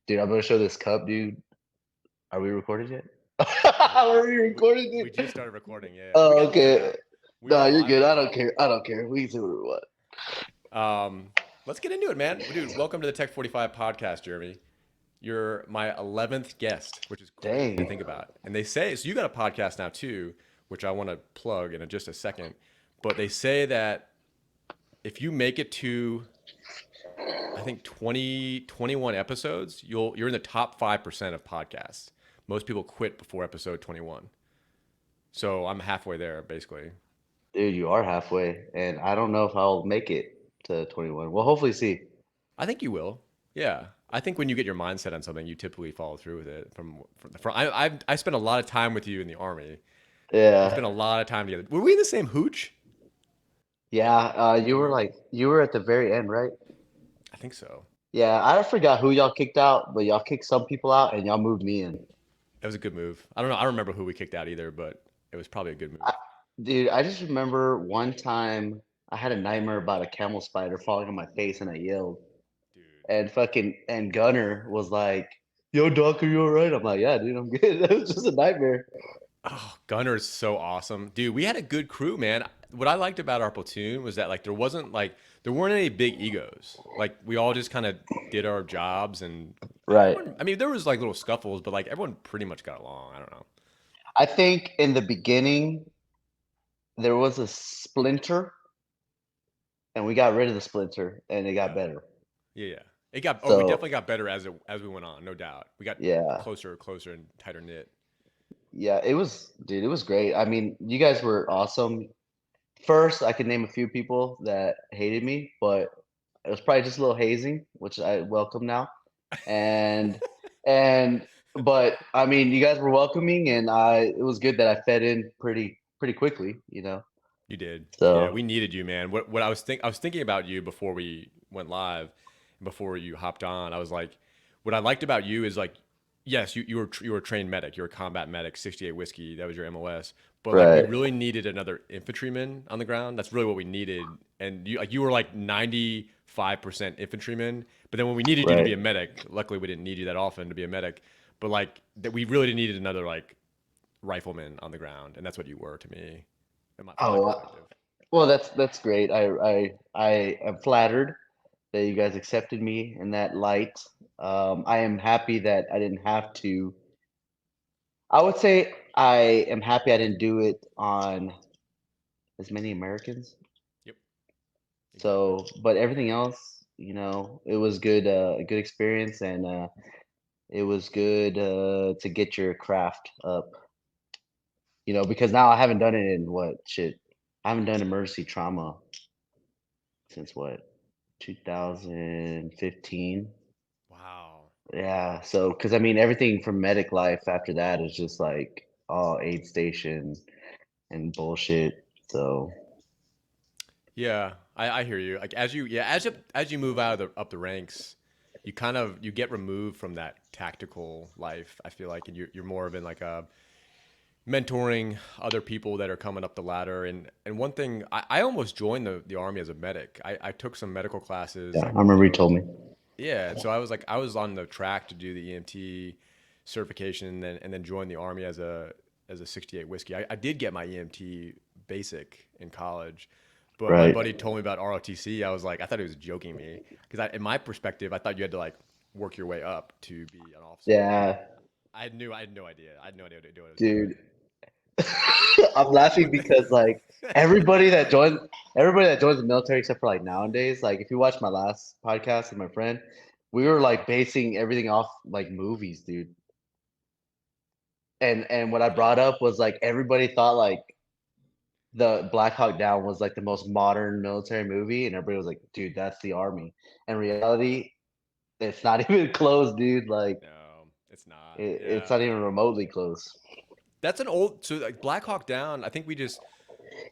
Dude, I'm gonna show this cup, dude. Are we recorded yet? We, Are we recorded, we just dude? started recording. Yeah, we Oh, got into it okay. now. We No, are you're live good. I now. don't care. I don't care. We can do what we want. Let's get into it, man. Dude, welcome to the Tech 45 podcast, Jeremy. You're my 11th guest, which is crazy to Dang. think about. And they say, so you got a podcast now too, which I want to plug in just a second. But they say that if you make it to, I think 20, 21 episodes, you're in the top 5% of podcasts. Most people quit before episode 21. So I'm halfway there, basically. Dude, you are halfway, and I don't know if I'll make it to 21. Well, hopefully see. I think you will. Yeah, I think when you get your mindset on something, you typically follow through with it. I spent a lot of time with you in the army. We Yeah. spent a lot of time together. Were we in the same hooch? Yeah, you were at the very end, right? I think so. Yeah, I forgot who y'all kicked out, but y'all kicked some people out and y'all moved me in. It was a good move. I don't know. I don't remember who we kicked out either, but it was probably a good I, move. dude, I just remember one time I had a nightmare about a camel spider falling on my face and I yelled. Dude. And Gunner was like, "Yo, Doc, are you all right?" I'm like, "Yeah, dude, I'm good." It was just a nightmare. Oh, Gunner's so awesome. Dude, we had a good crew, man. What I liked about our platoon was that there weren't any big egos. Like we all just kind of did our jobs and Right. everyone, I mean, there was like little scuffles, but like everyone pretty much got along. I don't know. I think in the beginning there was a splinter, and we got rid of the splinter, and it got Yeah. better. Yeah. We So definitely got better as we went on, no doubt. We got yeah, closer and tighter knit. yeah, it was, dude, it was great. I mean, you guys were awesome. First, I could name a few people that hated me, but it was probably just a little hazing, which I welcome now. And and but I mean, you guys were welcoming, and it was good that I fed in pretty quickly, you know. You did. Yeah, So we needed you, man. What I was thinking about you before we went live, before you hopped on. I was like, what I liked about you is like, yes, you were a trained medic. You're a combat medic, 68 whiskey. That was your MOS. But like, we right, really needed another infantryman on the ground. That's really what we needed. And you were like 95% infantryman. But then when we needed you to right. be a medic, luckily we didn't need you that often to be a medic. But like that, we really needed another like rifleman on the ground, and that's what you were to me, from my Oh, perspective. well, that's great. I am flattered that you guys accepted me in that light. I am happy that I didn't have to. I would say I am happy I didn't do it on as many Americans. Yep, exactly. So, but everything else, it was good, a good experience, and it was good to get your craft up. Because now I haven't done it in what shit. I haven't done emergency trauma since what 2015. Wow. Yeah, so because I mean everything from medic life after that is just like all aid station and bullshit. So Yeah, I hear you. Like as you move out of up the ranks, you get removed from that tactical life. I feel like, and you're more of in like a mentoring other people that are coming up the ladder. And one thing, I almost joined the army as a medic. I took some medical classes, yeah, like I remember you told me. yeah. And so I was on the track to do the EMT certification, and then join the army as a 68 whiskey. I did get my EMT basic in college, but my Right. buddy told me about ROTC. I was like, I thought he was joking me because in my perspective, I thought you had to like work your way up to be an officer. Yeah, I had no idea. I had no idea what I was doing. dude. I'm laughing What? because like everybody that joins the military except for like nowadays, like if you watch my last podcast with my friend, we were like basing everything off like movies, dude. And what I Yeah. brought up was like everybody thought like the Black Hawk Down was like the most modern military movie, and everybody was like, "Dude, that's the army." In reality, it's not even close, dude. Like No, it's not. it's Yeah. not even remotely close. That's an old so like Black Hawk Down. I think we just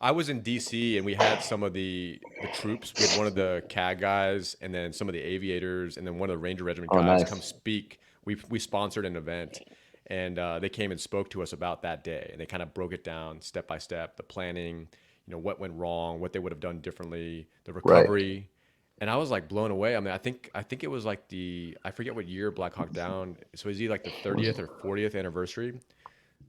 I was in DC and we had some of the troops. We had one of the CAG guys and then some of the aviators and then one of the Ranger Regiment Oh, guys come nice. speak. We sponsored an event and they came and spoke to us about that day and they kind of broke it down step by step, the planning, what went wrong, what they would have done differently, the Right. recovery. and I was like blown away. I mean, I think it was like I forget what year Black Hawk Down. So is he like the What was 30th it? or 40th anniversary?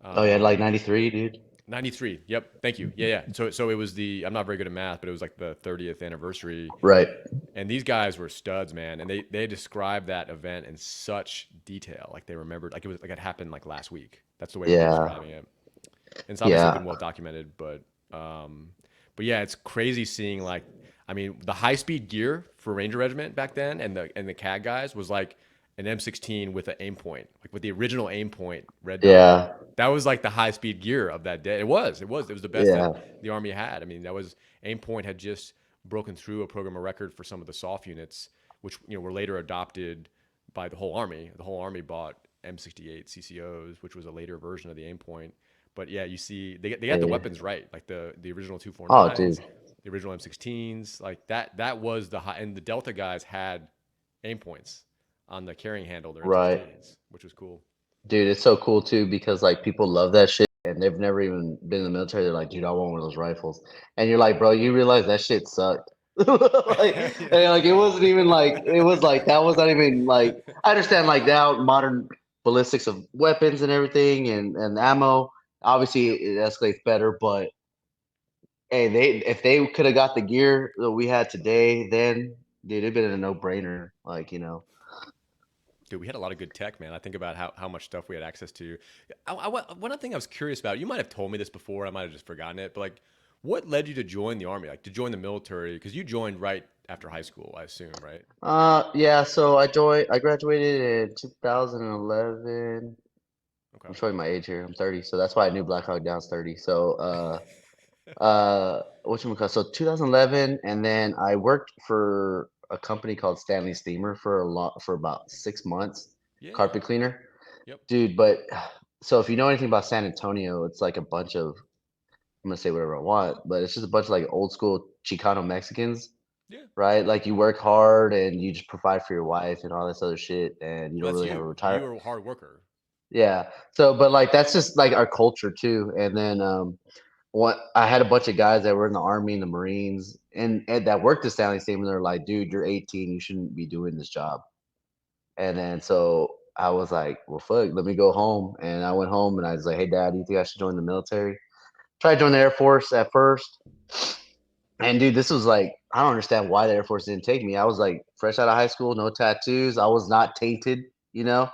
Oh yeah, like Um, '93, dude. 93. Yep. Thank you. Yeah, yeah. So it was I'm not very good at math, but it was like the 30th anniversary. Right. And these guys were studs, man. And they described that event in such detail. Like they remembered, like it was like it happened like last week. That's the way they were Yeah. describing it. And it's obviously Yeah. been well documented, um, but yeah, it's crazy seeing like, I mean, the high speed gear for Ranger Regiment back then, and the CAG guys was like an M16 with an aim point, like with the original aim point red dot. Yeah. That was like the high speed gear of that day. It was the best that Yeah. the Army had. I mean, that was aim point had just broken through a program of record for some of the soft units, which were later adopted by the whole Army. The whole Army bought M68 CCOs, which was a later version of the aim point. But yeah, you see, they got the Yeah. weapons right, like the original Oh, 249s, dude. the original M16s, like that was the high, and the Delta guys had aim points on the carrying handle of their Right. M16s, which was cool. Dude, it's so cool too because like people love that shit and they've never even been in the military. They're like, dude, I want one of those rifles. And you're like, bro, you realize that shit sucked. Like, Yeah, and like it no. wasn't even like it was like that was not even like I understand like now modern ballistics of weapons and everything and ammo. Obviously Yep. it escalates better, but hey, they if they could have got the gear that we had today, then dude, it'd been a no brainer. Like, Dude, we had a lot of good tech, man. I think about how much stuff we had access to. One thing I was curious about, you might have told me this before, I might have just forgotten it, but like, what led you to join the Army, like to join the military? Because you joined right after high school, I assume, right? yeah, so I graduated in 2011. Okay. I'm showing my age here. I'm 30, so that's why I knew Black Hawk Down's 30. So, whatchamacallit, so 2011, and then I worked for a company called Stanley Steamer for about 6 months, Yeah, yeah. carpet cleaner, Yep. dude. But so if you know anything about San Antonio, it's like a bunch of I'm gonna say whatever I want, but it's just a bunch of like old school Chicano Mexicans, Yeah. right? Like you work hard and you just provide for your wife and all this other shit, and you Well, don't that's really have a you. You retire. were a hard worker. Yeah. So, but like that's just like our culture too. And then what I had a bunch of guys that were in the army and the Marines and that worked at Stanley Stadium. And they're like, dude, you're 18, you shouldn't be doing this job. And then so I was like, well, fuck, let me go home. And I went home and I was like, hey, dad, do you think I should join the military? Tried to join the Air Force at first. And dude, this was like, I don't understand why the Air Force didn't take me. I was like fresh out of high school, no tattoos. I was not tainted, you know,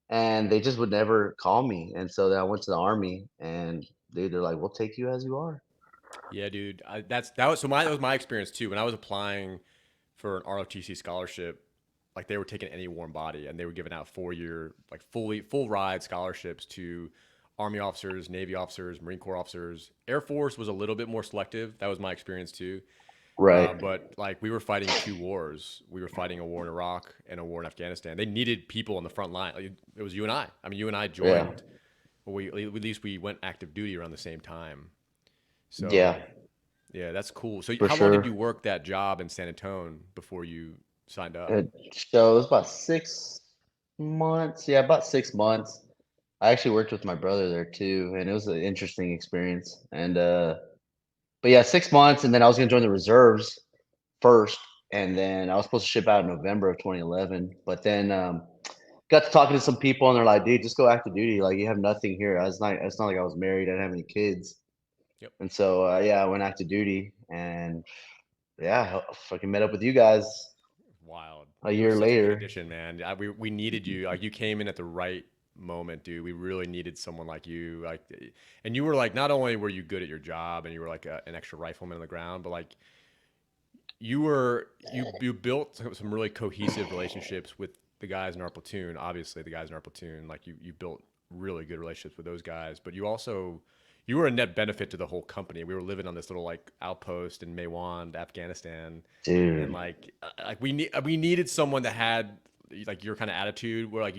and they just would never call me. And so then I went to the army, and they're like, "We'll take you as you are." Yeah, dude. That was my experience too. When I was applying for an ROTC scholarship, like they were taking any warm body and they were giving out 4 year, like full ride scholarships to Army officers, Navy officers, Marine Corps officers. Air Force was a little bit more selective. That was my experience too. Right. But like we were fighting two wars. We were fighting a war in Iraq and a war in Afghanistan. They needed people on the front line. Like, it was you and I. I mean, you and I Yeah. joined. Well, at least we went active duty around the same time. Yeah. So yeah, that's cool. So For how long did sure. you work that job in San Antonio before you signed up? So it was about 6 months. Yeah, about 6 months. I actually worked with my brother there too, and it was an interesting experience. And but yeah, 6 months, and then I was gonna join the reserves first, and then I was supposed to ship out in November of 2011. But then got to talking to some people, and they're like, "Dude, just go active duty. Like, you have nothing here." I was not. It's not like I was married. I didn't have any kids, Yep. and so yeah, I went active duty, and yeah, I fucking met up with you guys Wild. a You were year such a good later. addition, man. We needed you. Like you came in at the right moment, dude. We really needed someone like you. Like, and you were like, not only were you good at your job and you were like an extra rifleman on the ground, but like you built some really cohesive relationships with the guys in our platoon. Obviously, the guys in our platoon, like you built really good relationships with those guys. But you were a net benefit to the whole company. We were living on this little like outpost in Maiwand, Afghanistan, and Dude, like we needed someone that had like your kind of attitude where like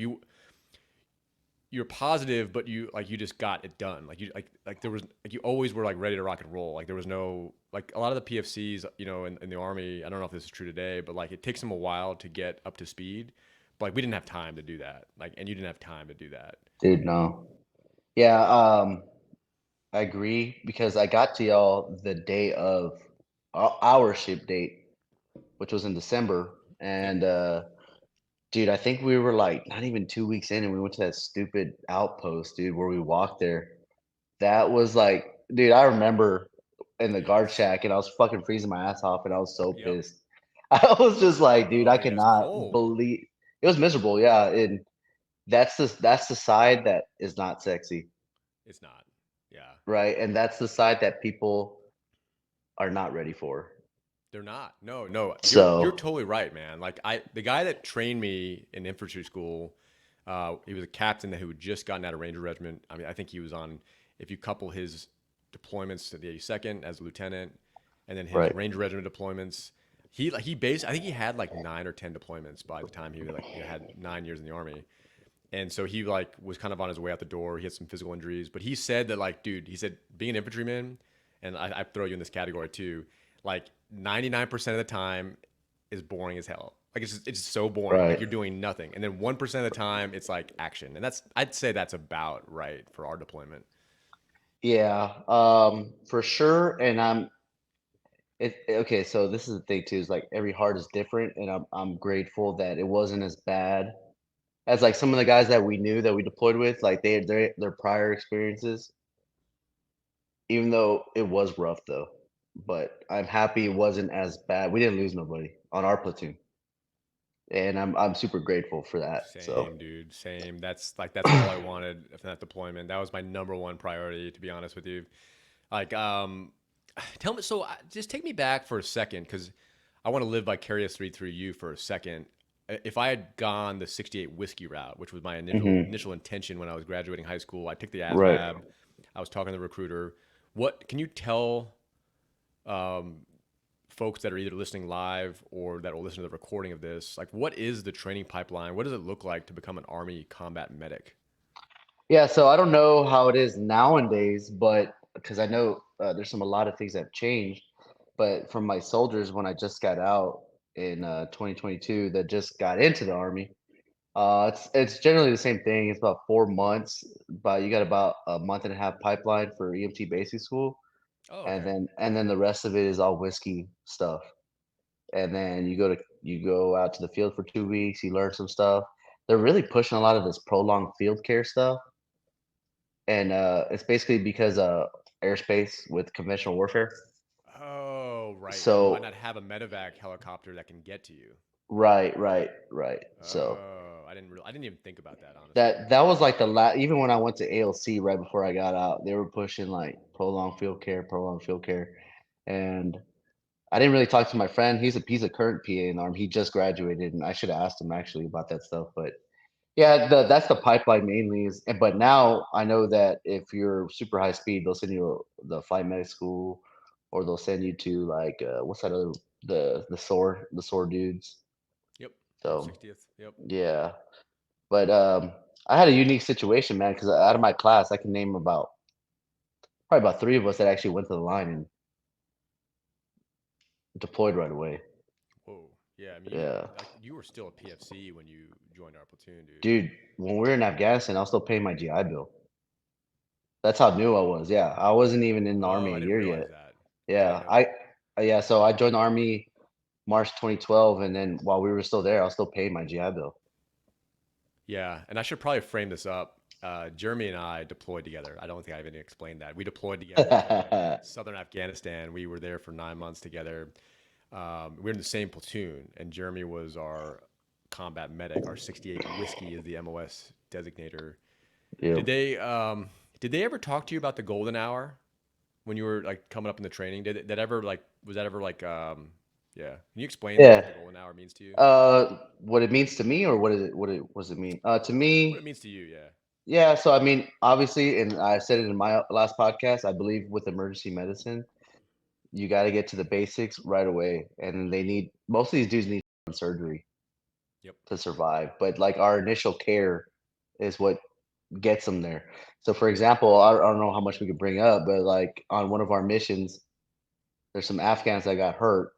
you're positive, but you just got it done. Like like there was like you always were like ready to rock and roll. Like there was no like a lot of the PFCs, in the army. I don't know if this is true today, but like it takes them a while to get up to speed. But like we didn't have time to do that. Like and you didn't have time to do that. dude, no. Yeah, I agree because I got to y'all the day of our ship date, which was in December. Yep. And dude, I think we were like not even 2 weeks in, and we went to that stupid outpost, dude, where we walked there. That was like, dude, I remember in the guard Yes. shack, and I was fucking freezing my ass off, and I was so Yep. pissed. I was just like, dude, Oh I yeah, it's cannot cold. believe it was miserable. Yeah, and that's the side that is not sexy, It's not. Yeah. right? And that's the side that people are not ready for. They're not. No, no. You're So, totally right, man. Like the guy that trained me in infantry school, he was a captain that who had just gotten out of Ranger Regiment. I mean, I think he was on. If you couple his deployments to the 82nd as a lieutenant, and then his right, Ranger Regiment deployments, he based. I think he had like 9 or 10 deployments by the time he like had 9 years in the army. And so he like was kind of on his way out the door. He had some physical injuries, but he said that like, dude, he said being an infantryman, and I throw you in this category too. Like 99% of the time is boring as hell. Like it's just so boring. Like right. you're doing nothing, and then 1% of the time it's like action, and that's I'd say that's about right for our deployment. Yeah, for sure. And okay, so this is the thing too, is like every heart is different, and I'm grateful that it wasn't as bad as like some of the guys that we knew that we deployed with, like their prior experiences, even though it was rough though. But I'm happy it wasn't as bad. We didn't lose nobody on our platoon, and I'm super grateful for that. So, Same, dude. Same. That's all I wanted from that deployment. That was my number one priority, to be honest with you. Like, tell me. So, just take me back for a second, because I want to live vicariously through you for a second. If I had gone the 68 whiskey route, which was my mhm, initial intention when I was graduating high school, I took the right. ASVAB. I was talking to the recruiter. What can you tell um, folks that are either listening live or that will listen to the recording of this? Like, what is the training pipeline? What does it look like to become an Army combat medic? Yeah, so I don't know how it is nowadays, but because I know there's a lot of things that have changed. But from my soldiers when I just got out in 2022 that just got into the army, it's generally the same thing. It's about 4 months, but you got about a month and a half pipeline for EMT basic school, Oh, and okay. then the rest of it is all whiskey stuff. And then you go out to the field for 2 weeks, you learn some stuff. They're really pushing a lot of this prolonged field care stuff, and it's basically because airspace with conventional warfare. Oh, right. And you might So not have a medevac helicopter that can get to you. right, right, right. So Oh, I didn't even think about that, honestly. that was like the last. Even when I went to ALC right before I got out, they were pushing like prolonged field care, and I didn't really talk to my friend. He's a current PA in the army. He just graduated, and I should have asked him actually about that stuff. But yeah, that's the pipeline mainly is. But now I know that if you're super high speed, they'll send you the flight medic school, or they'll send you to like what's that other the sword dudes. Yep. Yep. So 60th. Yep. yeah, but I had a unique situation, man, because out of my class, I can name about probably about three of us that actually went to the line and deployed right away. Whoa. Yeah. I mean, Yeah, you were still a PFC when you joined our platoon, dude. dude, when we were in Afghanistan, I was still paying my GI Bill. That's how new I was. Yeah, I wasn't even in the Oh, army I a didn't year yet. realize that. I didn't Yeah, know that. yeah. So I joined the army March 2012, and then while we were still there, I was still paying my GI Bill. Yeah, and I should probably frame this up. Jeremy and I deployed together. I don't think I even explained that. We deployed together to Southern Afghanistan. We were there for 9 months together. We were in the same platoon, and Jeremy was our combat medic. Our 68 whiskey is the MOS designator. Yeah. Did they ever talk to you about the golden hour when you were like coming up in the training? Did that ever like was that ever like yeah? Can you explain like what Yeah. the golden hour means to you? What it means to me, or what does it mean? To What it me, means to you? Yeah. yeah. So I mean, obviously, and I said it in my last podcast. I believe with emergency medicine, you got to get to the basics right away, and they need most of these dudes need surgery Yep. to survive. But like our initial care is what gets them there. So, for example, I don't know how much we could bring up, but like on one of our missions, there's some Afghans that got hurt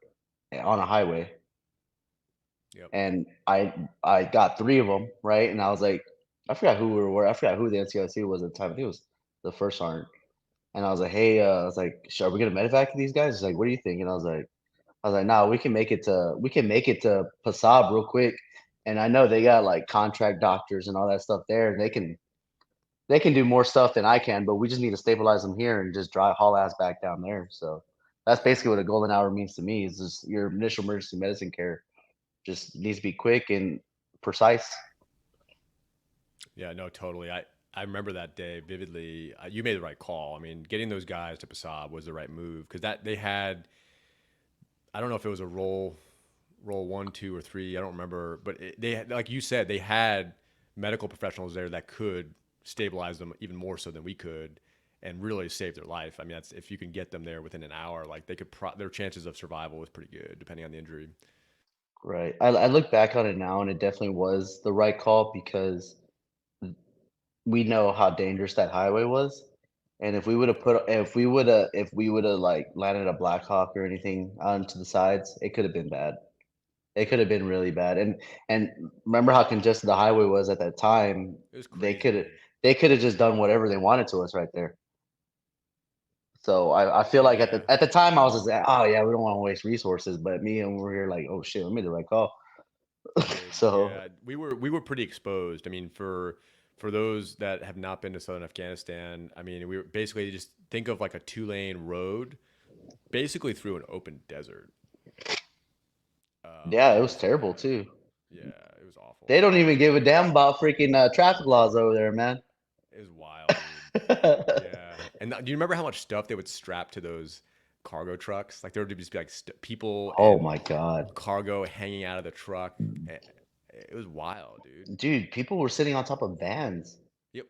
on a highway, Yep. and I got three of them right, and I was like, I forgot who we were. I forgot who the NCOC was at the time. I think it was the first sergeant. And I was like, hey, I was like, are we gonna medevac these guys? He's like, what do you think? And I was like, I was like, "Nah, we can make it to Passab real quick." And I know they got like contract doctors and all that stuff there. And they can do more stuff than I can, but we just need to stabilize them here and just drive haul ass back down there. So that's basically what a golden hour means to me is just your initial emergency medicine care just needs to be quick and precise. Yeah, no, totally. I remember that day vividly. You made the right call. I mean, getting those guys to Passab was the right move because that they had. I don't know if it was a roll one, two, or three. I don't remember, but they had, like you said, they had medical professionals there that could stabilize them even more so than we could, and really save their life. I mean, that's if you can get them there within an hour, like they could. Their chances of survival was pretty good, depending on the injury. Right. I look back on it now and it definitely was the right call because we know how dangerous that highway was. And if we would have like landed a Black Hawk or anything onto the sides, it could have been bad. It could have been really bad. And remember how congested the highway was at that time. It was They crazy, could have dude. they could have just done whatever they wanted to us right there. So I feel like Yeah, at the time I was just like, oh yeah, we don't want to waste resources. But me and we're here like, oh shit, we made the right call. dude. So Yeah, we were pretty exposed. I mean, for those that have not been to Southern Afghanistan, I mean, we were basically just think of like a two-lane road, basically through an open desert. yeah, It it was was terrible too. yeah, it was awful. They don't even give a damn about freaking traffic laws over there, man. It was wild, dude. Yeah, and do you remember how much stuff they would strap to those cargo trucks? Like there would just be like people Oh and my god. cargo hanging out of the truck. It was wild, dude. Dude, people were sitting on top of vans. Yep.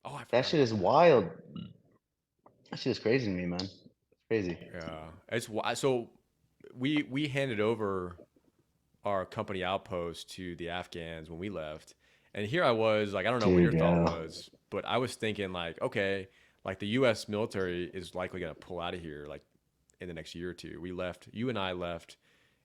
Oh, I That forgot shit about is that. wild. That shit is crazy to me, man. It's crazy. Yeah, so we handed over our company outpost to the Afghans when we left, and here I was like, I don't know what your Dude, thought yeah. was, but I was thinking like, okay, like the U.S. military is likely going to pull out of here like in the next year or two. We left, you and I left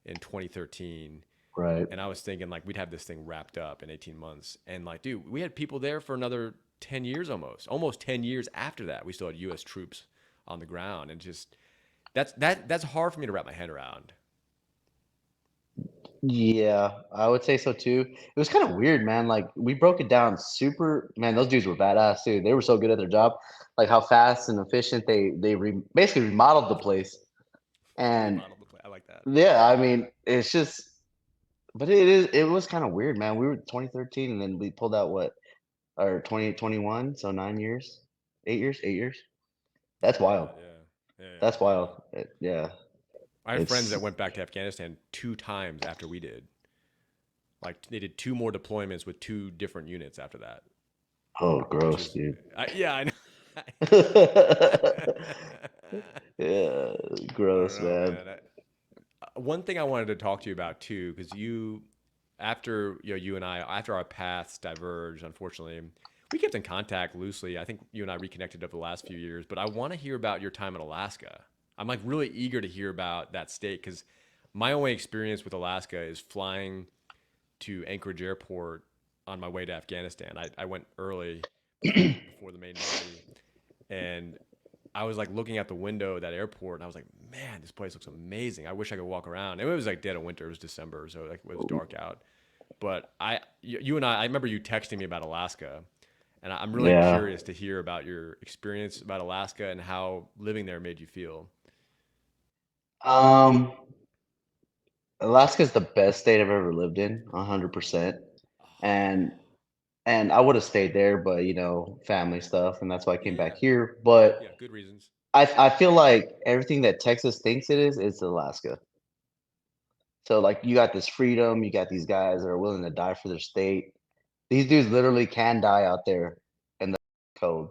in 2013, Right. and I was thinking like we'd have this thing wrapped up in 18 months, and like, dude, we had people there for another 10 years almost 10 years after that. We still had U.S. troops on the ground, and just that's hard for me to wrap my head around. Yeah, I would say so too. It was kind of weird, man. Like we broke it down super, man, those dudes were badass too. They were so good at their job. Like how fast and efficient basically remodeled the place. And Remodel the play. I like that. yeah, I mean, it's just but it was kind of weird, man. We were 2013 and then we pulled out what or 2021, so 9 years. 8 years, 8 years. That's Something like wild. that. Yeah. Yeah. Yeah. That's Yeah. wild. Yeah. I have friends It's that went back to Afghanistan two times after we did. Like they did two more deployments with two different units after that, oh, which gross, is, dude. yeah, I know. Yeah, I don't gross, know, man. man. One thing I wanted to talk to you about too, because after you and I, after our paths diverged, unfortunately, we kept in contact loosely. I think you and I reconnected over the last few years, but I want to hear about your time in Alaska. I'm like really eager to hear about that state because my only experience with Alaska is flying to Anchorage Airport on my way to Afghanistan. I went early before the main body, and I was like looking out the window of that airport, and I was like, man, this place looks amazing. I wish I could walk around. And it was like dead of winter. It was December, so like it was dark out. But you and I remember you texting me about Alaska, and I'm really Yeah. curious to hear about your experience about Alaska and how living there made you feel. Um, Alaska's the best state I've ever lived in, 100%. And and I would have stayed there, but family stuff, and that's why I came back Yeah, here. But yeah, good reasons. I feel like everything that Texas thinks it is Alaska. So like you got this freedom, you got these guys that are willing to die for their state. These dudes literally can die out there in the code.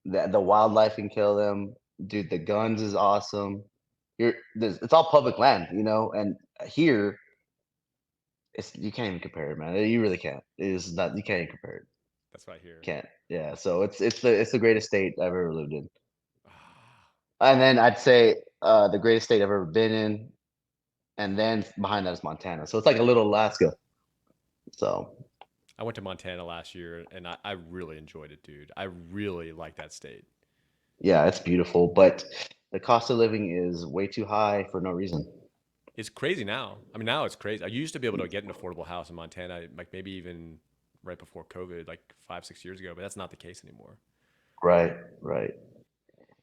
The wildlife can kill them. Dude, the guns is awesome. It's all public land, and here you can't even compare it, man. You really can't. It is not. You can't even compare it. That's what I hear. Can't. Yeah. So it's the greatest state I've ever lived in, and then I'd say the greatest state I've ever been in, and then behind that is Montana. So it's like a little Alaska. So I went to Montana last year, and I really enjoyed it, dude. I really like that state. yeah, it's beautiful, but the cost of living is way too high for no reason. It's crazy now. I mean, now it's crazy. I used to be able to get an affordable house in Montana, like maybe even right before COVID, like 5, 6 years ago, but that's not the case anymore. Right, right.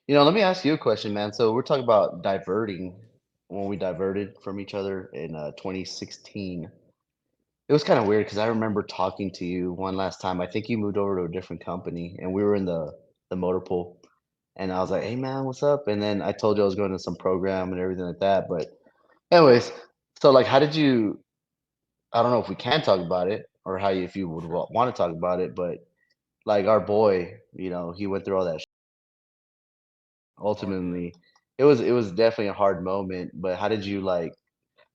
Let me ask you a question, man. So we're talking about diverting when we diverted from each other in 2016. It was kind of weird because I remember talking to you one last time. I think you moved over to a different company, and we were in the motor pool, and I was like, "Hey, man, what's up?" And then I told you I was going to some program and everything like that. But anyways, so like, how did you? I don't know if we can talk about it or how you, if you would Sure. want to talk about it, but like our boy, he went through all that. It's hard, man. Ultimately, it was definitely a hard moment. But how did you like?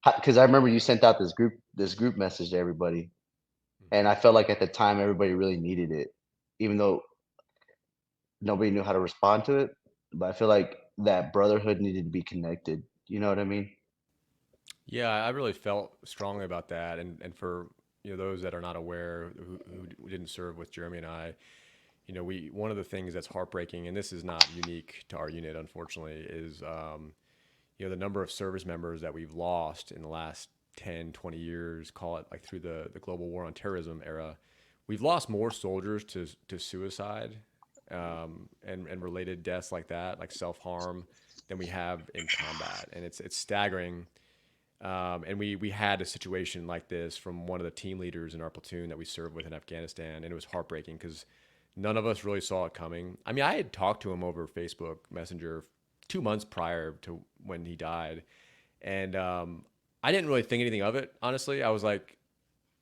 Because I remember you sent out this group message to everybody. And Hmm. I felt like at the time everybody really needed it, even though nobody knew how to respond to it. But I feel like that brotherhood needed to be connected. You know what I mean? Yeah, I really felt strongly about that, and for those that are not aware who didn't serve with Jeremy and I, we one of the things that's heartbreaking, and this is not unique to our unit, unfortunately, is the number of service members that we've lost in the last 10, 20 years, call it like through the global war on terrorism era. We've lost more soldiers to suicide and related deaths like that, like self harm, than we have in combat, and it's staggering. And we had a situation like this from one of the team leaders in our platoon that we served with in Afghanistan, and it was heartbreaking because none of us really saw it coming. I mean, I had talked to him over Facebook Messenger 2 months prior to when he died, and I didn't really think anything of it. Honestly, I was like,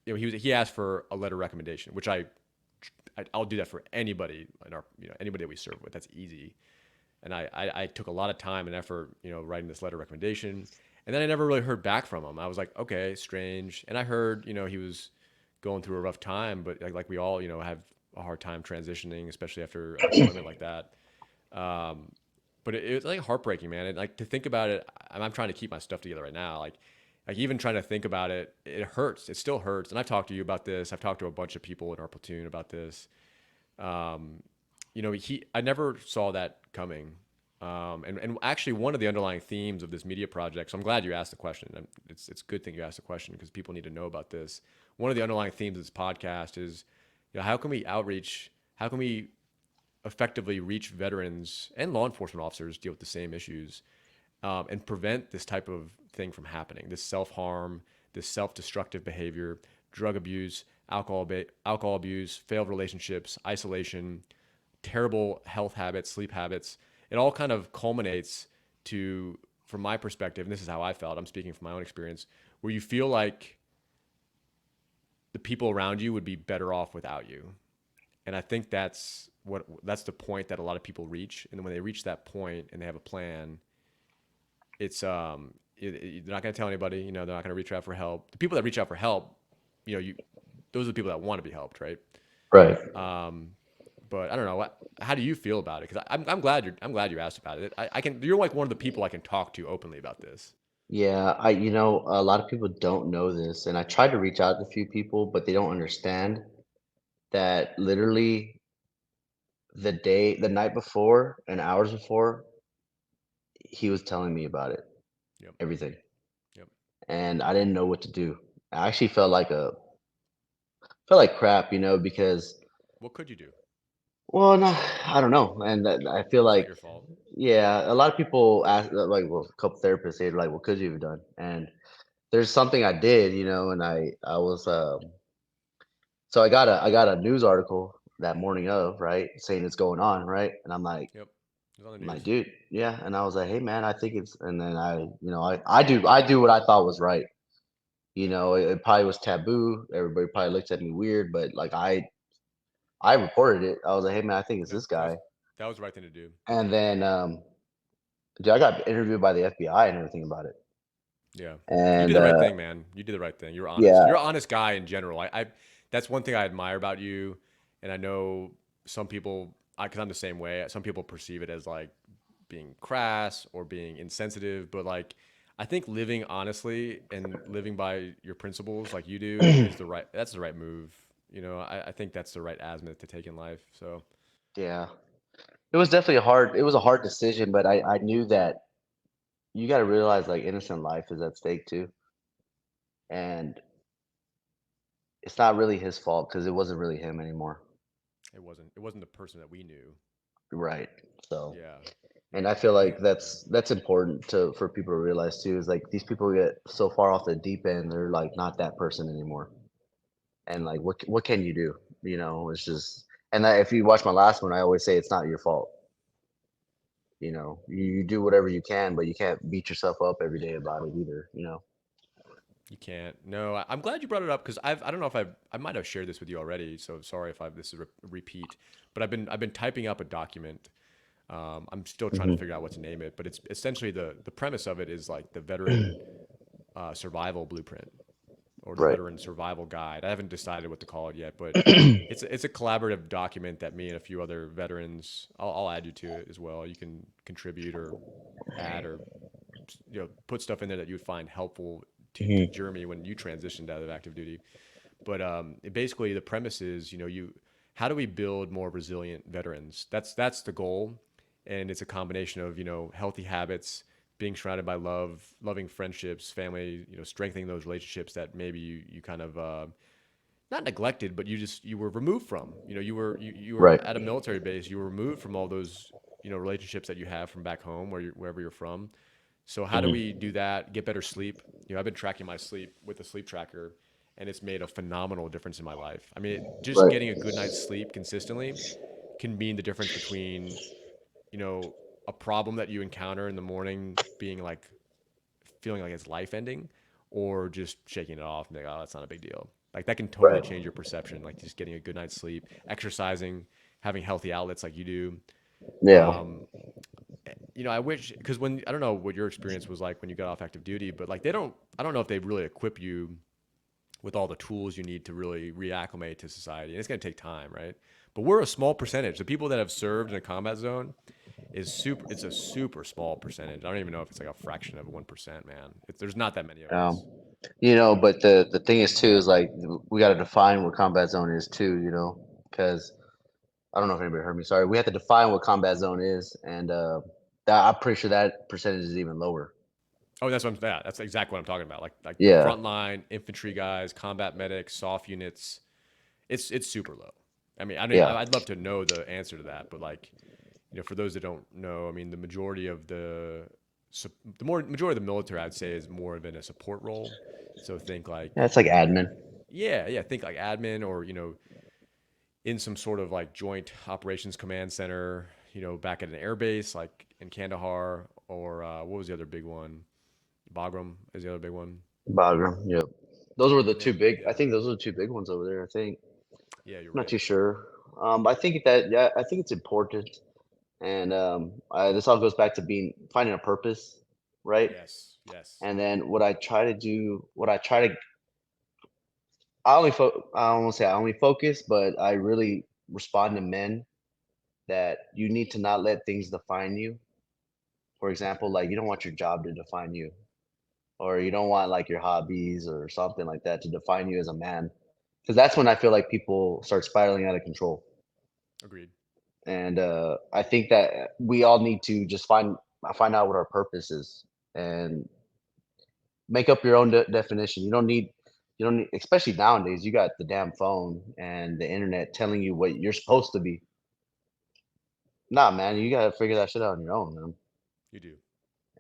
he asked for a letter recommendation, which I'll do that for anybody in our anybody that we serve with. That's easy. And I took a lot of time and effort, writing this letter recommendation. And then I never really heard back from him. I was like, okay, strange. And I heard, he was going through a rough time, but like we all, have a hard time transitioning, especially after a deployment like that. Um, but it was like heartbreaking, man. And like to think about it, I'm trying to keep my stuff together right now. Like even trying to think about it, it hurts. It still hurts. And I've talked to you about this. I've talked to a bunch of people in our platoon about this. Um, I never saw that coming. And actually, one of the underlying themes of this media project. So I'm glad you asked the question. And it's a good thing you asked the question because people need to know about this. One of the underlying themes of this podcast is, how can we outreach? How can we effectively reach veterans and law enforcement officers deal with the same issues and prevent this type of thing from happening? This self harm, this self destructive behavior, drug abuse, alcohol abuse, failed relationships, isolation, terrible health habits, sleep habits. It all kind of culminates to, from my perspective, and this is how I felt, I'm speaking from my own experience, where you feel like the people around you would be better off without you. And I think that's the point that a lot of people reach. And when they reach that point and they have a plan, it's they're not going to tell anybody. They're not going to reach out for help. The people that reach out for help, you those are the people that want to be helped, right? Right. Um, but I don't know. How do you feel about it? Because I'm glad you asked about it. You're like one of the people I can talk to openly about this. Yeah, a lot of people don't know this, and I tried to reach out to a few people, but they don't understand that literally the night before and hours before, he was telling me about it, Yep. everything, Yep. and I didn't know what to do. I actually felt like crap, because What could you do? well, no, I don't know, and that I feel It's not like, your fault. yeah, a lot of people ask, like, well, a couple therapists say, like, "What could you have done?" And there's something I did, and I was, so I got a news article that morning of, right, saying it's going on, right, and Yep. It's on the I'm like, news. "Dude, yeah," and I was like, "Hey, man, I think it's," and then I do what I thought was right, it probably was taboo. Everybody probably looked at me weird, but like I reported it. I was like, "Hey, man, I think it's Yep. this That was guy," that was the right thing to do. and then dude, I got interviewed by the FBI and everything about it. Yeah. You And did the right thing, man. You did the right thing. You're honest. yeah, You're an honest guy in general. I that's one thing I admire about you. And I know some people, because I'm the same way. Some people perceive it as like being crass or being insensitive, but like I think living honestly and living by your principles like you do is that's the right move. I think that's the right azimuth to take in life. So yeah, it was a hard decision, but I knew that you got to realize like innocent life is at stake too, and it's not really his fault because it wasn't really him anymore. It wasn't the person that we knew. Right. So, Yeah. and I Yeah. feel And we like that's important to for people to realize too. Is like these people get so far off the deep end, they're like not that person anymore. And like, what can you do? You know, it's just. And if you watch my last one, I always say it's not your fault. You know, you do whatever you can, but you can't beat yourself up every day about it either. You know. You can't. No, I'm glad you brought it up because I don't know if I might have shared this with you already. So sorry if this is a repeat. But I've been typing up a document. I'm still trying to Hmm. figure out what to name it, but it's essentially the premise of it is like the veteran survival blueprint or the Right. veteran survival guide. I haven't decided what to call it yet, but it's a collaborative document that me and a few other veterans. I'll add you to it as well. You can contribute or add or put stuff in there that you would find helpful to Hmm. Jeremy when you transitioned out of active duty. But basically the premise is you how do we build more resilient veterans? That's the goal, and it's a combination of healthy habits, being surrounded by loving friendships, family, strengthening those relationships that maybe you kind of not neglected, but you were removed from. You were Right. at a military base. You were removed from all those relationships that you have from back home wherever you're from. So how do we Hmm. do that? Get better sleep. I've been tracking my sleep with a sleep tracker, and it's made a phenomenal difference in my life. I mean, just Right. getting a good night's sleep consistently can mean the difference between you know a problem that you encounter in the morning being like feeling like it's life ending, or just shaking it off and be like, oh, that's not a big deal. Like that can totally Right. change your perception. Like just getting a good night's sleep, exercising, having healthy outlets like you do. Yeah. Um, I wish because when I don't know what your experience was like when you got off active duty, but like I don't know if they really equip you with all the tools you need to really reacclimate to society, and it's going to take time, right? But we're a small percentage. The people that have served in a combat zone is super. It's a super small percentage. I don't even know if it's like a fraction of 1%, man. There's not that many of Um, us. but the thing is too is like we got to define what combat zone is too. Because I don't know if anybody heard me. Sorry, we have to define what combat zone is, and I'm pretty sure that percentage is even lower. Oh, that's what I'm. Yeah, that's exactly what I'm talking about. Like the Yeah, frontline infantry guys, combat medics, soft units. It's super low. I mean, yeah, I'd love to know the answer to that, but like for those that don't know, I mean, the majority of majority of the military, I'd say, is more of in a support role. So think yeah. like, It's like admin. yeah, think like admin or in some sort of like joint operations command center, back at an air base like in Kandahar or what was the other big one? Bagram is the other big one. Bagram. Yep. Those were the And two then big. I yeah, think those are the two big ones over there. I think. yeah, you're I'm not right. too sure. I think that yeah, I think it's important, and this all goes back to being finding a purpose, right? Yes, yes, And then what I try to do, what I try to, I don't want to say I only focus, but I really respond to men that you need to not let things define you. For example, like you don't want your job to define you, or you don't want like your hobbies or something like that to define you as a man. Because that's when I feel like people start spiraling out of control. agreed. And I think that we all need to just find out what our purpose is and make up your own definition. You don't need, especially nowadays. You got the damn phone and the internet telling you what you're supposed to be. Nah, man, you gotta figure that shit out on your own, man. You do.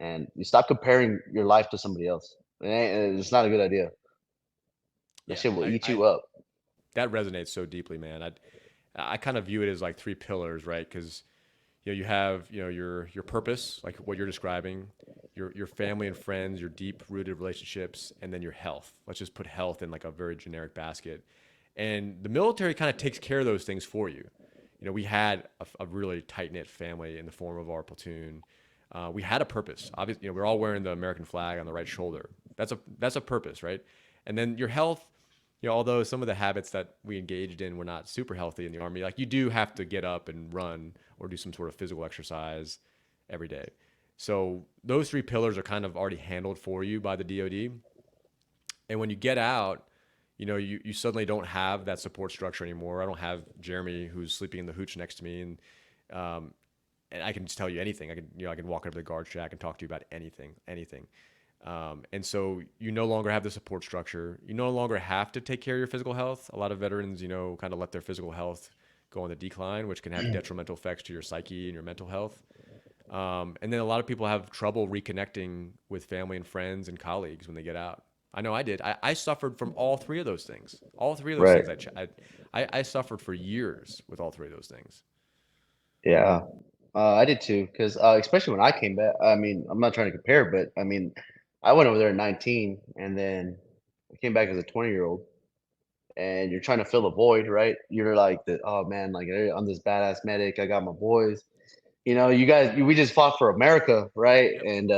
And you stop comparing your life to somebody else. It's not a good idea. That Yeah, shit will eat I you up. that resonates so deeply, man. I kind of view it as like three pillars, right? Because you have your purpose, like what you're describing, your family and friends, your deep rooted relationships, and then your health. Let's just put health in like a very generic basket. And the military kind of takes care of those things for you. We had a really tight knit family in the form of our platoon. We had a purpose. Obviously, we're all wearing the American flag on the right shoulder. That's a purpose, right? And then your health. Although some of the habits that we engaged in were not super healthy in the army, like you do have to get up and run or do some sort of physical exercise every day. So those three pillars are kind of already handled for you by the DoD. And when you get out, you suddenly don't have that support structure anymore. I don't have Jeremy who's sleeping in the hooch next to me, um, and I can just tell you anything. I can walk up to the guard shack and talk to you about anything, anything. And so you no longer have the support structure. You no longer have to take care of your physical health. A lot of veterans, kind of let their physical health go on the decline, which can have detrimental effects to your psyche and your mental health. And then a lot of people have trouble reconnecting with family and friends and colleagues when they get out. I know I did. I suffered from all three of those things. All three of those Right. things. I suffered for years with all three of those things. Yeah. I did too, because especially when I came back. I mean, I'm not trying to compare, but I mean, I went over there at 19, and then I came back as a 20-year-old, and you're trying to fill a void, right? You're like, oh man, like I'm this badass medic. I got my boys. You guys, we just fought for America, right? Yep. And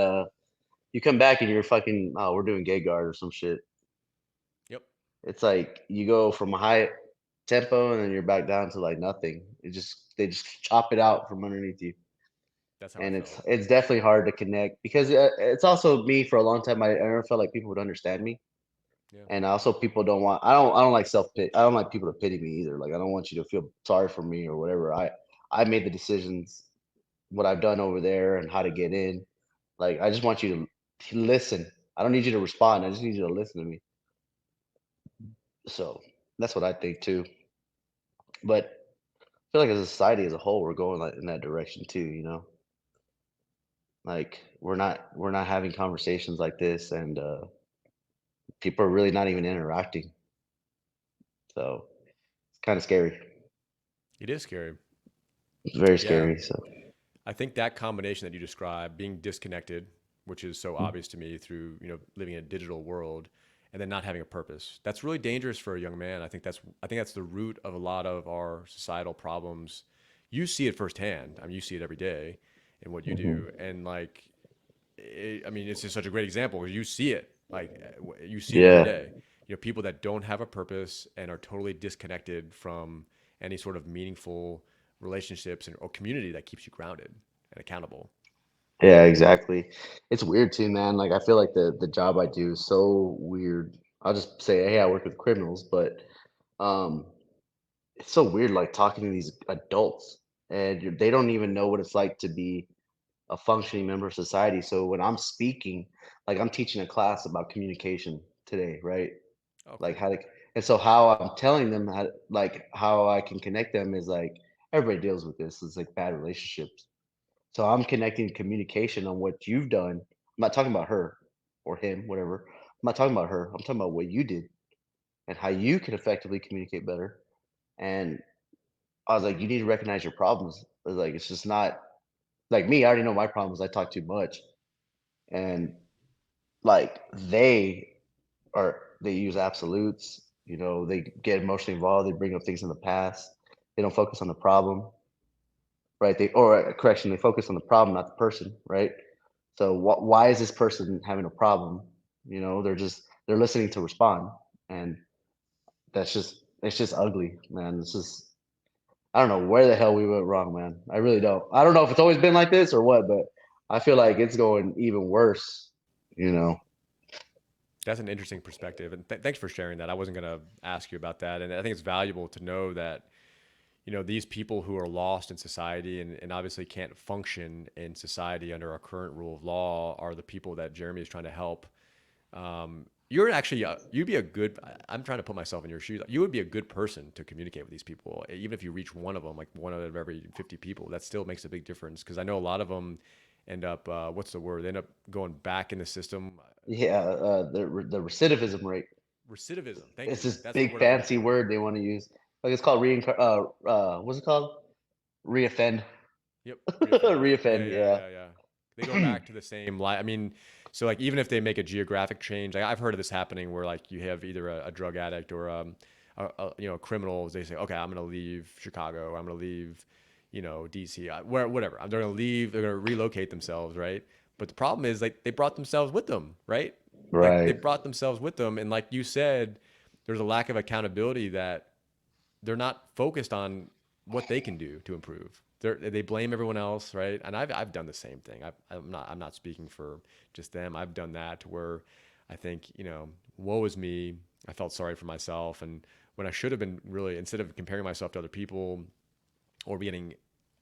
you come back and you're fucking, oh, we're doing gay guard or some shit. Yep. It's like you go from a high tempo and then you're back down to like nothing. They just chop it out from underneath you, That's how I and felt. it's definitely hard to connect because it's also me for a long time. I never felt like people would understand me, Yeah. and also people don't want. I don't like self pity. I don't like people to pity me either. Like I don't want you to feel sorry for me or whatever. I made the decisions, what I've done over there and how to get in. Like I just want you to listen. I don't need you to respond. I just need you to listen to me. So that's what I think too. But I feel like as a society as a whole, we're going like in that direction too. Like we're not having conversations like this, and people are really not even interacting. So it's kind of scary. It is scary. It's very Yeah. scary. So I think that combination that you described, being disconnected, which is so obvious to me through, living in a digital world, and then not having a purpose. That's really dangerous for a young man. I think that's the root of a lot of our societal problems. You see it firsthand. I mean, you see it every day in what you do, mhm. and I mean, it's just such a great example because you see it. You see it every Yeah, day. People that don't have a purpose and are totally disconnected from any sort of meaningful relationships or community that keeps you grounded and accountable. yeah, exactly. It's weird too, man. Like I feel like the job I do is so weird. I'll just say, hey, I work with criminals, but um, it's so weird, like talking to these adults, and they don't even know what it's like to be a functioning member of society. So when I'm speaking, like I'm teaching a class about communication today, right? Oh, Like cool. how to, and so how I'm telling them how I can connect them is like everybody deals with this. It's like bad relationships. So I'm connecting communication on what you've done. I'm not talking about her or him, whatever. I'm not talking about her. I'm talking about what you did and how you can effectively communicate better. And I was like, you need to recognize your problems. I was like, it's just not like me. I already know my problems. I talk too much, and like they use absolutes. They get emotionally involved. They bring up things in the past. They don't focus on the problem, right? Correction, they focus on the problem, not the person, right? So why is this person having a problem? They're listening to respond, and it's just ugly, man. I don't know where the hell we went wrong, man. I really don't. I don't know if it's always been like this or what, but I feel like it's going even worse. You know. That's an interesting perspective, and thanks for sharing that. I wasn't going to ask you about that, and I think it's valuable to know that these people who are lost in society and obviously can't function in society under our current rule of law are the people that Jeremie is trying to help. You're actually you'd be a good. I'm trying to put myself in your shoes. You would be a good person to communicate with these people, even if you reach one of them, like one out of every 50 people. That still makes a big difference because I know a lot of them end up. What's the word? They end up going back in the system. Yeah, the recidivism rate. Recidivism. Thank It's you. this That's the big word I was looking fancy for. word they want to use. Like it's called what's it called? Reoffend. Yep, reoffend. Yeah, Reoffend. yeah, Yeah. yeah, yeah. They go back to the same lie. I mean, so like even if they make a geographic change, like I've heard of this happening where like you have either a drug addict or criminals. They say, okay, I'm gonna leave Chicago. I'm gonna leave, DC, where whatever. They're gonna leave. They're gonna relocate themselves, right? But the problem is like they brought themselves with them, right? Like they Right. brought themselves with them, and like you said, there's a lack of accountability that they're not focused on what they can do to improve. They blame everyone else, right? And I've done the same thing. I'm not speaking for just them. I've done that to where I think woe is me. I felt sorry for myself, and when I should have been really instead of comparing myself to other people or getting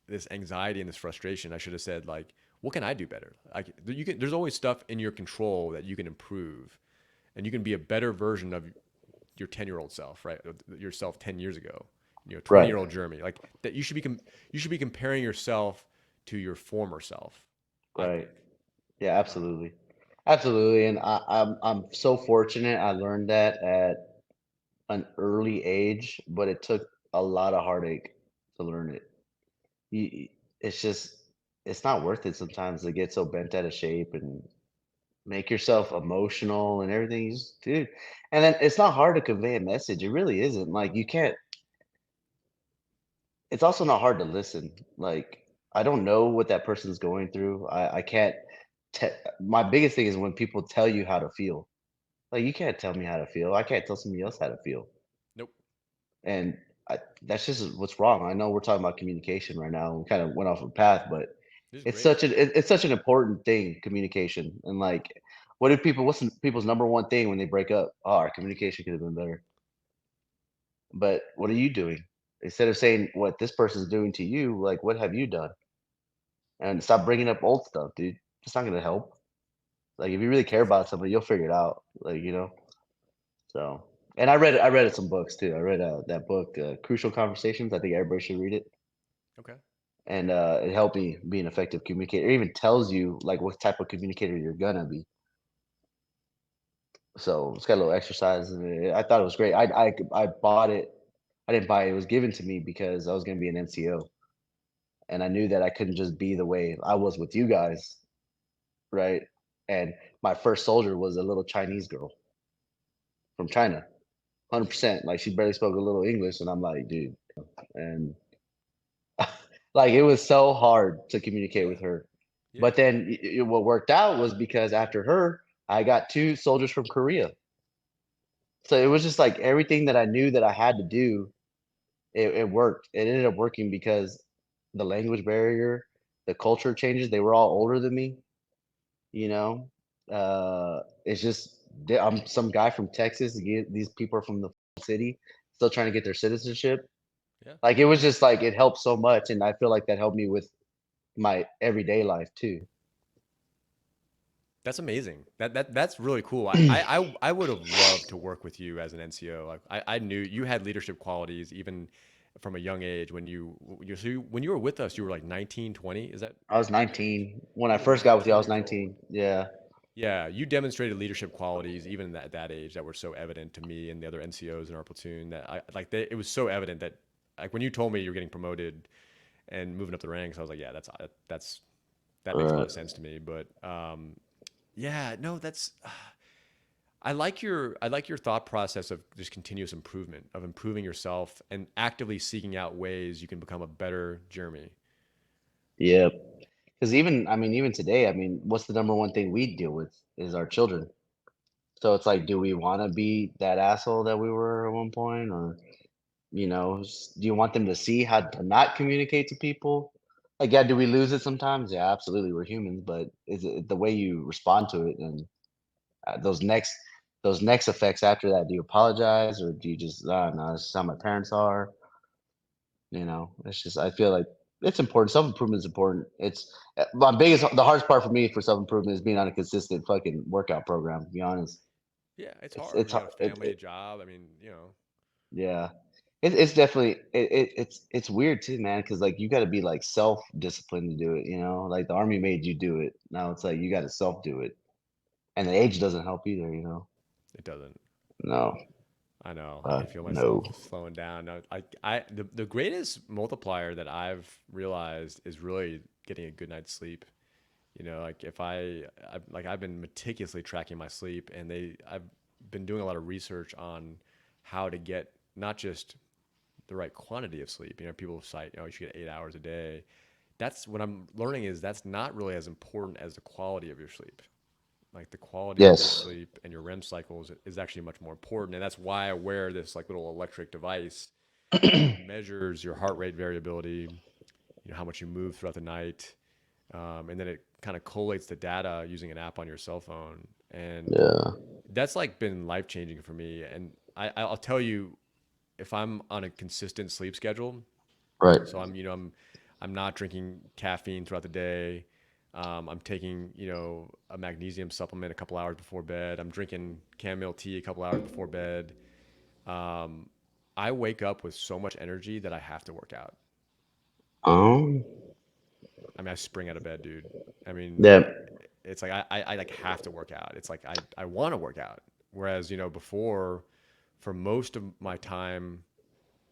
this anxiety and this frustration, I should have said like, what can I do better? Like you can, there's always stuff in your control that you can improve, and you can be a better version of your 10-year-old self, right? Yourself 10 years ago, 20 Right. year old Jeremy, like that you should be comparing yourself to your former self, I Right. think. Yeah, absolutely. Absolutely. And I'm so fortunate I learned that at an early age, but it took a lot of heartache to learn it. You, it's just it's not worth it sometimes to get so bent out of shape and make yourself emotional and everything. You just, dude. And then it's not hard to convey a message. It really isn't. Like you can't it's also not hard to listen. Like I don't know what that person's going through. I can't te my biggest thing is when people tell you how to feel. Like, you can't tell me how to feel. I can't tell somebody else how to feel. Nope. And that's just what's wrong. I know we're talking about communication right now. We kind of went off a path, but This is it's great. it's such an important thing, communication. And like, what's people's number one thing when they break up? Oh, our communication could have been better. But what are you doing? Instead of saying what this person's doing to you, like, what have you done? And stop bringing up old stuff, dude. It's not gonna help. Like, if you really care about somebody, you'll figure it out. Like, So, and I read some books too. I read that book, Crucial Conversations. I think everybody should read it, Okay. and it helped me be an effective communicator. It even tells you like what type of communicator you're gonna be. So it's got a little exercise in it. I thought it was great. I bought it. I didn't buy it. It was given to me because I was gonna be an NCO, and I knew that I couldn't just be the way I was with you guys, right? And my first soldier was a little Chinese girl from China, 100%. Like she barely spoke a little English, and I'm like, dude, and like, it was so hard to communicate Yeah. with her. Yeah. But then what worked out was because after her, I got 2 soldiers from Korea. So it was just like everything that I knew that I had to do, it worked. It ended up working because the language barrier, the culture changes, they were all older than me, you know? It's just I'm some guy from Texas. These people are from the city, still trying to get their citizenship. Yeah. Like, it was just like it helped so much, and I feel like that helped me with my everyday life too. That's amazing. That's really cool. I would have loved to work with you as an NCO. Like I knew you had leadership qualities even from a young age when when you were with us, you were like 19, 20. Is that I was 19. When I you were first got with you, I 19 was years old? 19. Yeah. Yeah, you demonstrated leadership qualities even at that age that were so evident to me and the other NCOs in our platoon that it was so evident that like when you told me you're getting promoted and moving up the ranks, I was like, yeah, that's that makes a lot Right. of sense to me. But yeah, no, that's I like your thought process of just continuous improvement, of improving yourself and actively seeking out ways you can become a better Jeremy. Yeah. Because even today, what's the number one thing we deal with is our children. So it's like, do we want to be that asshole that we were at one point, or do you want them to see how to not communicate to people? Like, yeah, do we lose it sometimes? Yeah, absolutely. We're humans, but is it the way you respond to it and uh, those next those next effects after that? Do you apologize or do you just, no, this is how my parents are? It's just I feel like it's important. Self improvement is important. It's the hardest part for me for self improvement is being on a consistent fucking workout program. To be honest, Yeah, it's it's hard it's when you har- got a family, a job. I mean, you know, yeah. It's definitely it's weird too, man. Because like you got to be like self disciplined to do it. Like the army made you do it. Now it's like you got to self do it, and the age doesn't help either. it doesn't. No, I know. I can feel no. myself slowing down. No, the greatest multiplier that I've realized is really getting a good night's sleep. Like if I've been meticulously tracking my sleep, and I've been doing a lot of research on how to get not just the right quantity of sleep. People cite, you should get 8 hours a day. That's what I'm learning is that's not really as important as the quality of your sleep. Like the quality of your Yes. sleep and your REM cycles is actually much more important, and that's why I wear this like little electric device that measures your heart rate variability, how much you move throughout the night, and then it kind of collates the data using an app on your cell phone, and Yeah. that's like been life changing for me. And I'll tell you, if I'm on a consistent sleep schedule, Right. so I'm not drinking caffeine throughout the day. I'm taking, a magnesium supplement a couple hours before bed. I'm drinking chamomile tea a couple hours before bed. Um, I wake up with so much energy that I have to work out. Um, I mean, I spring out of bed, dude. I mean, yeah, it's like I like have to work out. It's like I want to work out. Whereas, before, for most of my time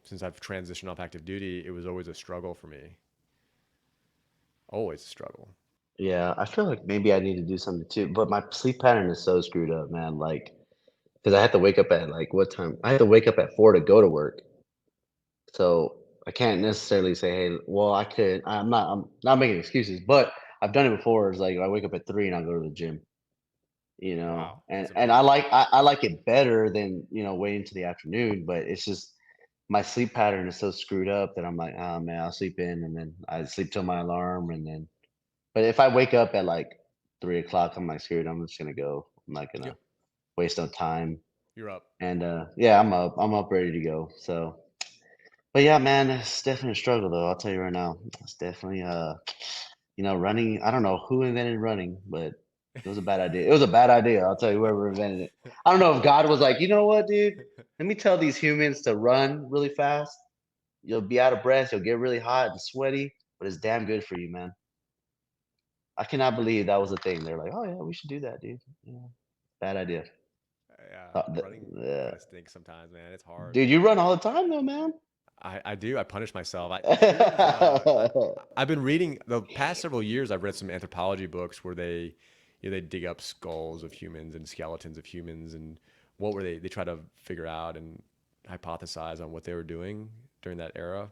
since I've transitioned off active duty, it was always a struggle for me. Always a struggle. yeah. I feel like maybe I need to do something too, but my sleep pattern is so screwed up, man. Like, because I have to wake up at like what time? I have to wake up at 4 to go to work. So I can't necessarily say, hey, well, I could. I'm not making excuses, but I've done it before. It's like I wake up at 3 and I go to the gym, Wow, and that's I amazing. I like it better than waiting to the afternoon. But it's just my sleep pattern is so screwed up that I'm like, oh man, I'll sleep in and then I sleep till my alarm, and then. But if I wake up at like 3 o'clock, I'm like, screwed. I'm just gonna go. I'm not gonna Yep, waste no time. you're up. And yeah, I'm up. I'm up, ready to go. So. But yeah, man, it's definitely a struggle though. I'll tell you right now. It's definitely running. I don't know who invented running, but it was a bad idea. It was a bad idea. I'll tell you whoever invented it. I don't know if God was like, you know what, dude? Let me tell these humans to run really fast. You'll be out of breath. You'll get really hot and sweaty, but it's damn good for you, man. I cannot believe that was a thing. They're like, oh yeah, we should do that, dude. Yeah, bad idea. Yeah, Uh, th- running yeah. kind of stinks sometimes, man. It's hard. Dude, you run all the time though, man. I do. I punish myself. Humans. I've been reading the past several years. I've read some anthropology books where they dig up skulls of humans and skeletons of humans and what were they try to figure out and hypothesize on what they were doing during that era.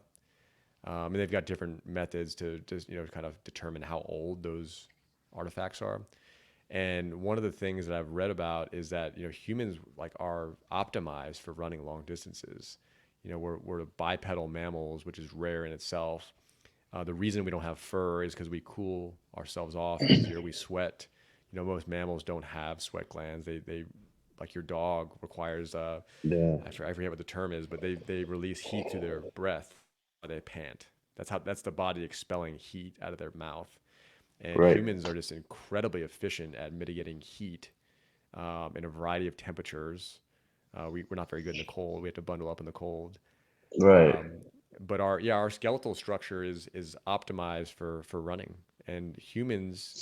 And they've got different methods to just kind of determine how old those artifacts are. And one of the things that I've read about is that humans like are optimized for running long distances. We're bipedal mammals, which is rare in itself. The reason we don't have fur is because we cool ourselves off easier. We sweat. Most mammals don't have sweat glands. They like your dog requires Yeah, I forget what the term is, but they release heat through their breath. They pant. That's the body expelling heat out of their mouth. And right, humans are just incredibly efficient at mitigating heat in a variety of temperatures. We're not very good in the cold. We have to bundle up in the cold. right. But our skeletal structure is optimized for running. And humans,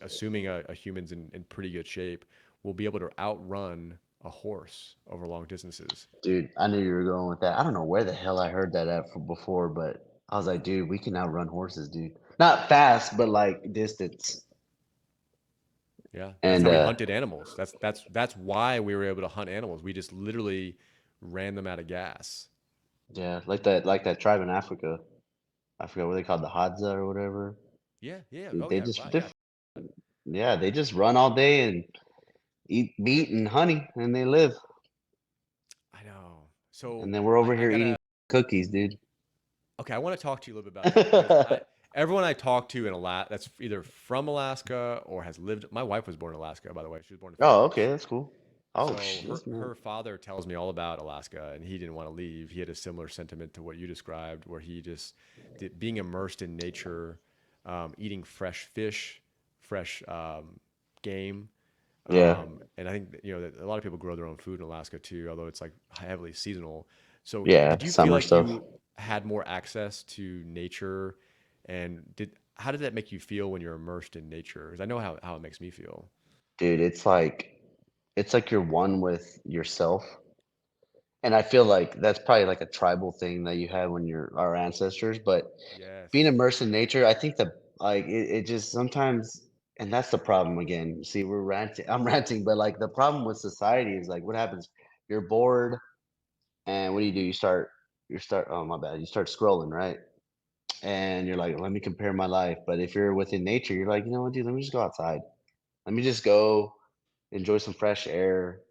assuming a human's in pretty good shape, will be able to outrun a horse over long distances. Dude, I knew you were going with that. I don't know where the hell I heard that at from before, but I was like, dude, we can outrun horses, dude. Not fast, but like distance. Yeah, that's And how we hunted animals. That's why we were able to hunt animals. We just literally ran them out of gas. yeah, like that tribe in Africa. I forgot what they called the Hadza or whatever. Yeah, yeah. Dude, Oh they yeah, just right. they, Yeah, yeah, they just run all day and eat meat and honey, and they live. I know. And So then we're over I here eating gotta. cookies, dude. Okay, I want to talk to you a little bit about that because everyone I talk to in Alaska that's either from Alaska or has lived. My wife was born in Alaska, by the way. She was born in Oh, okay, Fairbanks. that's cool. Oh, So her man. her father tells me all about Alaska, and he didn't want to leave. He had a similar sentiment to what you described, where he just being immersed in nature, eating fresh fish, fresh game, Yeah, and I think that, that a lot of people grow their own food in Alaska too, although it's like heavily seasonal. So yeah, did you feel summer like stuff. you had more access to nature, and did how did that make you feel when you're immersed in nature? Because I know how it makes me feel. Dude, it's like you're one with yourself. And I feel like that's probably like a tribal thing that you had when you're our ancestors, but being Yes. immersed in nature, I think that like it just sometimes and that's the problem again. See, we're ranting. I'm ranting, but like the problem with society is like what happens? You're bored and what do? You start oh my bad. You start scrolling, right? And you're like, let me compare my life. But if you're within nature, you're like, you know what, dude, let me just go outside. Let me just go enjoy some fresh air.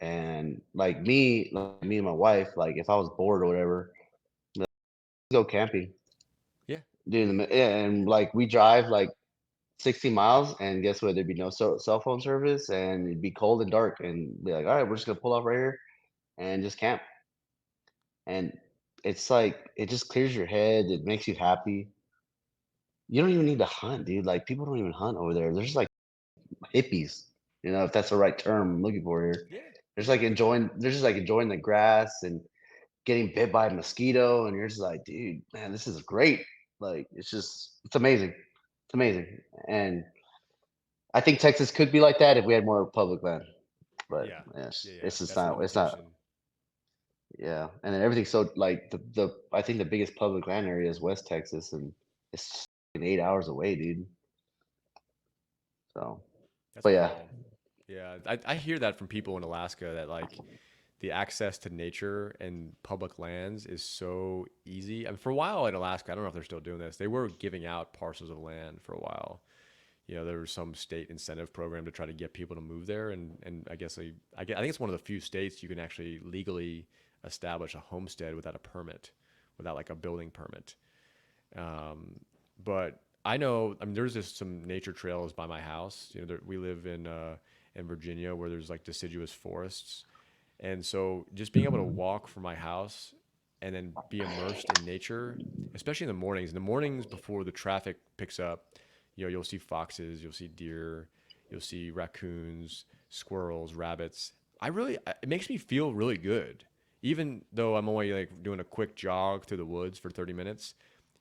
And like me and my wife, like if I was bored or whatever, let's go camping. Yeah. Yeah, and like we drive like 60 miles, and guess what? There'd be no cell phone service, and it'd be cold and dark, and be like, all right, we're just gonna pull off right here and just camp. And it's like it just clears your head. It makes you happy. you don't even need to hunt, dude. Like people don't even hunt over there. There's like hippies, if that's the right term I'm looking for here. Yeah, They're just yeah, like enjoying. They're just like enjoying the grass and getting bit by a mosquito, and you're just like, dude, man, this is great. Like it's amazing. It's amazing, and I think Texas could be like that if we had more public land. But yeah, yeah, yeah, yeah. it's just That's the not. It's not. limitation. Yeah, and then everything's so like the I think the biggest public land area is West Texas, and it's 8 hours away, dude. So, That's but yeah, wild. Yeah, I hear that from people in Alaska that like the access to nature and public lands is so easy. I mean, for a while in Alaska, I don't know if they're still doing this. They were giving out parcels of land for a while. There was some state incentive program to try to get people to move there, and I guess I think it's one of the few states you can actually legally establish a homestead without a permit, without like a building permit. Um, but I know, I mean, there's just some nature trails by my house. We live in Virginia where there's like deciduous forests, and so just being able to walk from my house and then be immersed in nature, especially in the mornings. In the mornings before the traffic picks up, you'll see foxes, you'll see deer, you'll see raccoons, squirrels, rabbits. It makes me feel really good. Even though I'm only like doing a quick jog through the woods for 30 minutes,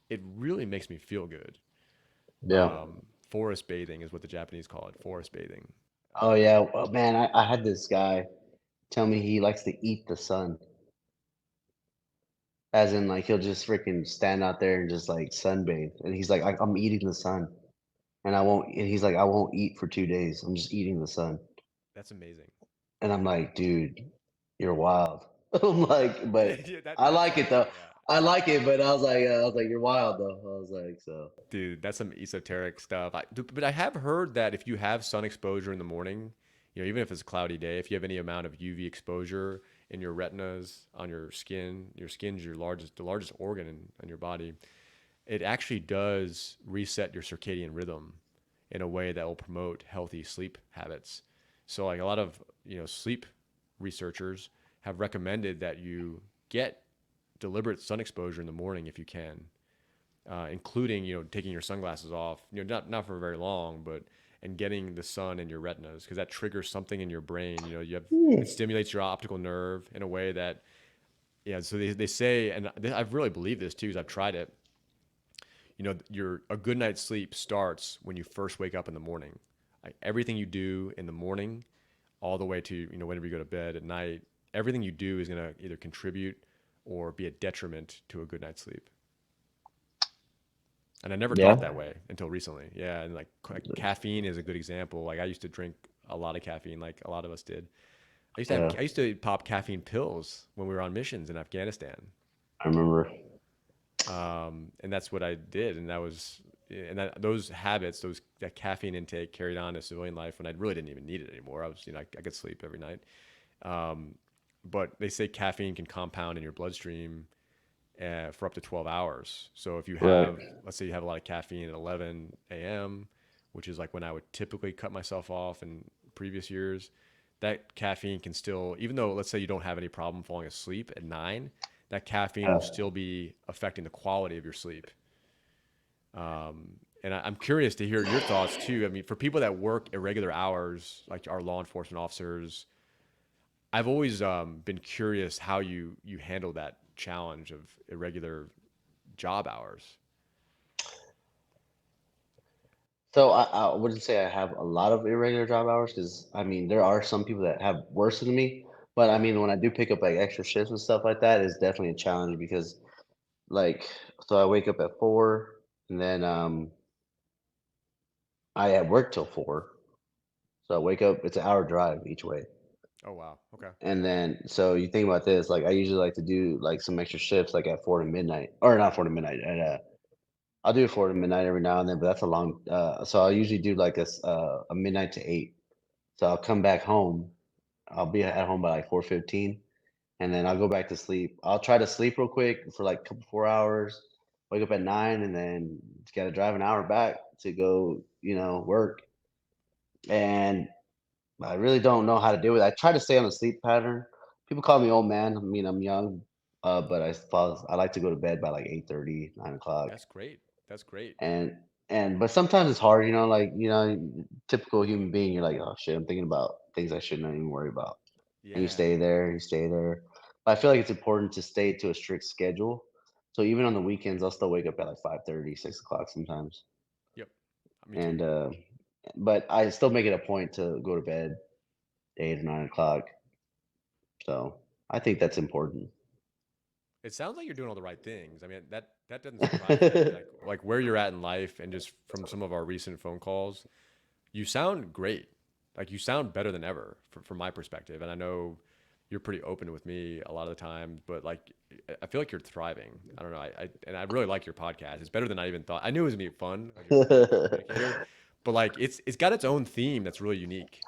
it really makes me feel good. yeah. Forest bathing is what the Japanese call it, forest bathing. Oh yeah, well, man, I had this guy tell me he likes to eat the sun, as in like he'll just freaking stand out there and just like sunbathe, and he's like, I'm eating the sun, and I won't. And he's like, I won't eat for 2 days. I'm just eating the sun, That's amazing. and I'm like, dude, you're wild. I'm like, but Yeah, I that's like it wild. though. Yeah. I like it, but I was like, you're wild though. I was like, so Dude, that's some esoteric stuff. But I have heard that if you have sun exposure in the morning, even if it's a cloudy day, if you have any amount of UV exposure in your retinas, on your skin's the largest organ in your body. It actually does reset your circadian rhythm in a way that will promote healthy sleep habits. So, like a lot of sleep researchers have recommended that you get deliberate sun exposure in the morning if you can, including taking your sunglasses off, not for very long, but and getting the sun in your retinas because that triggers something in your brain. It stimulates your optical nerve in a way that yeah. So they say, and I've really believed this too because I've tried it. Your a good night's sleep starts when you first wake up in the morning. Like everything you do in the morning, all the way to whenever you go to bed at night, everything you do is going to either contribute or be a detriment to a good night's sleep. And I never thought yeah, that way until recently. Yeah, and like caffeine is a good example. Like I used to drink a lot of caffeine, like a lot of us did. yeah. I used to pop caffeine pills when we were on missions in Afghanistan. I remember. And that's what I did, and that was and those habits, that caffeine intake carried on to civilian life when I really didn't even need it anymore. I could sleep every night. Um, but they say caffeine can compound in your bloodstream for up to 12 hours. So if you Right. have, let's say you have a lot of caffeine at 11 a.m., which is like when I would typically cut myself off in previous years, that caffeine can still, even though let's say you don't have any problem falling asleep at 9, that caffeine will Yeah. still be affecting the quality of your sleep. And I'm curious to hear your thoughts too. I mean, for people that work irregular hours, like our law enforcement officers, I've always been curious how you handle that challenge of irregular job hours. So I wouldn't say I have a lot of irregular job hours because I mean there are some people that have worse than me. But I Yeah. mean when I do pick up like extra shifts and stuff like that, it's definitely a challenge because like so I wake up at 4 and then I at work till 4. So I wake up, it's an hour drive each way. Oh wow. Okay. And then so you think about this, like I usually like to do like some extra shifts like at 4 to midnight or not 4 to midnight at I'll do it 4 to midnight every now and then, but that's a long so I'll usually do like a midnight to 8. So I'll come back home. I'll be at home by like 4:15, and then I'll go back to sleep. I'll try to sleep real quick for like a couple 4 hours, wake up at 9, and then gotta drive an hour back to go, work. And I really don't know how to deal with it. I try to stay on a sleep pattern. People call me old man. I mean, I'm young, but I like to go to bed by like 8:30, 9 o'clock. That's great. That's great. And but sometimes it's hard, like, typical human being, you're like, "Oh, shit, I'm thinking about things I shouldn't even worry about." And you Yeah. stay there, you stay there. But I feel like it's important to stay to a strict schedule. So even on the weekends, I'll still wake up at like 5:30, 6 o'clock sometimes. Yep. Me too. And but I still make it a point to go to bed 8 or 9 o'clock. So I think that's important. It sounds like you're doing all the right things. I mean, that doesn't surprise me. Like where you're at in life, and just from some of our recent phone calls, you sound great. Like you sound better than ever from my perspective. And I know you're pretty open with me a lot of the time, but like I feel like you're thriving. I don't know. And I really like your podcast. It's better than I even thought. I knew it was gonna be fun. Like you're a pretty good communicator, but like it's got its own theme that's really unique.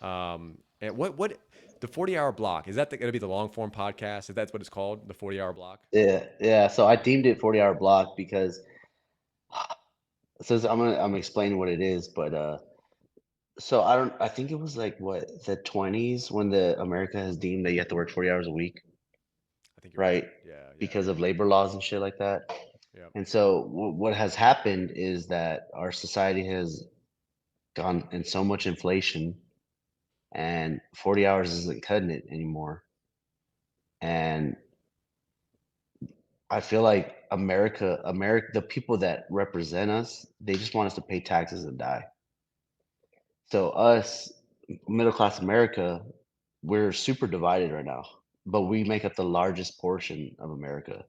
And what the 40-hour block, is that going to be the long form podcast? Is that what it's called? The 40-hour block? Yeah, yeah. So I deemed it 40-hour block because I'm explaining what it is, but so I think it was like what the 20s when the America has deemed that you have to work 40 hours a week, I think you're right. right? Yeah, yeah, Because of labor laws and shit like that. yeah. And so what has happened is that our society has gone in so much inflation and 40 hours isn't cutting it anymore. And I feel like the people that represent us, they just want us to pay taxes and die. So us, middle class America, we're super divided right now, but we make up the largest portion of America.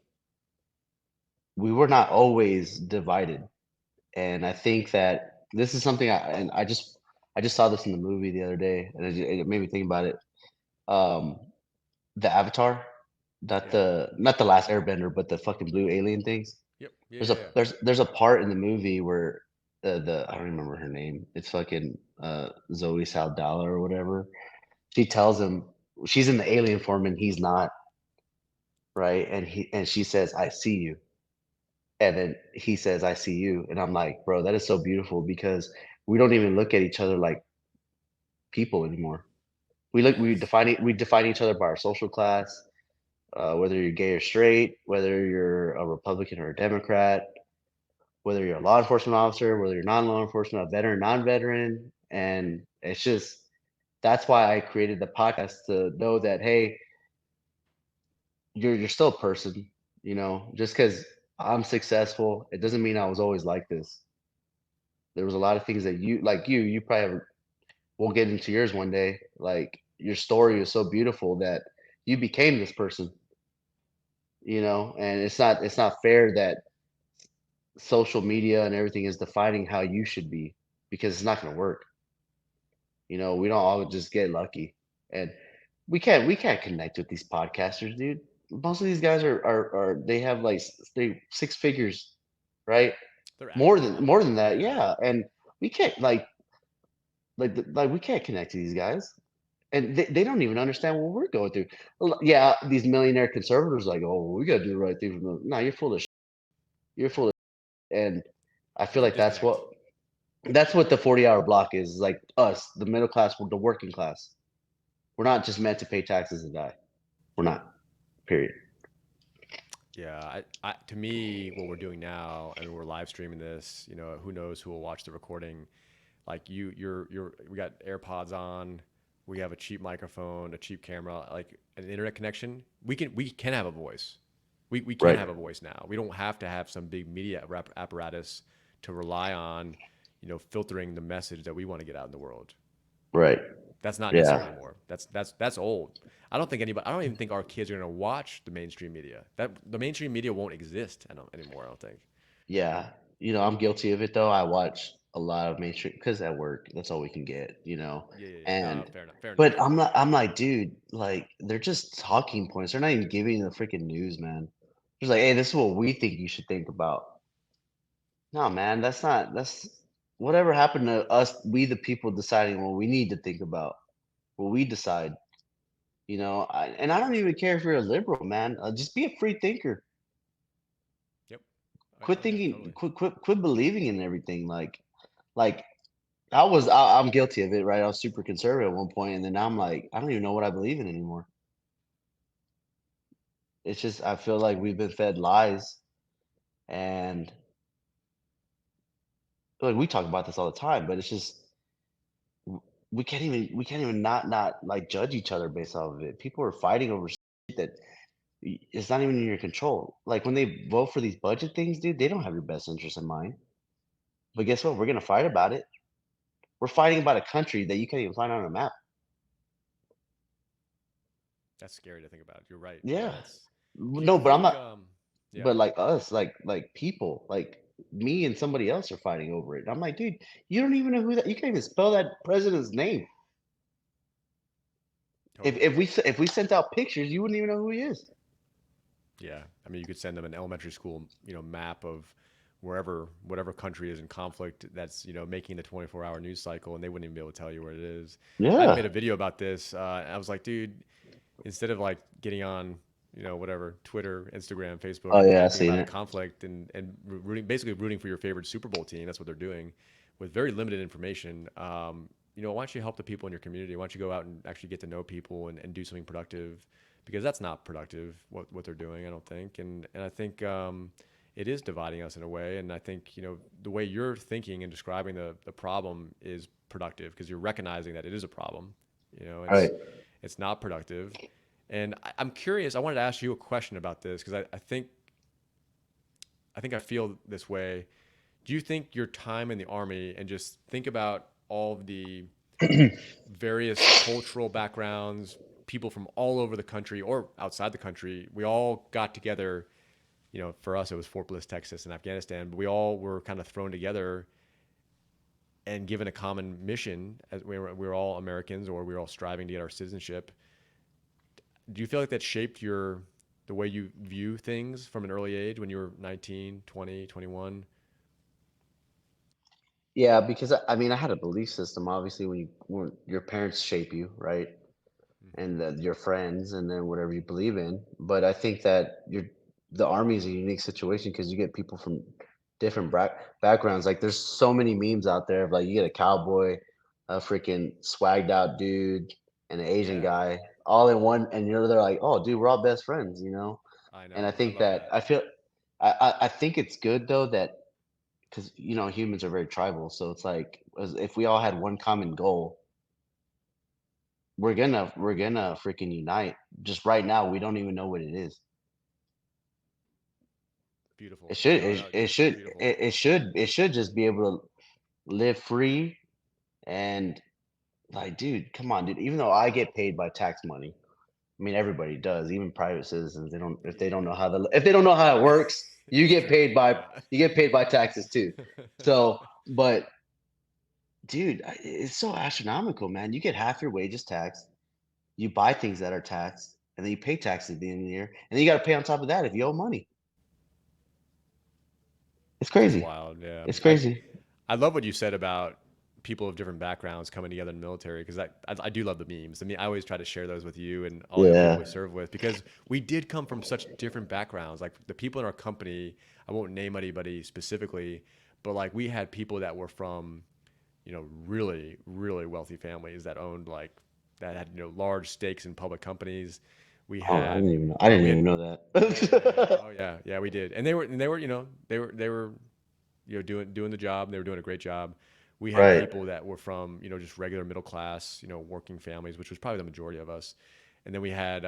We were not always divided, and I think that this is something I just saw this in the movie the other day, and it made me think about it. Um, the Avatar, Yeah. not the last Airbender, but the fucking blue alien things. Yep. Yeah, There's yeah, a yeah. there's there's a part in the movie where the I don't remember her name. It's fucking Zoe Saldana or whatever. She tells him she's in the alien form and he's not, right? And she says, "I see you." And then he says, "I see you." And I'm like, "Bro, that is so beautiful because we don't even look at each other like people anymore. Yes. We define each other by our social class, whether you're gay or straight, whether you're a Republican or a Democrat, whether you're a law enforcement officer, whether you're non-law enforcement, a veteran, non-veteran, and it's just that's why I created the podcast to know that hey, you're still a person, just because I'm successful, it doesn't mean I was always like this. There was a lot of things that you probably have, we'll get into yours one day. Like your story is so beautiful that you became this person, and it's not fair that social media and everything is defining how you should be because it's not going to work. We don't all just get lucky, and we can't connect with these podcasters, dude. Most of these guys are they have like they six figures, right? They're More acting than on it. more than that, Yeah. yeah. And we can't like we can't connect to these guys, and they don't even understand what we're going through. Yeah, these millionaire conservatives like, oh, we got to do the right thing. No, you're full of you're full of, and I feel There's a like disconnect. that's what the 40-hour block is like us, the middle class, the working class. We're not just meant to pay taxes and die. We're not. Period. Yeah, to me, what we're doing now, I mean, we're live streaming this. Who knows who will watch the recording? Like we got AirPods on. We have a cheap microphone, a cheap camera, like an internet connection. We can have a voice. We can Right. have a voice now. We don't have to have some big media apparatus to rely on, filtering the message that we want to get out in the world. Right. That's not necessary Yeah. anymore. That's old. I don't even think our kids are gonna watch the mainstream media. That the mainstream media won't exist anymore. I don't think. Yeah. I'm guilty of it though. I watch a lot of mainstream because at work, that's all we can get. Yeah, yeah, yeah. No, And fair enough. Fair enough. but I'm like, dude, like they're just talking points. They're not even giving you the freaking news, man. Just like, hey, this is what we think you should think about. No, man, that's whatever happened to us, we the people deciding what we need to think about, what we decide. And I don't even care if you're a liberal, man. Just be a free thinker. Yep. Quit Oh yeah, thinking. totally. Quit believing in everything. Like I'm guilty of it, right? I was super conservative at one point, and then now I'm like, I don't even know what I believe in anymore. It's just I feel like we've been fed lies, and like we talk about this all the time, but it's just we can't even not like judge each other based off of it. People are fighting over shit that it's not even in your control. Like when they vote for these budget things, dude, they don't have your best interest in mind. But guess what? We're gonna fight about it. We're fighting about a country that you can't even find on a map. That's scary to think about. You're right. Yeah, Yeah. that's. Do you No, but I'm think? not. Yeah, But like us, like people, like me and somebody else are fighting over it. I'm like, dude, you don't even know who that. You can't even spell that president's name. If totally. if we if we sent out pictures, you wouldn't even know who he is. Yeah, I mean, you could send them an elementary school, map of wherever, whatever country is in conflict that's, making the 24-hour news cycle, and they wouldn't even be able to tell you where it is. I made Yeah. a video about this. And I was like, dude, instead of like getting on, whatever, Twitter, Instagram, Facebook, Oh and yeah, I ranting seen about a it. conflict and rooting, basically rooting for your favorite Super Bowl team. That's what they're doing with very limited information. Why don't you help the people in your community? Why don't you go out and actually get to know people and do something productive? Because that's not productive what they're doing, I don't think. And I think it is dividing us in a way. And I think, the way you're thinking and describing the problem is productive because you're recognizing that it is a problem. You know, All right. it's not productive. And I'm curious. I wanted to ask you a question about this because I think I feel this way. Do you think your time in the army and just think about all of the various cultural backgrounds, people from all over the country or outside the country, we all got together. For us, it was Fort Bliss, Texas, and Afghanistan, but we all were kind of thrown together and given a common mission as we were all Americans or we were all striving to get our citizenship. Do you feel like that shaped the way you view things from an early age when you were 19, 20, 21? Yeah, because I mean, I had a belief system. Obviously, when your parents shape you, right, Mm-hmm. and your friends, and then whatever you believe in. But I think that the army is a unique situation because you get people from different backgrounds. Like, there's so many memes out there of like you get a cowboy, a freaking swagged out dude, and an Asian Yeah, guy all in one, and they're like, oh, dude, we're all best friends, you know. I And I know. I think love that that. I think it's good though that because humans are very tribal, so it's like if we all had one common goal, we're gonna freaking unite. Just right now, we don't even know what it is. Beautiful. It should No, it, no, it it's should beautiful. it should just be able to live free and like, dude, come on, dude. Even though I get paid by tax money, I mean everybody does, even private citizens. They don't if they don't know Yeah, how it works. You it's get true. paid by Yeah. taxes too. So, but dude, it's so astronomical, man. You get half your wages taxed. You buy things that are taxed, and then you pay taxes at the end of the year, and then you got to pay on top of that if you owe money. It's It's crazy. wild. Yeah. It's I crazy. I love what you said about people of different backgrounds coming together in the military because I do love the memes. I mean, I always try to share those with you and all the other people Yeah. we serve with because we did come from such different backgrounds. Like the people in our company, I won't name anybody specifically, but like we had people that were from, really, really wealthy families that owned like that had, large stakes in public companies. We Oh, had I didn't we even had know yeah, yeah, yeah. that. Oh yeah, yeah, we did. And they were, they were doing the job. They were doing a great job. We had Right. people that were from just regular middle class, working families, which was probably the majority of us. And then we had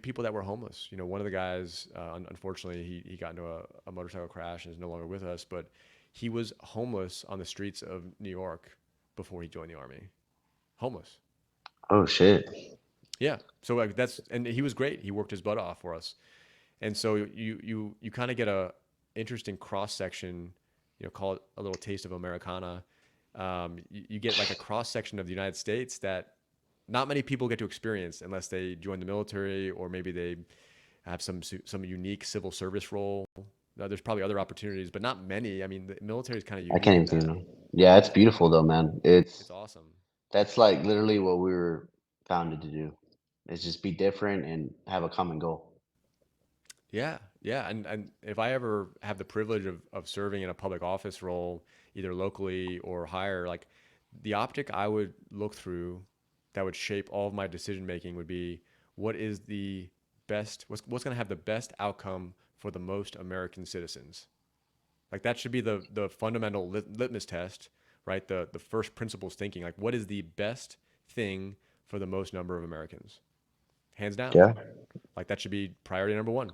people that were homeless. One of the guys, unfortunately, he got into a motorcycle crash and is no longer with us. But he was homeless on the streets of New York before he joined the army. Homeless. Oh shit. Yeah. So like and he was great. He worked his butt off for us. And so you kind of get a interesting cross section, call it a little taste of Americana. You get like a cross section of the United States that not many people get to experience unless they join the military or maybe they have some unique civil service role. There's probably other opportunities, but not many. I mean, the military is kind of I unique can't in even think that. of it. Yeah, it's beautiful though, man. It's awesome. That's like literally what we were founded to do. Is just be different and have a common goal. Yeah, yeah, and if I ever have the privilege of serving in a public office role, either locally or higher, like the optic I would look through that would shape all of my decision making would be what is what's going to have the best outcome for the most American citizens. Like that should be the fundamental litmus test, right? The first principles thinking. Like what is the best thing for the most number of Americans? Hands down. Yeah. Like that should be priority number one.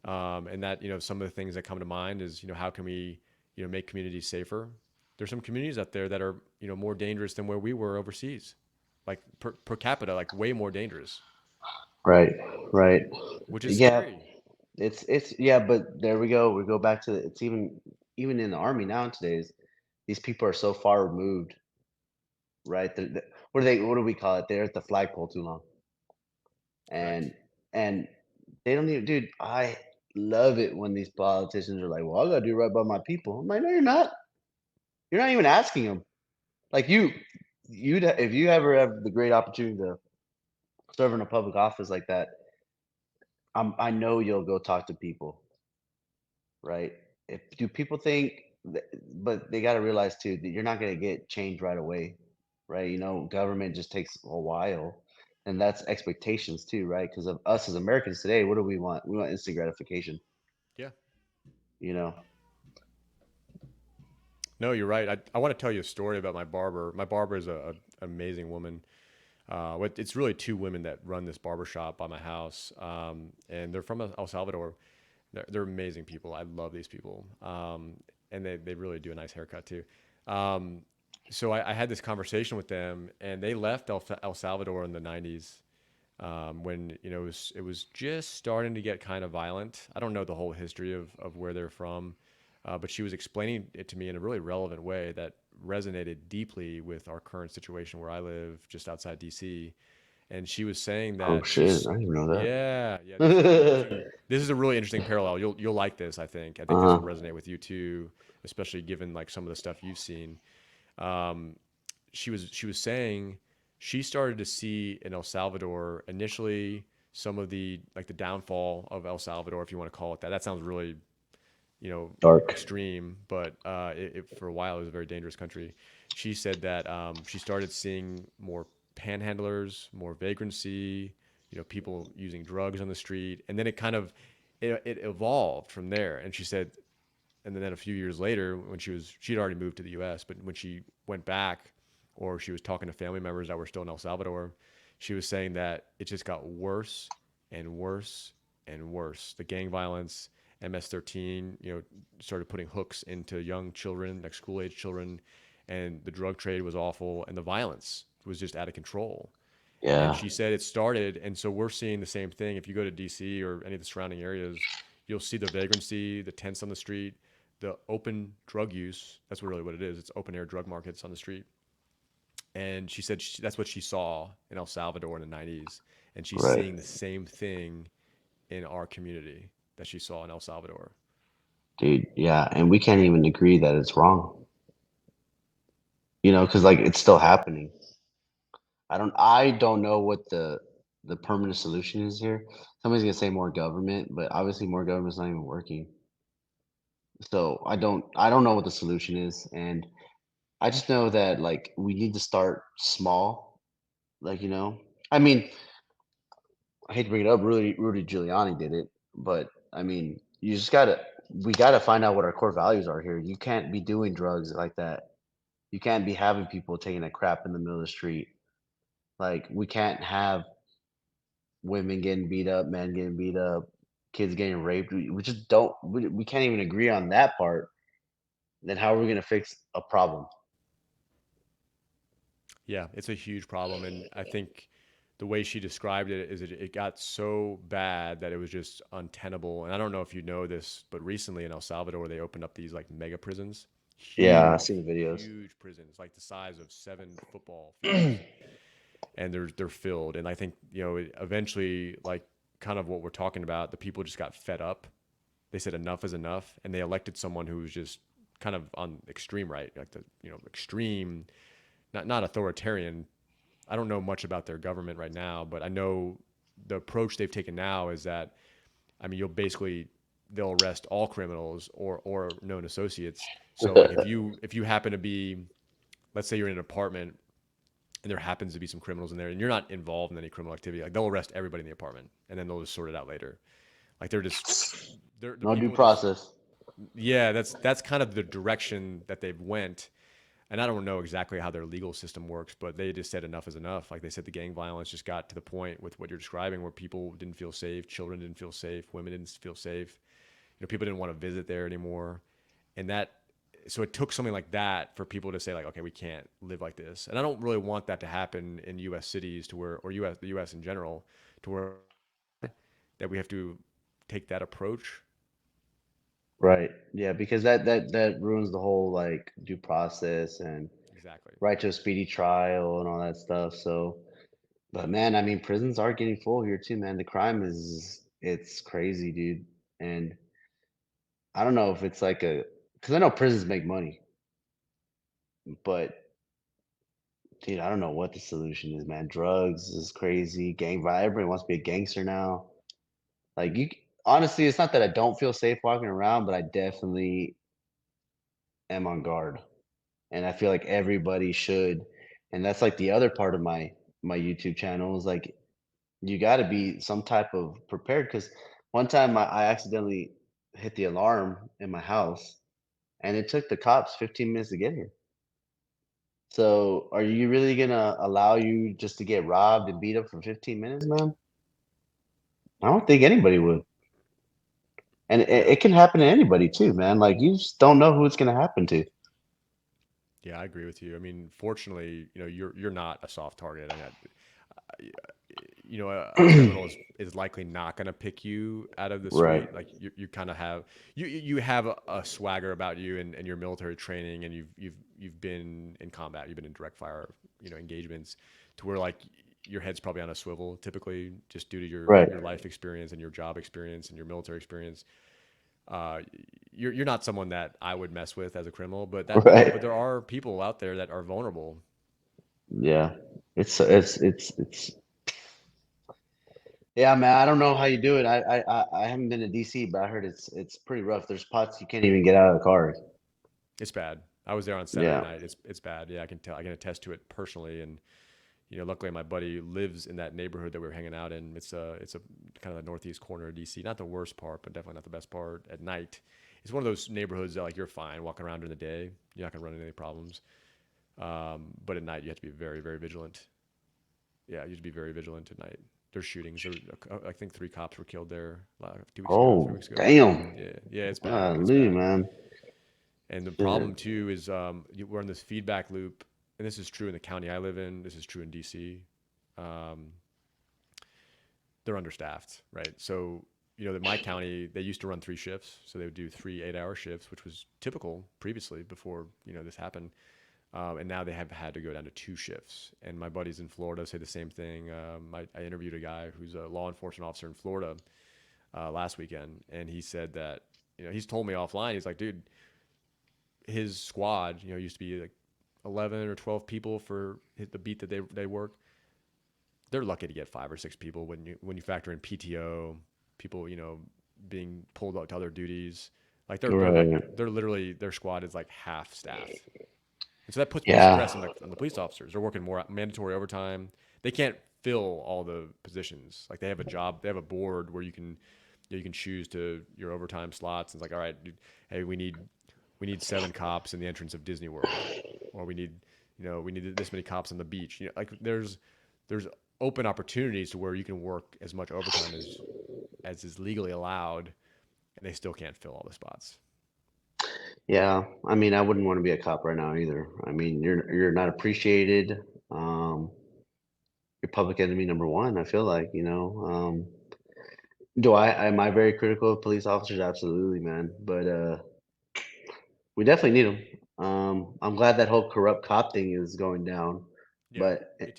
And that, some of the things that come to mind is, how can we, make communities safer? There's some communities out there that are, more dangerous than where we were overseas, like per capita, like way more dangerous, Right. Right. which is Yeah. scary. It's yeah, but there we go. We go back to it's even in the army nowadays. These people are so far removed, right? What do they? What do we call it? They're at the flagpole too long, Correct. and they don't even. Dude, I love it when these politicians are like, "Well, I gotta do right by my people." I'm like, "No, you're not. You're not even asking them." Like if you ever have the great opportunity to serve in a public office like that, I know you'll go talk to people, right? If do people think, but they got to realize too that you're not going to get change right away, right? Government just takes a while, and that's expectations too, right? Because of us as Americans today, what do we want? We want instant gratification, Yeah. you know. No, you're right. I want to tell you a story about my barber. My barber is a amazing woman. It's really two women that run this barber shop by my house, and they're from El Salvador. They're amazing people. I love these people, and they really do a nice haircut too. Um, so I had this conversation with them, and they left El Salvador in the '90s when it was just starting to get kind of violent. I don't know the whole history of where they're from, but she was explaining it to me in a really relevant way that resonated deeply with our current situation where I live just outside DC. And she was saying Oh that shit, I didn't even know yeah, yeah, this is an that. interesting. This is a really interesting parallel. You'll like this. I think. I think this will Uh-huh. resonate with you too, especially given like some of the stuff you've seen. Um, she was saying she started to see in El Salvador initially some of the like the downfall of El Salvador, if you want to call it that. That sounds really Dark. extreme, but for a while it was a very dangerous country. She said that she started seeing more panhandlers, more vagrancy, people using drugs on the street, and then it evolved from there. And she said, and then a few years later, when she'd already moved to the U.S., but when she went back, or she was talking to family members that were still in El Salvador, she was saying that it just got worse and worse and worse. The gang violence, MS-13, started putting hooks into young children, like school-age children, and the drug trade was awful, and the violence was just out of control. And Yeah. she said it started, and so we're seeing the same thing. If you go to DC or any of the surrounding areas, you'll see the vagrancy, the tents on the street, the open drug use. That's really what it is. It's open air drug markets on the street. And she said that's what she saw in El Salvador in the '90s, and she's Right. seeing the same thing in our community that she saw in El Salvador. Dude, yeah, and we can't even agree that it's wrong. Because like it's still happening. I don't know what the permanent solution is here. Somebody's gonna say more government, but obviously more government's not even working. So I don't know what the solution is, and I just know that like we need to start small. Like, I mean, I hate to bring it up, Rudy Giuliani did it, but I mean, we gotta find out what our core values are here. You can't be doing drugs like that. You can't be having people taking a crap in the middle of the street. Like we can't have women getting beat up, men getting beat up, kids getting raped. We just don't. We can't even agree on that part. Then how are we going to fix a problem? Yeah, it's a huge problem, and I think the way she described it is it got so bad that it was just untenable. And I don't know if you know this, but recently in El Salvador they opened up these like mega prisons, Yeah, I've huge, seen the videos. huge prisons, like the size of 7 football fields, and they're filled. And I think eventually, like kind of what we're talking about, the people just got fed up. They said enough is enough, and they elected someone who was just kind of on extreme right, like the extreme, not authoritarian. I don't know much about their government right now, but I know the approach they've taken now is that I mean they'll arrest all criminals or known associates. So like if you happen to be, let's say you're in an apartment and there happens to be some criminals in there and you're not involved in any criminal activity, like they'll arrest everybody in the apartment and then they'll just sort it out later. Like they're just the No due people just process. Yeah, that's kind of the direction that they've went. And I don't know exactly how their legal system works, but they just said enough is enough. Like they said, the gang violence just got to the point with what you're describing, where people didn't feel safe, children didn't feel safe, women didn't feel safe. People didn't want to visit there anymore, and that so it took something like that for people to say like, okay, we can't live like this. And I don't really want that to happen in U.S. cities to where, or U.S. the U.S. in general, to where that we have to take that approach. Right. Yeah, because that ruins the whole like due process and Exactly. right to a speedy trial and all that stuff. So, but man, I mean, prisons are getting full here too, man. The crime is it's crazy, dude. And I don't know if it's like a because I know prisons make money, but dude, I don't know what the solution is, man. Drugs is crazy. Gang violence. Everybody wants to be a gangster now. Like honestly, it's not that I don't feel safe walking around, but I definitely am on guard. And I feel like everybody should. And that's like the other part of my YouTube channel is like you got to be some type of prepared because one time I accidentally hit the alarm in my house and it took the cops 15 minutes to get here. So are you really gonna allow you just to get robbed and beat up for 15 minutes, man? I don't think anybody would. And Yeah. it can happen to anybody too, man. Like you just don't know who it's gonna happen to. Yeah, I agree with you. I mean, fortunately, you're not a soft target. I mean, a criminal is likely not going to pick you out of the Right. street. Like you kind of have you have a swagger about you and your military training, and you've been in combat, you've been in direct fire, engagements, to where like your head's probably on a swivel typically, just due to Right. your life experience and your job experience and your military experience. uh, you're not someone that I would mess with as a criminal, Right. but there are people out there that are vulnerable. Yeah. It's yeah, man. I don't know how you do it. I haven't been to DC, but I heard it's pretty rough. There's spots you can't even get out of the car. It's bad. I was there on Saturday Yeah. night. It's bad. Yeah, I can tell. I can attest to it personally. And luckily my buddy lives in that neighborhood that we were hanging out in. It's a kind of the northeast corner of DC. Not the worst part, but definitely not the best part. At night, it's one of those neighborhoods that like you're fine walking around during the day. You're not gonna run into any problems. But at night you have to be very very vigilant. Yeah, you have to be very vigilant at night. There's shootings. I think 3 cops were killed there 2 weeks ago, Oh, 3 weeks ago. damn. Yeah, yeah, it's bad. It's Golly, bad. man. And the problem Shit. too is we're in this feedback loop, and this is true in the county I live in. This is true in DC. Um, they're understaffed, right? So that my county, they used to run 3 shifts, so they would do 3 8-hour shifts, which was typical previously before this happened. And now they have had to go down to 2 shifts. And my buddies in Florida say the same thing. I interviewed a guy who's a law enforcement officer in Florida last weekend, and he said that he's told me offline. He's like, dude, his squad, used to be like 11 or 12 people for the beat that they work. They're lucky to get 5 or 6 people when you factor in PTO, people, being pulled out to other duties. Like Right. they're literally, their squad is like half staff. And so that puts more Yeah. stress on the police officers. They're working more mandatory overtime. They can't fill all the positions. Like they have a job, they have a board where you can choose to your overtime slots. It's like, all right, dude, hey, we need 7 cops in the entrance of Disney World, or we need this many cops on the beach. Like there's open opportunities to where you can work as much overtime as is legally allowed, and they still can't fill all the spots. Yeah. I mean, I wouldn't want to be a cop right now either. I mean, you're not appreciated. Um, you're public enemy number one, I feel like, you know. Do I am I very critical of police officers? Absolutely, man. But we definitely need them. I'm glad that whole corrupt cop thing is going down. Yeah, But me too.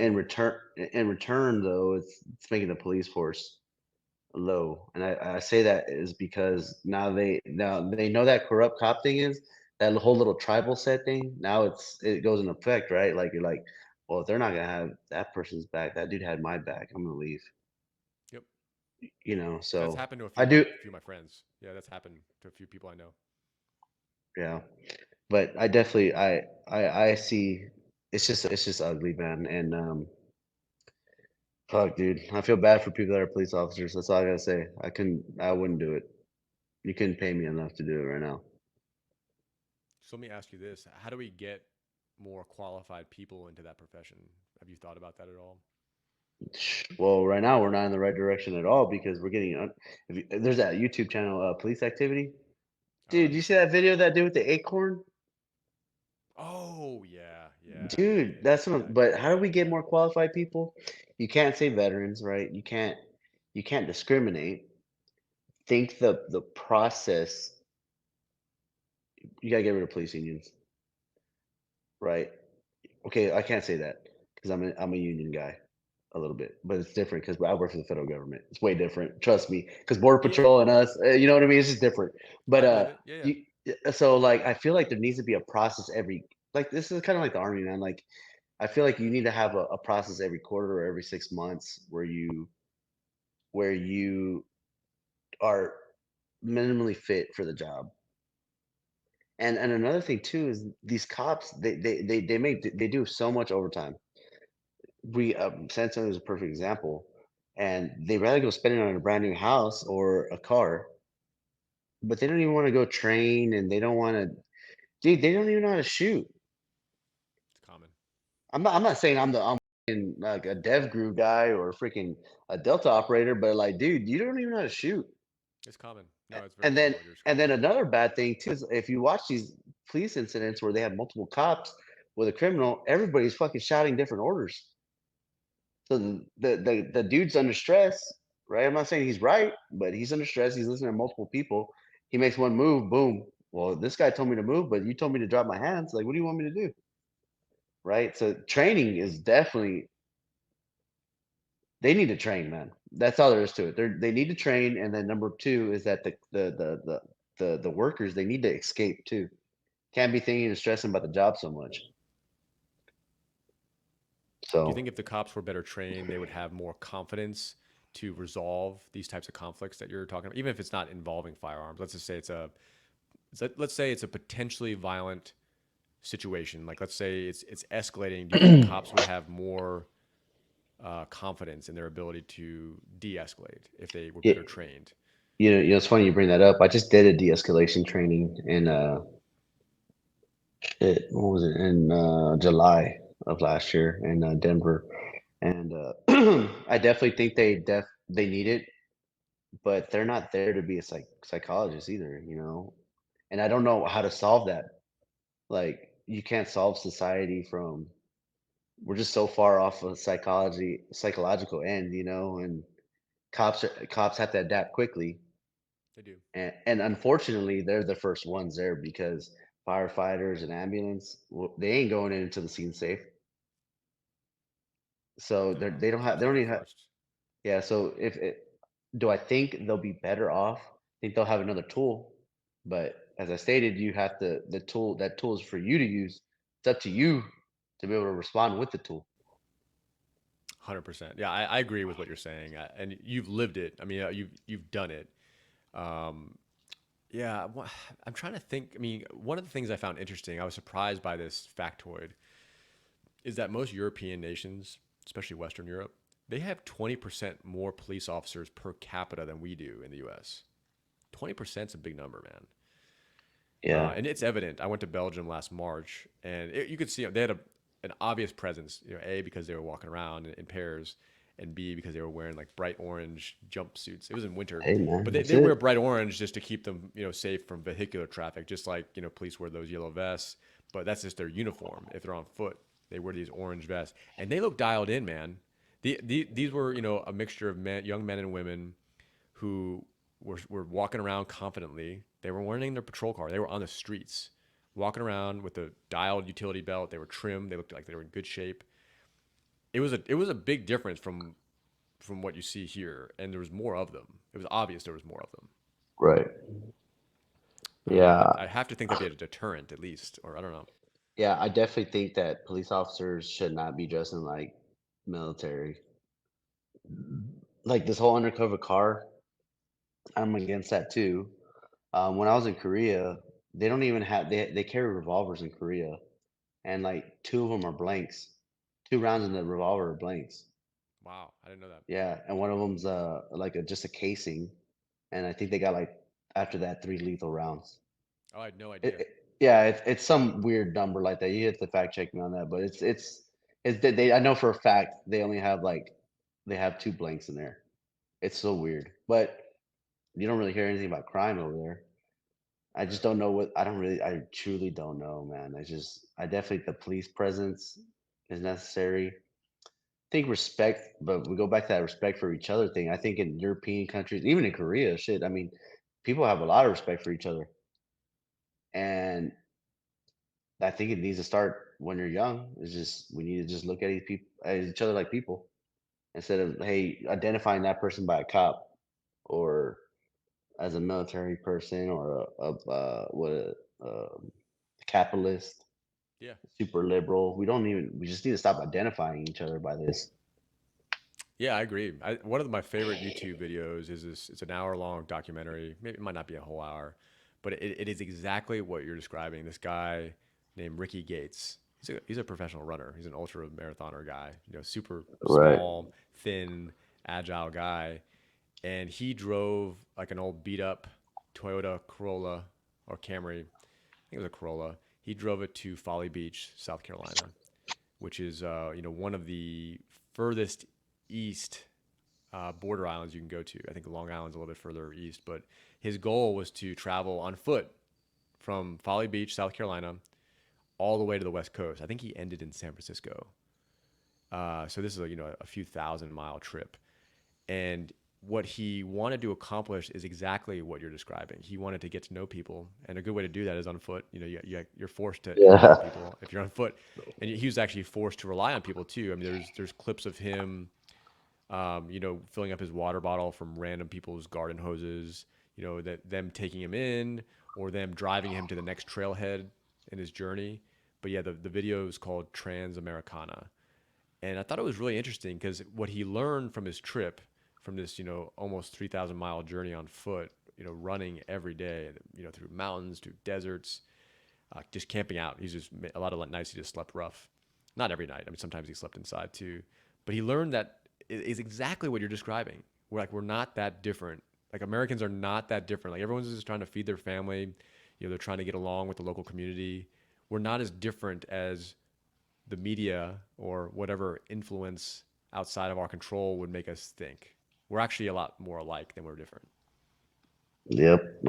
in return, though, it's making the police force low. And I say that is because now they know that corrupt cop thing is that whole little tribal set thing. Now it goes in effect, right? Like you're like, well, if they're not gonna have that person's back, that dude had my back. I'm gonna leave. Yep. You know, That's so happened to a I few do. few of my friends. Yeah, that's happened to a few people I know. Yeah, but I definitely I see. It's just ugly, man. And fuck, dude, I feel bad for people that are police officers. That's all I gotta say. I wouldn't do it. You couldn't pay me enough to do it right now. So let me ask you this: how do we get more qualified people into that profession? Have you thought about that at all? Well, right now we're not in the right direction at all because we're getting. There's that YouTube channel, Police Activity. All Dude, right. you see that video of that dude with the acorn? Oh yeah, yeah, Dude, yeah, that's yeah. what. But how do we get more qualified people? You can't say veterans, right? You can't discriminate. Think the process. You gotta get rid of police unions, right? Okay, I can't say that because I'm a union guy a little bit, but it's different because I work for the federal government. It's way different, trust me. Because Border Yeah, yeah. Patrol and us, you know what I mean? It's just different. But I believe it. Yeah, yeah. so like I feel like there needs to be a process every like this is kind of like the army, man. Like I feel like you need to have a process every quarter or every 6 months where you are minimally fit for the job. And another thing too is these cops they do so much overtime. San Antonio is a perfect example, and they'd rather go spend it on a brand new house or a car, but they don't even want to go train, and they don't want to. Dude, they don't even know how to shoot. It's common. I'm not saying I'm fucking like a dev group guy or freaking a Delta operator, but like, dude, you don't even know how to shoot. It's common. No, A- it's very And common then what you're and describing. then another bad thing too is if you watch these police incidents where they have multiple cops with a criminal, everybody's fucking shouting different orders. So the dude's under stress, right? I'm not saying he's right, but he's under stress. He's listening to multiple people. He makes one move, boom. Well, this guy told me to move, but you told me to drop my hands. Like, what do you want me to do? Right? So training is definitely they need to train, man. That's all there is to it. They need to train, and then number two is that the workers they need to escape too. Can't be thinking and stressing about the job so much. Do you think So if the cops were better trained, they would have more confidence to resolve these types of conflicts that you're talking about, even if it's not involving firearms? Let's just say let's say it's a potentially violent situation. Like let's say it's escalating. Do you think the cops would have more confidence in their ability to de-escalate if they were yeah, better trained? it's funny you bring that up. I just did a de-escalation training in what was it in July of last year in Denver, and I definitely think they need it, but they're not there to be a psychologist either, and I don't know how to solve that. Like, you can't solve society from we're just so far off of psychological end, and cops have to adapt quickly, They do. and unfortunately, they're the first ones there because firefighters and ambulance, well, they ain't going into the scene safe. So No, they don't definitely even have, first. yeah. So if it, do I think they'll be better off? I think they'll have another tool, but as I stated, you have to that tool is for you to use. It's up to you to be able to respond with the tool. 100%. Yeah, I agree with what you're saying, and you've lived it. I mean, you've done it. Um, yeah, I'm trying to think. I mean, one of the things I found interesting, I was surprised by this factoid, is that most European nations, especially Western Europe, they have 20% more police officers per capita than we do in the U.S. 20% is a big number, man. Yeah. And it's evident. I went to Belgium last March, and you could see they had an obvious presence. A because they were walking around in pairs, and B because they were wearing like bright orange jumpsuits. It was in winter, Hey, man, but that's they wear it. bright orange just to keep them safe from vehicular traffic. Just like police wear those yellow vests, but that's just their uniform. If they're on foot, they wear these orange vests, and they look dialed in, man. These were a mixture of young men and women who were walking around confidently. They were wearing their patrol car. They were on the streets, walking around with a dialed utility belt. They were trimmed. They looked like they were in good shape. It was a big difference from what you see here, and there was more of them. It was obvious there was more of them. Right. Yeah. I have to think that they had a deterrent at least, or I don't know. Yeah. I definitely think that police officers should not be dressing like military. Like this whole undercover car, I'm against that too. When I was in Korea, they don't even have they carry revolvers in Korea, and like two of them are blanks. Two rounds in the revolver are blanks. Wow, I didn't know that. Yeah, and one of them's like just a casing, and I think they got like after that three lethal rounds. Oh, I had no It, idea. Yeah, it's some weird number like that. You have to fact check me on that, but it's that they I know for a fact they only have like they have 2 blanks in there. It's so weird, but you don't really hear anything about crime over there. I just Really? don't know what I truly don't know, man. I definitely the police presence is necessary. I think respect, but we go back to that respect for each other thing. I think in European countries, even in Korea, shit, I mean, people have a lot of respect for each other. And I think it needs to start when you're young. It's just we need to just look at each other like people instead of hey identifying that person by a cop or as a military person or a capitalist, Yeah. super liberal. We just need to stop identifying each other by this. Yeah, I agree. One of my favorite YouTube videos is this. It's an hour long documentary. Maybe it might not be a whole hour, but it is exactly what you're describing. This guy named Ricky Gates. He's a professional runner. He's an ultra marathoner guy. Super Right. small, thin, agile guy, and he drove like an old beat up Toyota Corolla or Camry. I think it was a Corolla. He drove it to Folly Beach, South Carolina, which is one of the furthest east border islands you can go to. I think Long Island's a little bit further east, but his goal was to travel on foot from Folly Beach, South Carolina, all the way to the West Coast. I think he ended in San Francisco. So this is a few thousand-mile trip, and what he wanted to accomplish is exactly what you're describing. He wanted to get to know people, and a good way to do that is on foot. You're forced to interact with Yeah. people if you're on foot, and he was actually forced to rely on people too. I mean, there's clips of him filling up his water bottle from random people's garden hoses, that them taking him in or them driving him to the next trailhead in his journey. But yeah, the video is called Trans Americana. And I thought it was really interesting because what he learned from his trip, from this, almost 3,000-mile journey on foot, running every day, through mountains, through deserts, just camping out. He's just a lot of nights he just slept rough. Not every night. I mean, sometimes he slept inside too. But he learned that is exactly what you're describing. We're not that different. Like Americans are not that different. Like everyone's just trying to feed their family. They're trying to get along with the local community. We're not as different as the media or whatever influence outside of our control would make us think. We're actually a lot more alike than we're different. Yep.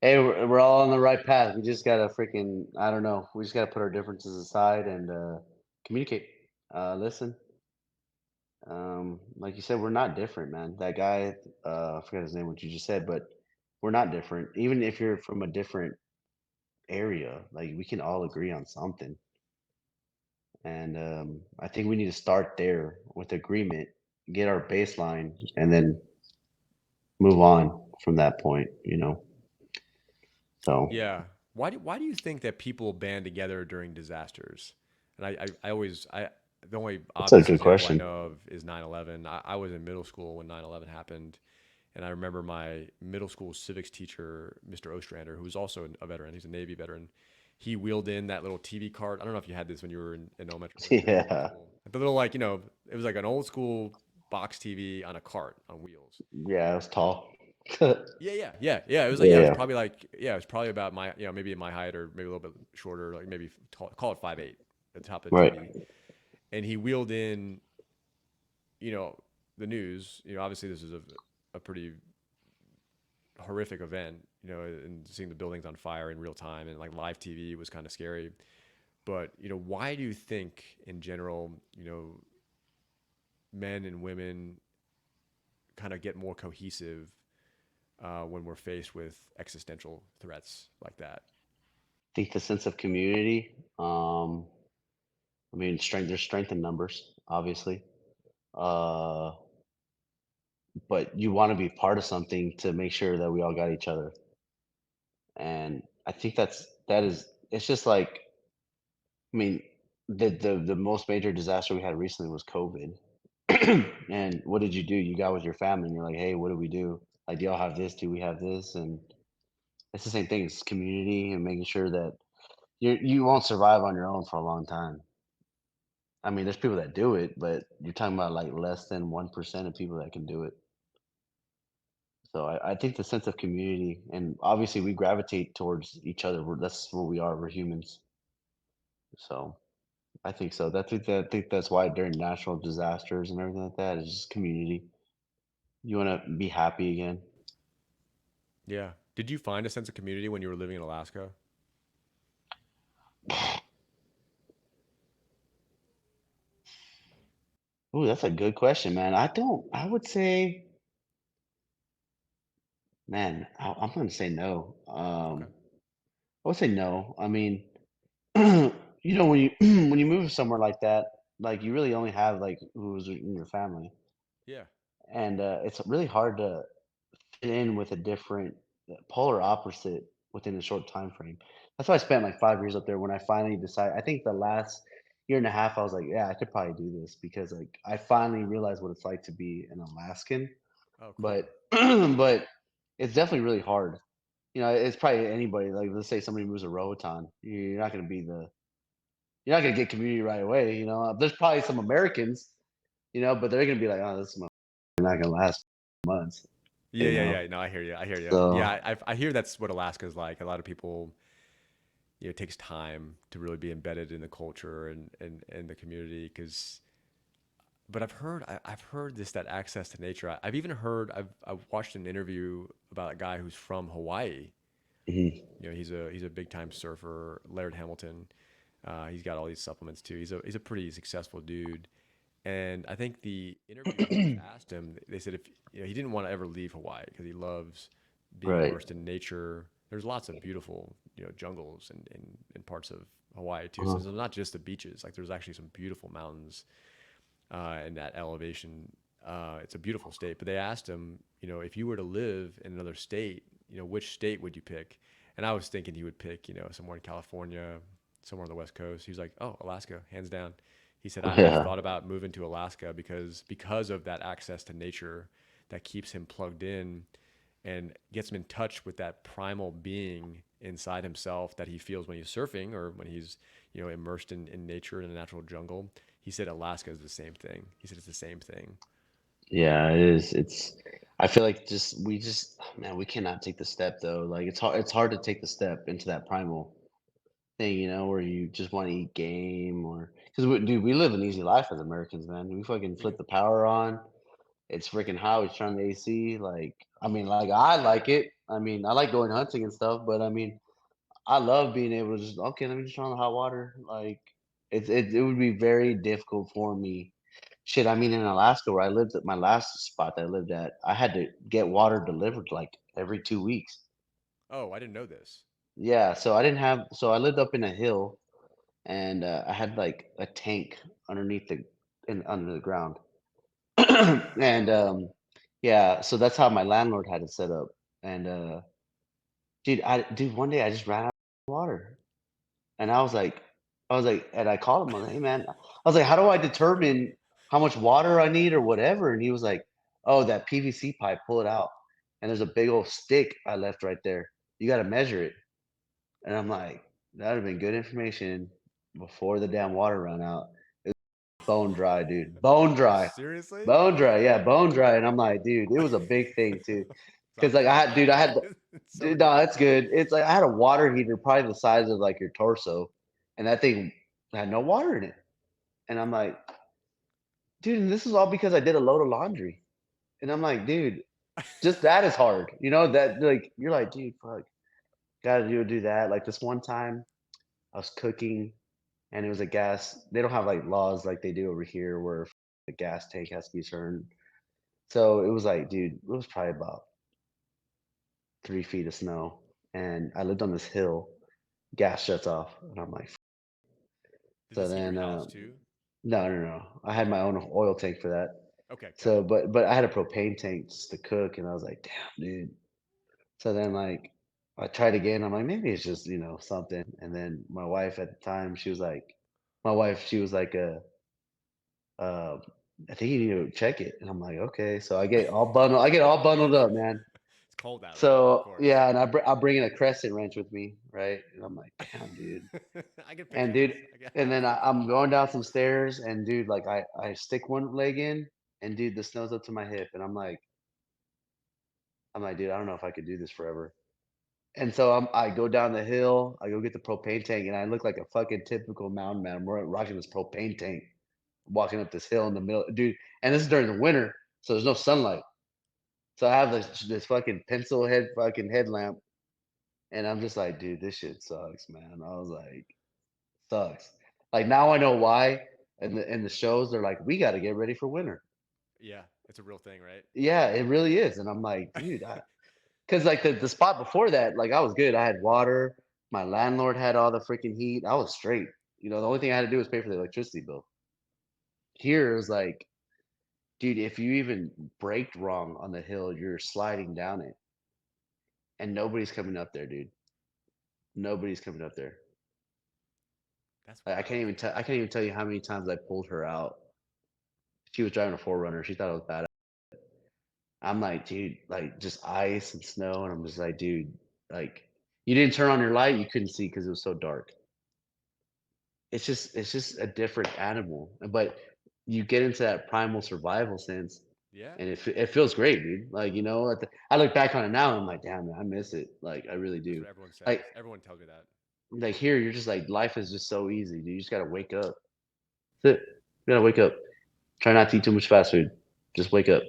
Hey, we're all on the right path. We just gotta freaking, I don't know. We just gotta put our differences aside and communicate. Listen. Like you said, we're not different, man. That guy, I forgot his name, what you just said, but we're not different. Even if you're from a different area, like we can all agree on something. And I think we need to start there with agreement, get our baseline, and then move on from that point. So Yeah. Why do you think that people band together during disasters? And I always I the only that's a obvious good example I question. know of is 9/11. I was in middle school when 9/11 happened, and I remember my middle school civics teacher, Mr. Ostrander, who was also a veteran. He's a Navy veteran. He wheeled in that little TV cart. I don't know if you had this when you were in elementary Yeah. school. The little it was like an old school box TV on a cart on wheels. Yeah, it was tall. Yeah, Yeah. It was like, yeah, it was yeah. probably like, yeah, it was probably about my, maybe my height or maybe a little bit shorter, like maybe call it 5'8" at the top of the Right. TV. And he wheeled in, you know, the news. Obviously this is a pretty horrific event, and seeing the buildings on fire in real time and like live TV was kind of scary. But, why do you think in general, men and women kind of get more cohesive when we're faced with existential threats like that? I think the sense of community. I mean, there's strength in numbers, obviously. Uh, but you want to be part of something to make sure that we all got each other. And I think it's just like, I mean, the most major disaster we had recently was COVID. And what did you do? You got with your family and you're like, hey, what do we do? Like, do y'all have this? Do we have this? And it's the same thing. It's community and making sure that you won't survive on your own for a long time. I mean, there's people that do it, but you're talking about like less than 1% of people that can do it. So I think the sense of community, and obviously we gravitate towards each other. That's what we are. We're humans. So I think so. I think that's why during natural disasters and everything like that, it's just community. You want to be happy again. Yeah. Did you find a sense of community when you were living in Alaska? Ooh, that's a good question, man. I don't. I would say, man, I'm going to say no. Okay. I would say no. I mean, when you when you move somewhere like that, like you really only have like who's in your family, Yeah. and it's really hard to fit in with a different polar opposite within a short time frame. That's why I spent like 5 years up there. When I finally decided, I think the last year and a half, I was like, yeah, I could probably do this because like I finally realized what it's like to be an Alaskan. Oh, But cool. but it's definitely really hard. It's probably anybody. Like let's say somebody moves a Roatan, you're not going to be the you're not going to get community right away. There's probably some Americans, but they're going to be like, oh, this is not going to last months. Yeah, You yeah, know, yeah. No, I hear you. I hear you. Yeah, so I hear that's what Alaska is like. A lot of people, it takes time to really be embedded in the culture and the community. Because, but I've heard this that access to nature. I've even heard I've watched an interview about a guy who's from Hawaii. mhm. He's a big time surfer, Laird Hamilton. He's got all these supplements too. He's a pretty successful dude. And I think the interviewers asked him, they said if he didn't want to ever leave Hawaii because he loves being Right. immersed in nature. There's lots of beautiful, jungles and parts of Hawaii too. So Uh-huh. it's not just the beaches. Like there's actually some beautiful mountains and that elevation. It's a beautiful state. But they asked him, if you were to live in another state, which state would you pick? And I was thinking he would pick, somewhere in California, somewhere on the West Coast. He was like, oh, Alaska, hands down. He said, I've Yeah. thought about moving to Alaska because of that access to nature that keeps him plugged in and gets him in touch with that primal being inside himself that he feels when he's surfing or when he's immersed in nature in the natural jungle. He said Alaska is the same thing. He said it's the same thing. Yeah, it is. I feel like man, we cannot take the step though. Like it's hard to take the step into that primal thing, where you just want to eat game or because dude, we live an easy life as Americans, man. We fucking We do. flip the power on. It's freaking hot. We turn the AC. Like, I mean, like I like it. I mean, I like going hunting and stuff, but I mean, I love being able to just okay, let me just turn on the hot water. Like, it would be very difficult for me. Shit, I mean, in Alaska where I lived at my last spot that I lived at, I had to get water delivered like every 2 weeks. Oh, I didn't know this. Yeah, so I didn't have. So I lived up in a hill, and I had like a tank underneath under the ground, and yeah, so that's how my landlord had it set up. And dude, one day I just ran out of water. And and I called him. I was like, "Hey, man," I was like, "How do I determine how much water I need or whatever?" And he was like, "Oh, that PVC pipe, pull it out. And there's a big old stick I left right there. You got to measure it." And I'm like, "That would have been good information before the damn water ran out." It was bone dry, dude. Bone dry, Seriously? bone dry. Yeah, bone dry. And I'm like, dude, it was a big thing too, because I'm like sorry to hear I that. had It's so Dude, no, annoying. that's good. It's like I had a water heater probably the size of like your torso, and that thing had no water in it. And I'm like, dude, and this is all because I did a load of laundry. And I'm like, dude, just that is hard. That like you're like, dude, fuck, gotta do that. Like this one time I was cooking and it was a gas. They don't have like laws like they do over here where the gas tank has to be certain. So it was like, dude, it was probably about 3 feet of snow. And I lived on this hill, gas shuts off. And I'm like, Did so this heat your then, house too? no, no, no. I had my own oil tank for that. Okay, So, gotcha. but I had a propane tank just to cook, and I was like, damn, dude. So then, like, I tried again. I'm like, maybe it's just something. And then my wife at the time, she was like, uh, I think you need to check it. And I'm like, okay. So I get all bundled up, man. It's cold out, right? Of So course. yeah, and I bring in a crescent wrench with me, right? And I'm like, damn, dude. I can And picture dude, this. and then I'm going down some stairs, and dude, like I stick one leg in, and dude, the snow's up to my hip, and I'm like, dude, I don't know if I could do this forever. And so I go down the hill, I go get the propane tank, and I look like a fucking typical mountain man. We're rocking this propane tank, walking up this hill in the middle, dude. And this is during the winter, so there's no sunlight. So I have this fucking pencil head fucking headlamp, and I'm just like, dude, this shit sucks, man. I was like, sucks. Like now I know why. In the shows, they're like, we got to get ready for winter. Yeah, it's a real thing, right? Yeah, it really is. And I'm like, dude, because like the spot before that, like I was good. I had water. My landlord had all the freaking heat. I was straight. The only thing I had to do was pay for the electricity bill. Here is like, dude, if you even braked wrong on the hill, you're sliding down it, and nobody's coming up there, dude. Nobody's coming up there. That's I can't wild. even tell. I can't even tell you how many times I pulled her out. She was driving a forerunner. She thought it was bad. I'm like, dude, like just ice and snow, and I'm just like, dude, like you didn't turn on your light, you couldn't see because it was so dark. It's just a different animal, but you get into that primal survival sense, Yeah, and it feels great, dude. Like I look back on it now, and I'm like, damn, man, I miss it. Like I really that's do. what everyone Like says. Everyone tells me that. like here, you're just like life is just so easy, dude. You just gotta wake up. That's it. You gotta wake up. Try not to eat too much fast food. Just wake up.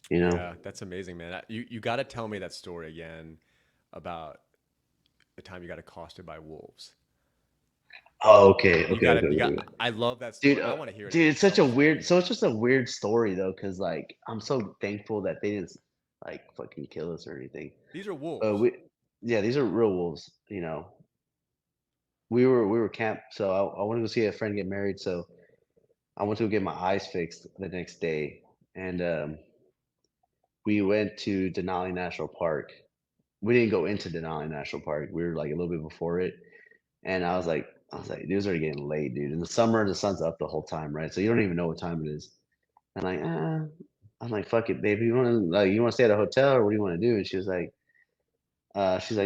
You know. Yeah, that's amazing, man. You got to tell me that story again about the time you got accosted by wolves. Oh, okay, You okay, got okay, to you okay, got okay. I love that Dude, story. I want to hear it dude, again. it's Tell such a me tell it weird. again. So it's just a weird story though, because like I'm so thankful that they didn't like fucking kill us or anything. These are wolves. We, yeah, these are real wolves. We were camped, so I wanted to go see a friend get married, so I went to go get my eyes fixed the next day, and we went to Denali National Park. We didn't go into Denali National Park. We were like a little bit before it, and I was like, dude, it's already getting late, dude. In the summer, the sun's up the whole time, right? So you don't even know what time it is. And like, I'm like, fuck it, baby. You want to stay at a hotel or what do you want to do? And she's like,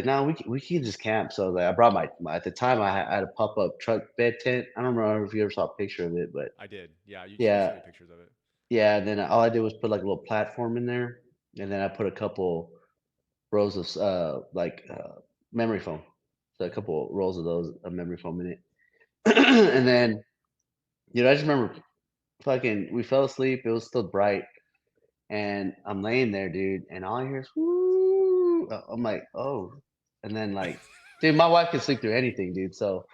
no, we can just camp. So like, I brought at the time I had a pop up truck bed tent. I don't remember if you ever saw a picture of it, but I did. Yeah, you yeah, sent me pictures of it. yeah. And then all I did was put like a little platform in there, and then I put a couple rows of memory foam, so a couple rolls of those of memory foam in it, and then I just remember fucking we fell asleep. It was still bright. And I'm laying there, dude, and all I hear is "woo." I'm like, "Oh," and then dude, my wife can sleep through anything, dude. So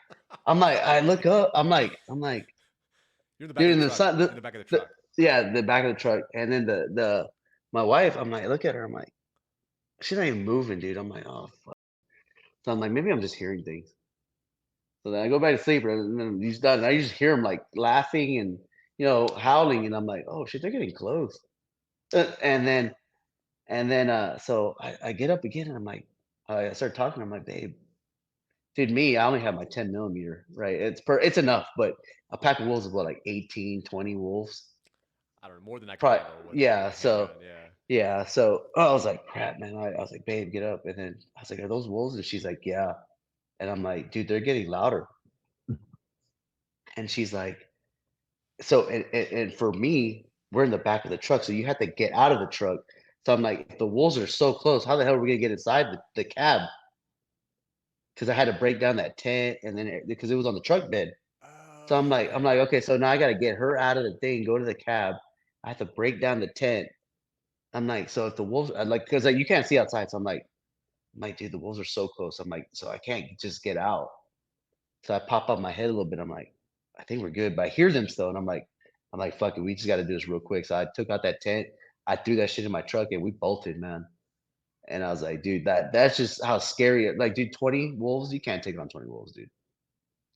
I'm like, That's I look crazy. up, I'm like, You're in the back dude, of the in the truck. sun, In the back of the the truck. yeah, the back of the truck, and then my wife, I'm like, I look at her, I'm like, she's not even moving, dude. I'm like, oh, fuck. So I'm like, maybe I'm just hearing things. So then I go back to sleep, and then he's done. And I just hear him like laughing and howling, and I'm like, oh shit, they're getting close. And then so I get up again and I'm like, I start talking. I'm like, babe, dude, I only have my 10 millimeter, right? It's enough, but a pack of wolves is what, like 18, 20 wolves? I don't know, more than I could Probably, handle with yeah. a So, handgun. Yeah. yeah. So I was like, crap, man. I was like, babe, get up. And then I was like, are those wolves? And she's like, yeah. And I'm like, dude, they're getting louder. And she's like, so, and for me, we're in the back of the truck. So you have to get out of the truck. So I'm like, if the wolves are so close, how the hell are we going to get inside the cab? Because I had to break down that tent and then because it was on the truck bed. So Oh, I'm okay. like, okay, so now I got to get her out of the thing, go to the cab. I have to break down the tent. I'm like, so if the wolves, because you can't see outside. So I'm like, dude, the wolves are so close. I'm like, so I can't just get out. So I pop up my head a little bit. I'm like, I think we're good, but I hear them still, and I'm like, fuck it, we just got to do this real quick. So I took out that tent, I threw that shit in my truck, and we bolted, man. And I was like, dude, that's just how scary. Like, dude, 20 wolves, you can't take on 20 wolves, dude.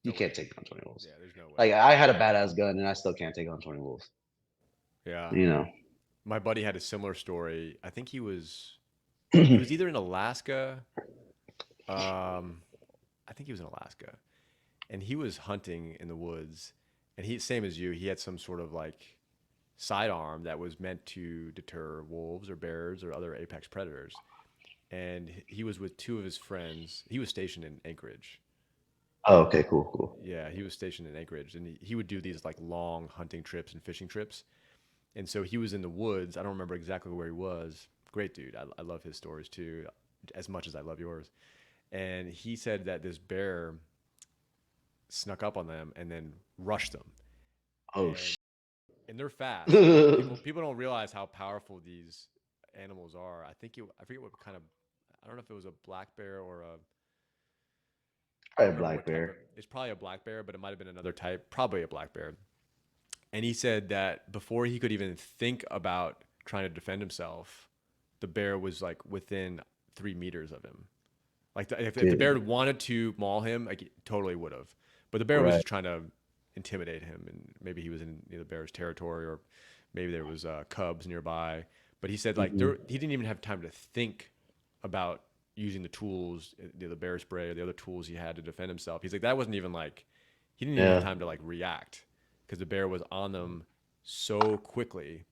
You No can't way. take on 20 wolves. Yeah, there's no way. Like I had a badass gun and I still can't take on 20 wolves. Yeah. You know. My buddy had a similar story. I think he was either in Alaska. I think he was in Alaska, and he was hunting in the woods, and he same as you. He had some sort of like sidearm that was meant to deter wolves or bears or other apex predators. And he was with two of his friends. He was stationed in Anchorage. Oh, okay, cool, cool. Yeah, he was stationed in Anchorage, and he would do these like long hunting trips and fishing trips. And so he was in the woods. I don't remember exactly where he was, great dude. I love his stories too, as much as I love yours. And he said that this bear snuck up on them and then rushed them, Oh and sh they're fast. And people don't realize how powerful these animals are. I forget what kind of, I don't know if it was a black bear or a, I don't Probably a remember what black type of. bear. It's probably a black bear, but it might have been another type. Probably a black bear. And he said that before he could even think about trying to defend himself, the bear was like within 3 meters of him. Like if the bear Dude, wanted to maul him, like it totally would have. But the bear was right. just trying to intimidate him, and maybe he was in the bear's territory, or maybe there was cubs nearby. But he said like Hmm. he didn't even have time to think about using the tools, the bear spray or the other tools he had to defend himself. He's like that wasn't even like he didn't even have Yeah. time to like react because the bear was on them so quickly,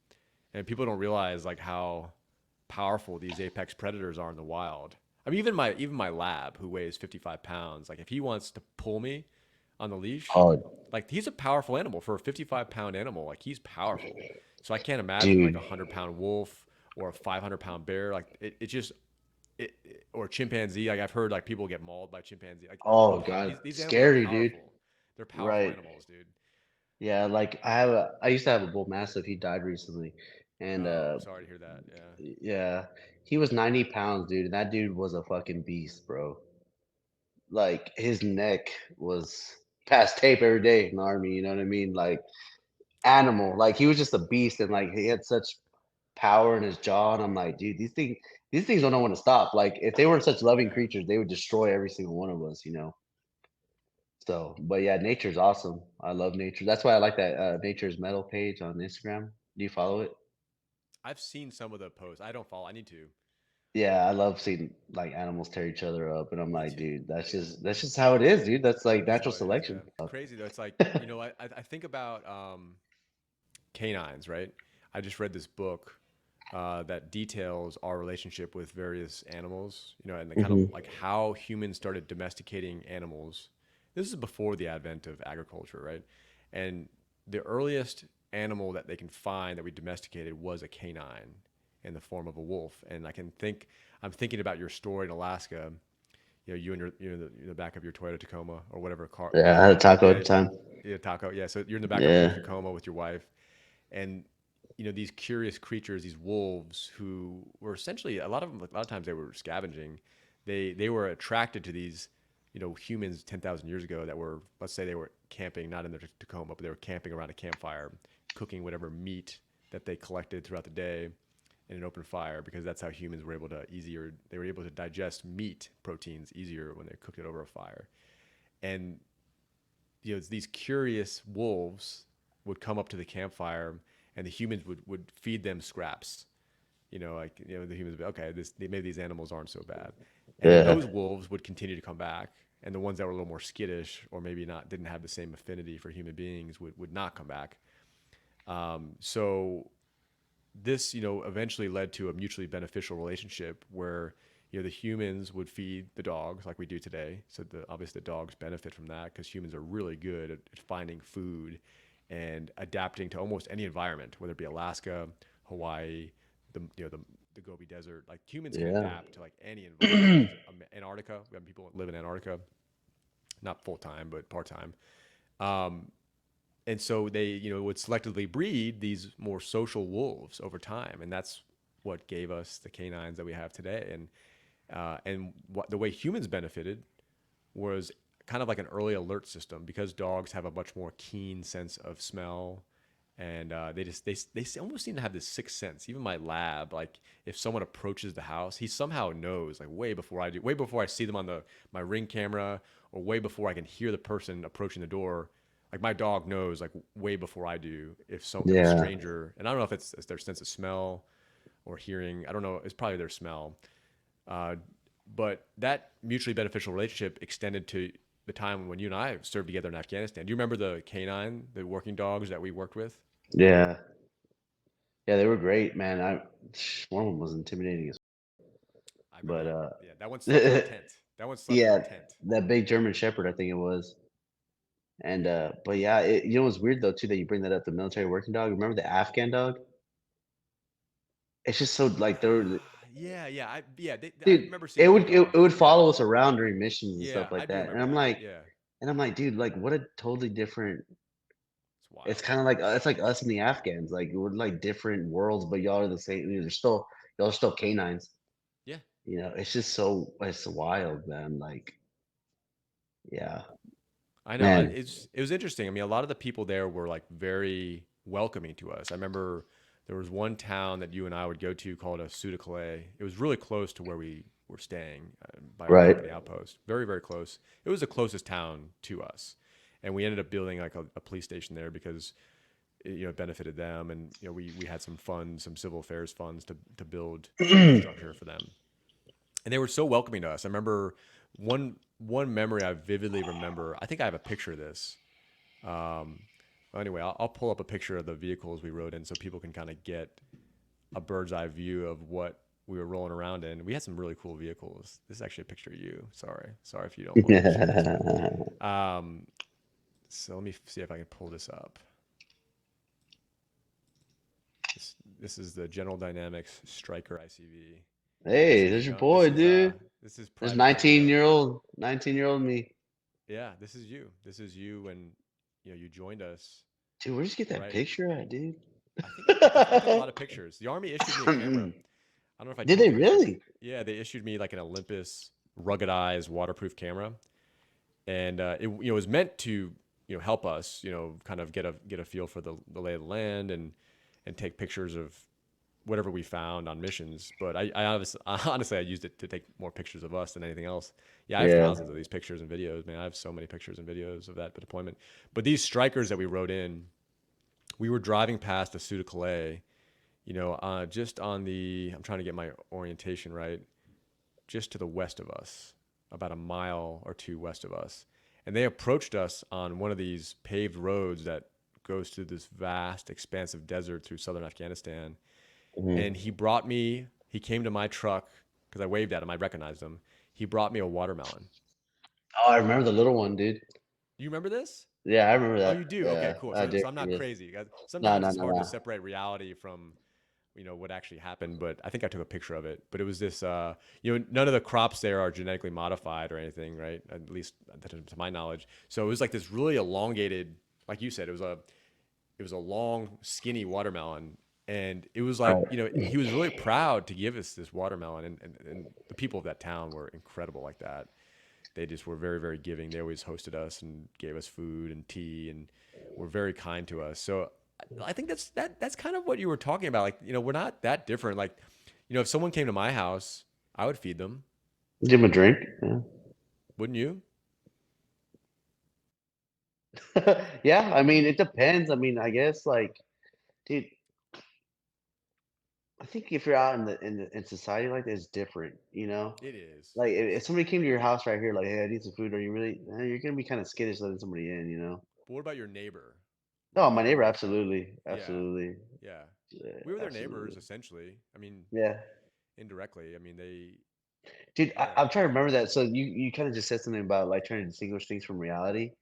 and people don't realize like how powerful these apex predators are in the wild. I mean, even my lab, who weighs 55 pounds, like if he wants to pull me on the leash, Oh, like he's a powerful animal for a 55-pound animal. Like he's powerful. So I can't imagine like a dude. 100-pound wolf or a 500-pound bear. Like it just or chimpanzee. Like I've heard like people get mauled by chimpanzee. Like Oh God, these animals are scary, dude. powerful. They're powerful Right. animals, dude. Yeah, like I used to have a bull mastiff. He died recently, and Oh, sorry to hear that. Yeah. yeah, he was 90 pounds, dude. And that dude was a fucking beast, bro. Like his neck was past tape every day in the army. You know what I mean? Like animal. Like he was just a beast, and like he had such power in his jaw. And I'm like, dude, these things don't know when to stop. Like if they were such loving Yeah. creatures, they would destroy every single one of us. So, but yeah, nature's awesome. I love nature. That's why I like that Nature's Metal page on Instagram. Do you follow it? I've seen some of the posts. I don't follow. I need to. Yeah, I love seeing like animals tear each other up, and I'm Me like, too. dude, that's just how it is, dude. That's like It is natural what it is. Yeah. selection. Crazy though. It's like I think about canines, right? I just read this book that details our relationship with various animals, and the kind of Hmm. like how humans started domesticating animals. This is before the advent of agriculture, right? And the earliest animal that they can find that we domesticated was a canine in the form of a wolf. And I'm thinking about your story in Alaska. You and you're in the back of your Toyota Tacoma or whatever car. Yeah, I had a taco at Yeah, the time. yeah, Taco. Yeah, so you're in the back of your Yeah, Tacoma with your wife, and these curious creatures, these wolves, who were essentially a lot of times they were scavenging. They were attracted to these humans 10,000 years ago that were, let's say, they were camping not in the Tacoma, but they were camping around a campfire, cooking whatever meat that they collected throughout the day in an open fire, because that's how humans were able to easier they were able to digest meat proteins easier when they cooked it over a fire. And these curious wolves would come up to the campfire, and the humans would feed them scraps. Like the humans would be, okay, maybe these animals aren't so bad, and then yeah, those wolves would continue to come back, and the ones that were a little more skittish or maybe not didn't have the same affinity for human beings would not come back. So this eventually led to a mutually beneficial relationship where the humans would feed the dogs like we do today. So obviously the dogs benefit from that because humans are really good at finding food and adapting to almost any environment, whether it be Alaska, Hawaii, the Gobi Desert. Like humans can yeah. adapt to like any environment. Antarctica, we have people that live in Antarctica, not full time but part time. Um, and so they would selectively breed these more social wolves over time, and that's what gave us the canines that we have today. And what the way humans benefited was kind of like an early alert system, because dogs have a much more keen sense of smell, and they almost seem to have this sixth sense. Even my lab, like if someone approaches the house, he somehow knows, like way before I do, way before I see them on the my Ring camera, or way before I can hear the person approaching the door. Like my dog knows, like way before I do, if a Yeah. stranger, and I don't know if it's their sense of smell or hearing. I don't know. It's probably their smell. Uh, but that mutually beneficial relationship extended to the time when you and I served together in Afghanistan. Do you remember the canine, the working dogs that we worked with? Yeah. Yeah, they were great, man. One of them was intimidating as, I remember but that. Yeah, that one slept in our tent. That one slept in our yeah, tent. that big German Shepherd, I think it was. And but yeah, you know what's weird though too that you bring that up, the military working dog. Remember the Afghan dog? It's just so like there, Yeah, yeah, I dude. remember seeing It would it, it videos. would Yeah, follow us around during missions and stuff yeah, I like do that, remember that. Yeah, and I'm like, dude, like what a totally different. it's It's wild. kind of like it's like us and the Afghans. Like we're like different worlds, but y'all are the same. They're still y'all are still canines. Yeah, It's just so it's wild, man. Like, yeah, I know. man. It was interesting. I mean, a lot of the people there were like very welcoming to us. I remember there was one town that you and I would go to called Sudacale. It was really close to where we were staying by our Right. company outpost. Very, very close. It was the closest town to us, and we ended up building like a police station there because it benefited them, and we had some funds, some civil affairs funds to build some infrastructure for them, and they were so welcoming to us. I remember one memory I vividly remember. I think I have a picture of this. Um, well, anyway, I'll pull up a picture of the vehicles we rode in so people can kind of get a bird's eye view of what we were rolling around in. We had some really cool vehicles. This is actually a picture of you. Sorry if you don't want me to share this one. Um, so let me see if I can pull this up. This is the General Dynamics Striker ICV. This Hey, is there's your young. This boy, is dude. There's Private 19 Trevino. year old, 19-year-old me. Yeah, this is you. This is you when you joined us, Dude, where'd you get that right? picture at, dude? I took a lot of pictures. The army issued me a camera. I don't know if I Did told they you this, but really? yeah, they issued me like an Olympus ruggedized waterproof camera, and it was meant to help us kind of get a feel for the lay of the land and take pictures of whatever we found on missions. But honestly, I used it to take more pictures of us than anything else. Yeah, I have Yeah. thousands of these pictures and videos, man. I have so many pictures and videos of that deployment. But these strikers that we rode in, we were driving past the Suda Calais, just on I'm trying to get my orientation right, just to the west of us, about a mile or two west of us. And they approached us on one of these paved roads that goes through this vast, expansive desert through southern Afghanistan. And Mhm. he came to my truck because I waved at him. I recognized him. He brought me a watermelon. Oh, I remember the little one, dude. You remember this? Yeah, I remember Oh, that. you do? Okay, Yeah, cool. I do So I'm not remember this. crazy. No, Sometimes no, it's no, hard to no. separate reality from what actually happened, but I think I took a picture of it. But it was this, none of the crops there are genetically modified or anything, right? At least to my knowledge. So it was like this really elongated, like you said, it was a long, skinny watermelon, and it was like Right. he was really proud to give us this watermelon, and the people of that town were incredible like that. They just were very, very giving. They always hosted us and gave us food and tea and were very kind to us. So I think that's kind of what you were talking about. Like, we're not that different. Like, if someone came to my house, I would feed them. Give him a drink. Yeah. Wouldn't you? Yeah, I mean, it depends. I mean, I guess like, dude, I think if you're out in society like that, it's different, you know? It is. Like if Yes. somebody came to your house right here, like, hey, I need some food, are you really you're gonna be kind of skittish letting somebody in, you know? But what about your neighbor? Oh, Like my if neighbor, you, absolutely. yeah, Absolutely. yeah. Yeah, We were their neighbors absolutely. essentially. I mean, Yeah. indirectly. I mean, Dude, yeah. I'm trying to remember that. So you kind of just said something about like trying to distinguish things from reality.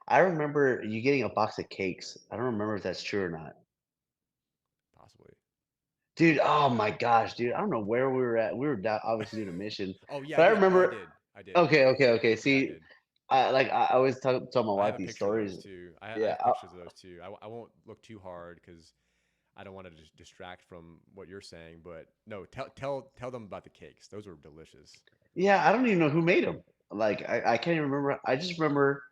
I remember you getting a box of cakes. I don't remember if that's true or not. Possibly. Dude, oh my gosh, dude. I don't know where we were at. We were obviously doing a mission, Oh yeah, I but I did. No, I remember. did. I did. Okay, okay, okay. Yeah, I See, did. I always tell my I have wife a these picture of those stories. too. I Yeah, have pictures of those too. I won't look too hard because I don't want to distract from what you're saying. But no, tell them about the cakes. Those were delicious. yeah. I don't even know who made them. Like I can't even remember. I just remember.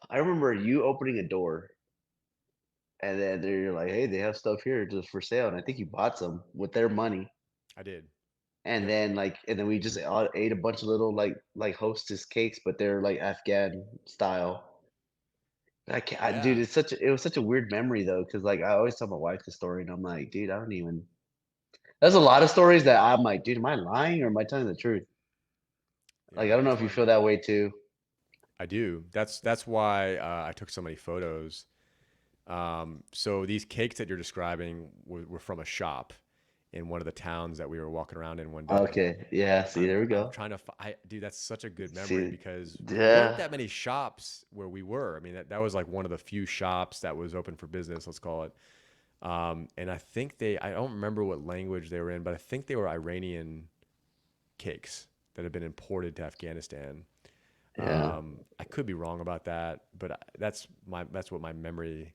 I remember you opening a door, and then they're like, "Hey, they have stuff here just for sale." And I think you bought some with their money. I did. And Yep. then and then we just all ate a bunch of little like hostess cakes, but they're like Afghan style. Dude, Yeah. it was such a weird memory though, because like I always tell my wife the story, and I'm like, dude, I don't even. There's a lot of stories that I'm like, dude, am I lying or am I telling the truth? Like, Yeah. I don't know That's if you why feel that way too. I do. That's why I took so many photos. So these cakes that you're describing were from a shop in one of the towns that we were walking around in one day. Okay, yeah. See, there we I'm go. trying to dude, that's such a good memory See, because there weren't yeah, that many shops where we were. I mean, that was like one of the few shops that was open for business, let's call it. And I think I don't remember what language they were in, but I think they were Iranian cakes that had been imported to Afghanistan. Yeah. I could be wrong about that, but that's what my memory.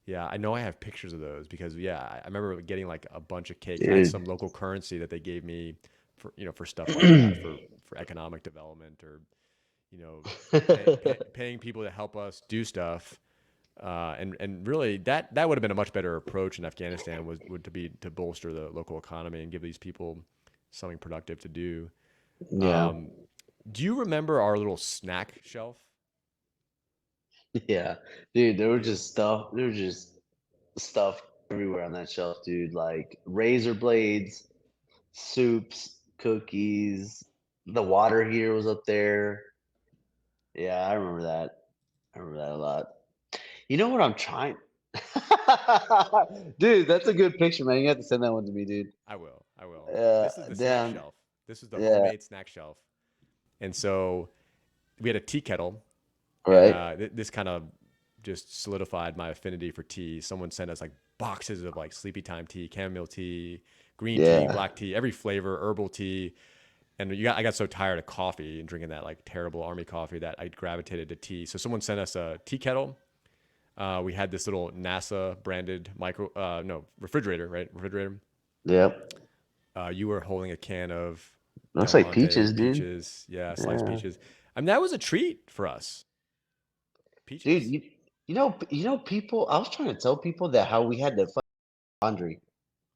Yeah, I know I have pictures of those because yeah, I remember getting like a bunch of cakes. And I had Dude. some local currency that they gave me for for stuff like that for economic development or paying people to help us do stuff. And really that would have been a much better approach in Afghanistan would to be to bolster the local economy and give these people something productive to do. Yeah. Um, do you remember our little snack shelf? Yeah. Dude, Dude, there was just stuff everywhere on that shelf, dude. Like razor blades, soups, cookies. The water heater was up there. Yeah, I remember that. I remember that a lot. You know what I'm trying Dude, that's a good picture, man. You have to send that one to me, dude. I will. I will. This is the snack Damn. shelf. This is the Yeah, homemade snack shelf. And so we had a tea kettle, and right? this kind of just solidified my affinity for tea. Someone sent us like boxes of like sleepy time tea, chamomile tea, green tea, Yeah. black tea, every flavor, herbal tea. And I got so tired of coffee and drinking that like terrible army coffee that I gravitated to tea. So someone sent us a tea kettle. We had this little NASA branded no refrigerator, right? Refrigerator. Yep. You were holding a can of Looks Del like Monte peaches, dude. peaches. Yeah, sliced Yeah. peaches. I mean, that was a treat for us. Dude, Peaches. people I was trying to tell people that how we had the laundry.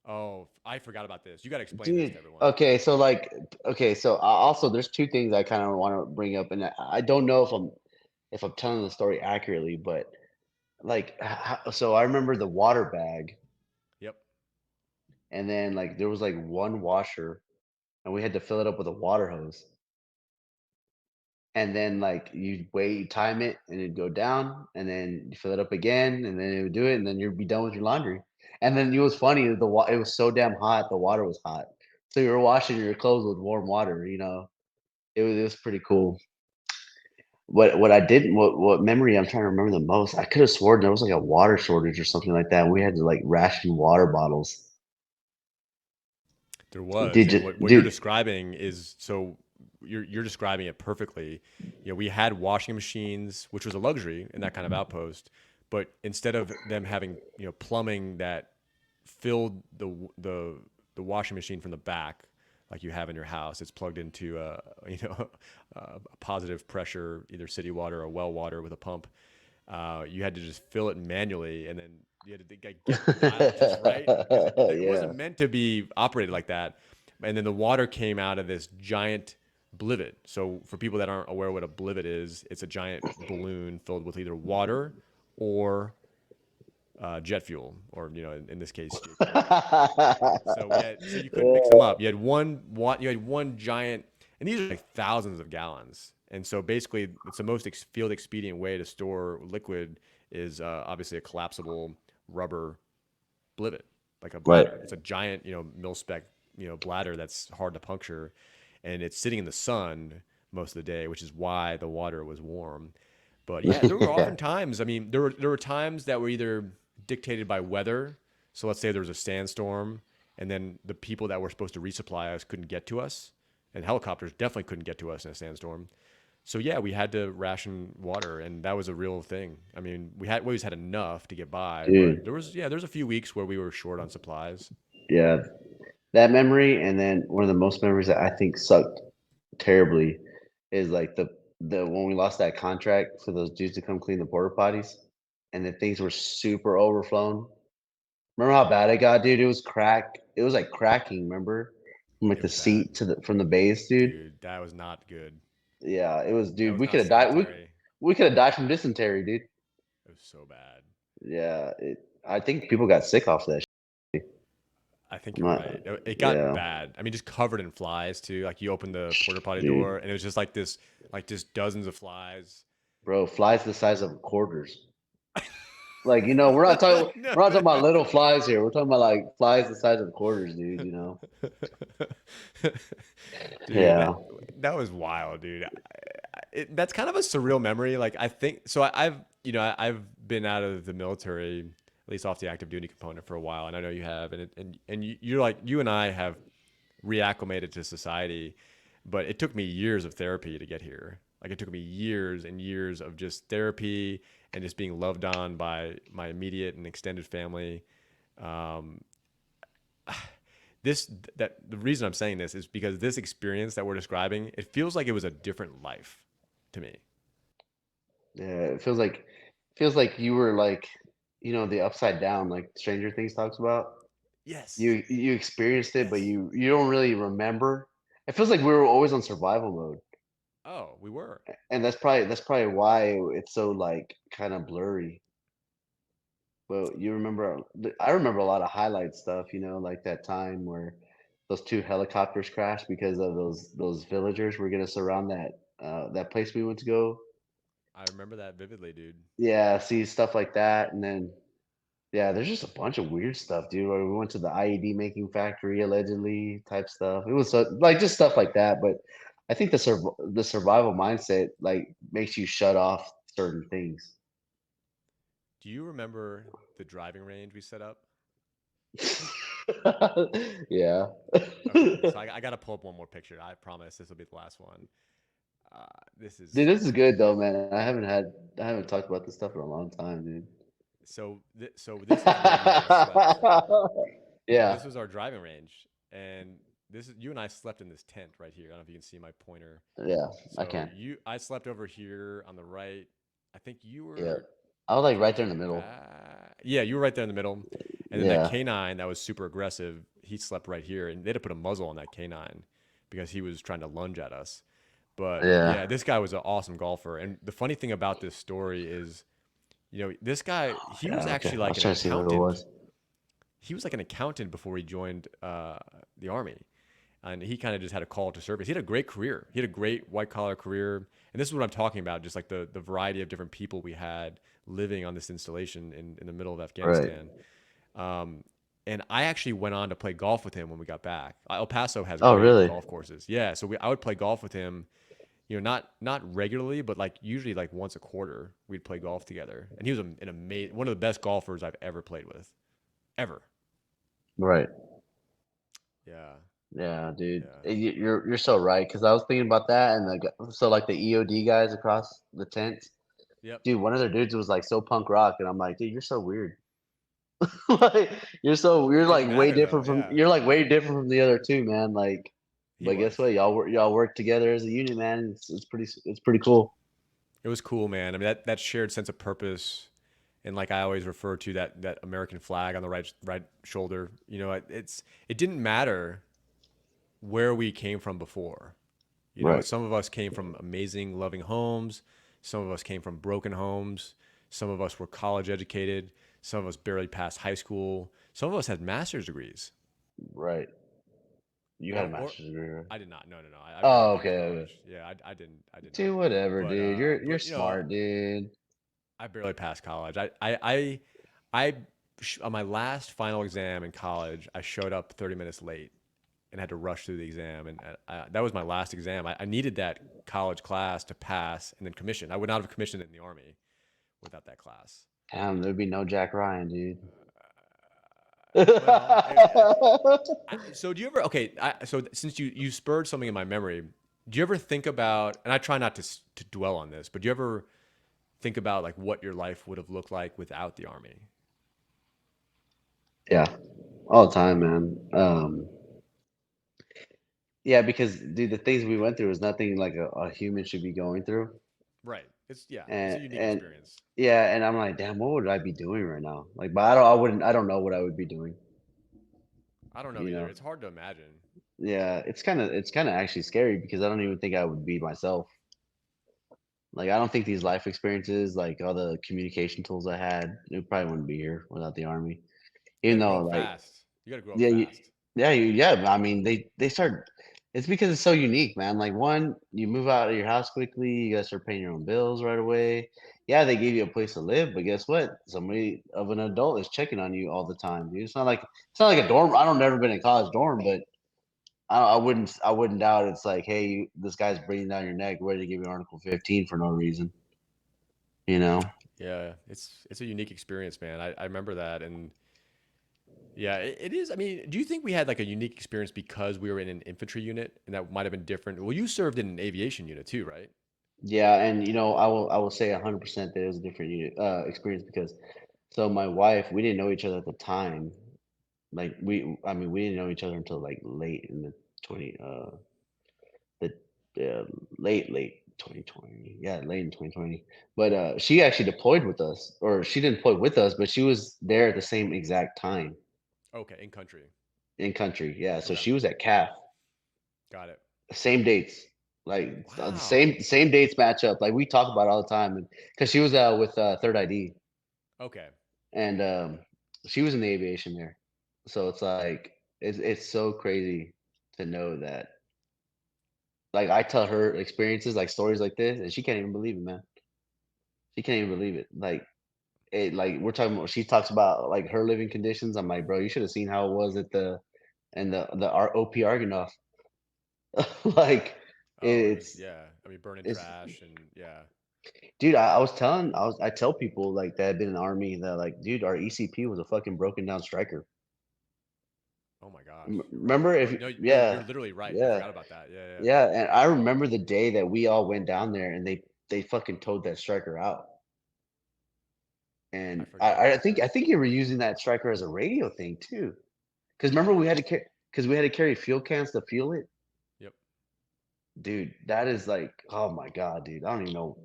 Oh, I forgot about this. You got to explain this to Dude, everyone. okay, so like, okay, so also there's two things I kind of want to bring up, and I don't know if I'm telling the story accurately, but like, so I remember the water bag, Yep. and then like there was like one washer, and we had to fill it up with a water hose, and then like you wait, you time it, and it'd go down, and then you fill it up again, and then it would do it, and then you'd be done with your laundry. And then it was funny, it was so damn hot, the water was hot, so you were washing your clothes with warm water, you know. It was pretty cool. What I didn't what memory I'm trying to remember the most, I could have sworn there was, like, a water shortage or something like that, and we had to, like, ration water bottles. There was, Did and you what you're dude describing is so you're describing it perfectly. We had washing machines, which was a luxury in that kind of outpost, but instead of them having plumbing that filled the washing machine from the back like you have in your house, it's plugged into a positive pressure, either city water or well water with a pump. You had to just fill it manually, and then you had to get the dial just right because it Yeah. wasn't meant to be operated like that. And then the water came out of this giant blivet. So for people that aren't aware what a blivet is, it's a giant balloon filled with either water or jet fuel, or in this case, steam. So you couldn't mix them up. You had one giant, and these are like thousands of gallons. And so basically, it's the most field expedient way to store liquid is obviously a collapsible rubber blivet, like a Right. bladder. It's a giant, mil spec, bladder that's hard to puncture, and it's sitting in the sun most of the day, which is why the water was warm. But yeah, there were Yeah. often times. I mean, there were times that were either dictated by weather. So let's say there was a sandstorm, and then the people that were supposed to resupply us couldn't get to us, and helicopters definitely couldn't get to us in a sandstorm. So yeah, we had to ration water, and that was a real thing. I mean, we always had enough to get by, but Dude, there's a few weeks where we were short on supplies. yeah, that memory, and then one of the most memories that I think sucked terribly is, like, the when we lost that contract for those dudes to come clean the porta potties, and the things were super overflown. Remember how bad it got, dude? It was, like, cracking, remember? From, like, It the was bad, seat from the base, dude. dude. That was not good. Yeah, it was That dude, was not sanitary. we coulda died from dysentery, dude. It was so bad. Yeah, I think people got sick off that shit. I think I'm you're not right. It got yeah, bad. I mean, just covered in flies too. Like you open the porta potty dude. door, and it was just like this, like just dozens of flies. Bro, flies the size of quarters. Like, No, we're not talking about man. little flies here. We're talking about, like, flies the size of quarters, dude, you know? Dude, Yeah. that was wild, dude. That's kind of a surreal memory. Like I think so. I've been out of the military at least off the active duty component for a while, and I know you have, you're like you and I have reacclimated to society, but it took me years of therapy to get here. Like it took me years and years of just therapy and just being loved on by my immediate and extended family. Um, this that the reason I'm saying this is because this experience that we're describing, it feels like it was a different life to me. Yeah, it feels like you were like, the upside down, like Stranger Things talks about. Yes. You experienced it, but Yes. you don't really remember. It feels like we were always on survival mode, Oh, we were. and that's probably why it's so like kind of blurry. But you remember, I remember a lot of highlight stuff, like that time where those two helicopters crashed because of those villagers were gonna surround that place we went to go. I remember that vividly, dude. Yeah, see stuff like that, and then yeah, there's just a bunch of weird stuff, dude. Where we went to the IED making factory allegedly type stuff. It was like just stuff like that. But I think the survival mindset like makes you shut off certain things. Do you remember the driving range we set up? Yeah. Okay, so I got to pull up one more picture. I promise this will be the last one. Uh, this Dude, is this is good though, man. I haven't talked about this stuff in a long time, dude. so this is where you and I slept. Yeah, This was our driving range, and this is you and I slept in this tent right here. I don't know if you can see my pointer. yeah, I So can. I slept over here on the right. I think you Yeah, were I was like right towards there the in the middle. back. Yeah, you were right there in the middle. And then that Yeah, canine that was super aggressive, he slept right here, and they had to put a muzzle on that canine because he was trying to lunge at us. But yeah, yeah, this guy was an awesome golfer. And the funny thing about this story is, this guy, he was yeah. Okay, actually I like was an trying to see what it accountant. was. He was like an accountant before he joined the army. And he kind of just had a call to service. He had a great career. He had a great white collar career. And this is what I'm talking about, just like the variety of different people we had living on this installation in the middle of Right. Afghanistan. Um, and I actually went on to play golf with him when we got back. El Paso has Oh, great really? golf courses. Yeah, so I would play golf with him. Not regularly, but like usually like once a quarter, we'd play golf together. And he was an amazing, one of the best golfers I've ever played with, ever. Right. Yeah, Yeah, dude. yeah, You're so right. Because I was thinking about that, and so like the EOD guys across the tent, yep. dude. One of their dudes was like so punk rock, and I'm like, dude, you're so weird. Like you're It didn't like way matter though. different from Yeah, you're like way different from the other two, man. Like, he but guess was. what? Y'all work together as a unit, man. It's pretty cool. It was cool, man. I mean, that shared sense of purpose, and like I always refer to that American flag on the right shoulder. It didn't matter where we came from before. Right. Some of us came from amazing, loving homes. Some of us came from broken homes. Some of us were college educated. Some of us barely passed high school. Some of us had master's degrees. Right. You had a Or master's degree, right? I did not. No, no, no. I barely Oh, passed okay, okay. college. Yeah, I didn't. I did not. Dude, whatever, But dude. You're but smart, dude. I barely passed college. I on my last final exam in college, I showed up 30 minutes late and had to rush through the exam. And that was my last exam. I needed that college class to pass and then commission. I would not have commissioned in the army without that class. Damn, there'd be no Jack Ryan, dude. Well, so do you ever? Okay, so since you spurred something in my memory, do you ever think about? And I try not to dwell on this, but do you ever think about like what your life would have looked like without the army? Yeah, all the time, man. Yeah, because dude, the things we went through is nothing like a human should be going through. Right. It's a unique And experience. yeah, and I'm like, damn, what would I be doing right now? Like, but I don't know what I would be doing, I don't know you either. know? It's hard to imagine. Yeah, it's kind of actually scary because I don't even think I would be myself. Like, I don't think these life experiences, like all the communication tools I had, it probably wouldn't be here without the army. You got Even to grow though, up like, fast. You got to grow up yeah, fast. yeah. I mean, they start. It's because it's so unique, man. Like, one, you move out of your house quickly. You guys start paying your own bills right away. Yeah, they give you a place to live, but guess what? Somebody of an adult is checking on you all the time, dude. It's not like a dorm. I don't never been in a college dorm, but I wouldn't doubt it's like, hey, this guy's breathing down your neck, ready to give you Article 15 for no reason, you know? Yeah, it's a unique experience, man. I remember that, and yeah, it is. I mean, do you think we had like a unique experience because we were in an infantry unit, and that might have been different? Well, you served in an aviation unit too, right? Yeah, and I will say 100% that it was a different experience because so my wife, we didn't know each other at the time. Like I mean, we didn't know each other until like late in the 20 the late 2020. Yeah, late in 2020. But she actually deployed with us, or she didn't deploy with us, but she was there at the same exact time Okay, in country. in country. Yeah, so Okay, she was at CAF, got it. same dates. Like the Wow. same dates match up. Like we talk about it all the time, and because she was with Third ID, Okay. and she was in the aviation there, so it's like it's so crazy to know that. Like I tell her experiences, like stories like this, and she can't even believe it, man. She can't even believe it. Like we're talking about, she talks about like her living conditions. I'm like, bro, you should have seen how it was at the OP Argonaut. Like Oh, it was it's yeah. I mean, burning it's trash and yeah. dude. I tell people like that have been in the army that like, dude, our ECP was a fucking broken down striker. Oh my gosh, you're right. Remember Oh if no, you're yeah, literally right. I yeah, forgot about that. Yeah, yeah. yeah. And I remember the day that we all went down there and they fucking towed that striker out. I And forgot I about think that. I think you were using that striker as a radio thing too. Because remember we had to carry fuel cans to fuel it. Yep. Dude, that is like, oh my god, dude. I don't even know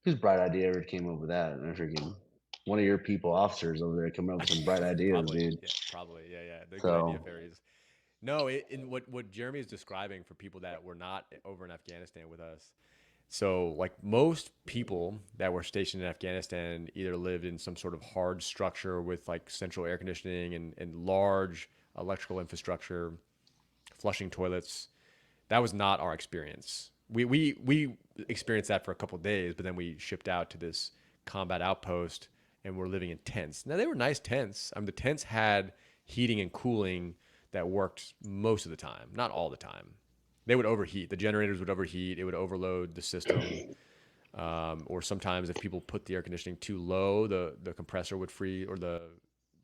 whose bright idea ever came up with that. And I freaking one of your people officers over there coming up with some bright ideas, Probably. dude. Yeah. Probably. Yeah. Yeah. The good idea So fairies. No, in what Jeremy is describing for people that were not over in Afghanistan with us. So, like most people that were stationed in Afghanistan, either lived in some sort of hard structure with like central air conditioning and large electrical infrastructure, flushing toilets. That was not our experience. We experienced that for a couple of days, but then we shipped out to this combat outpost and we're living in tents. Now they were nice tents. The tents had heating and cooling that worked most of the time, not all the time. They would overheat. The generators would overheat. It would overload the system. Or sometimes if people put the air conditioning too low, the compressor would freeze or the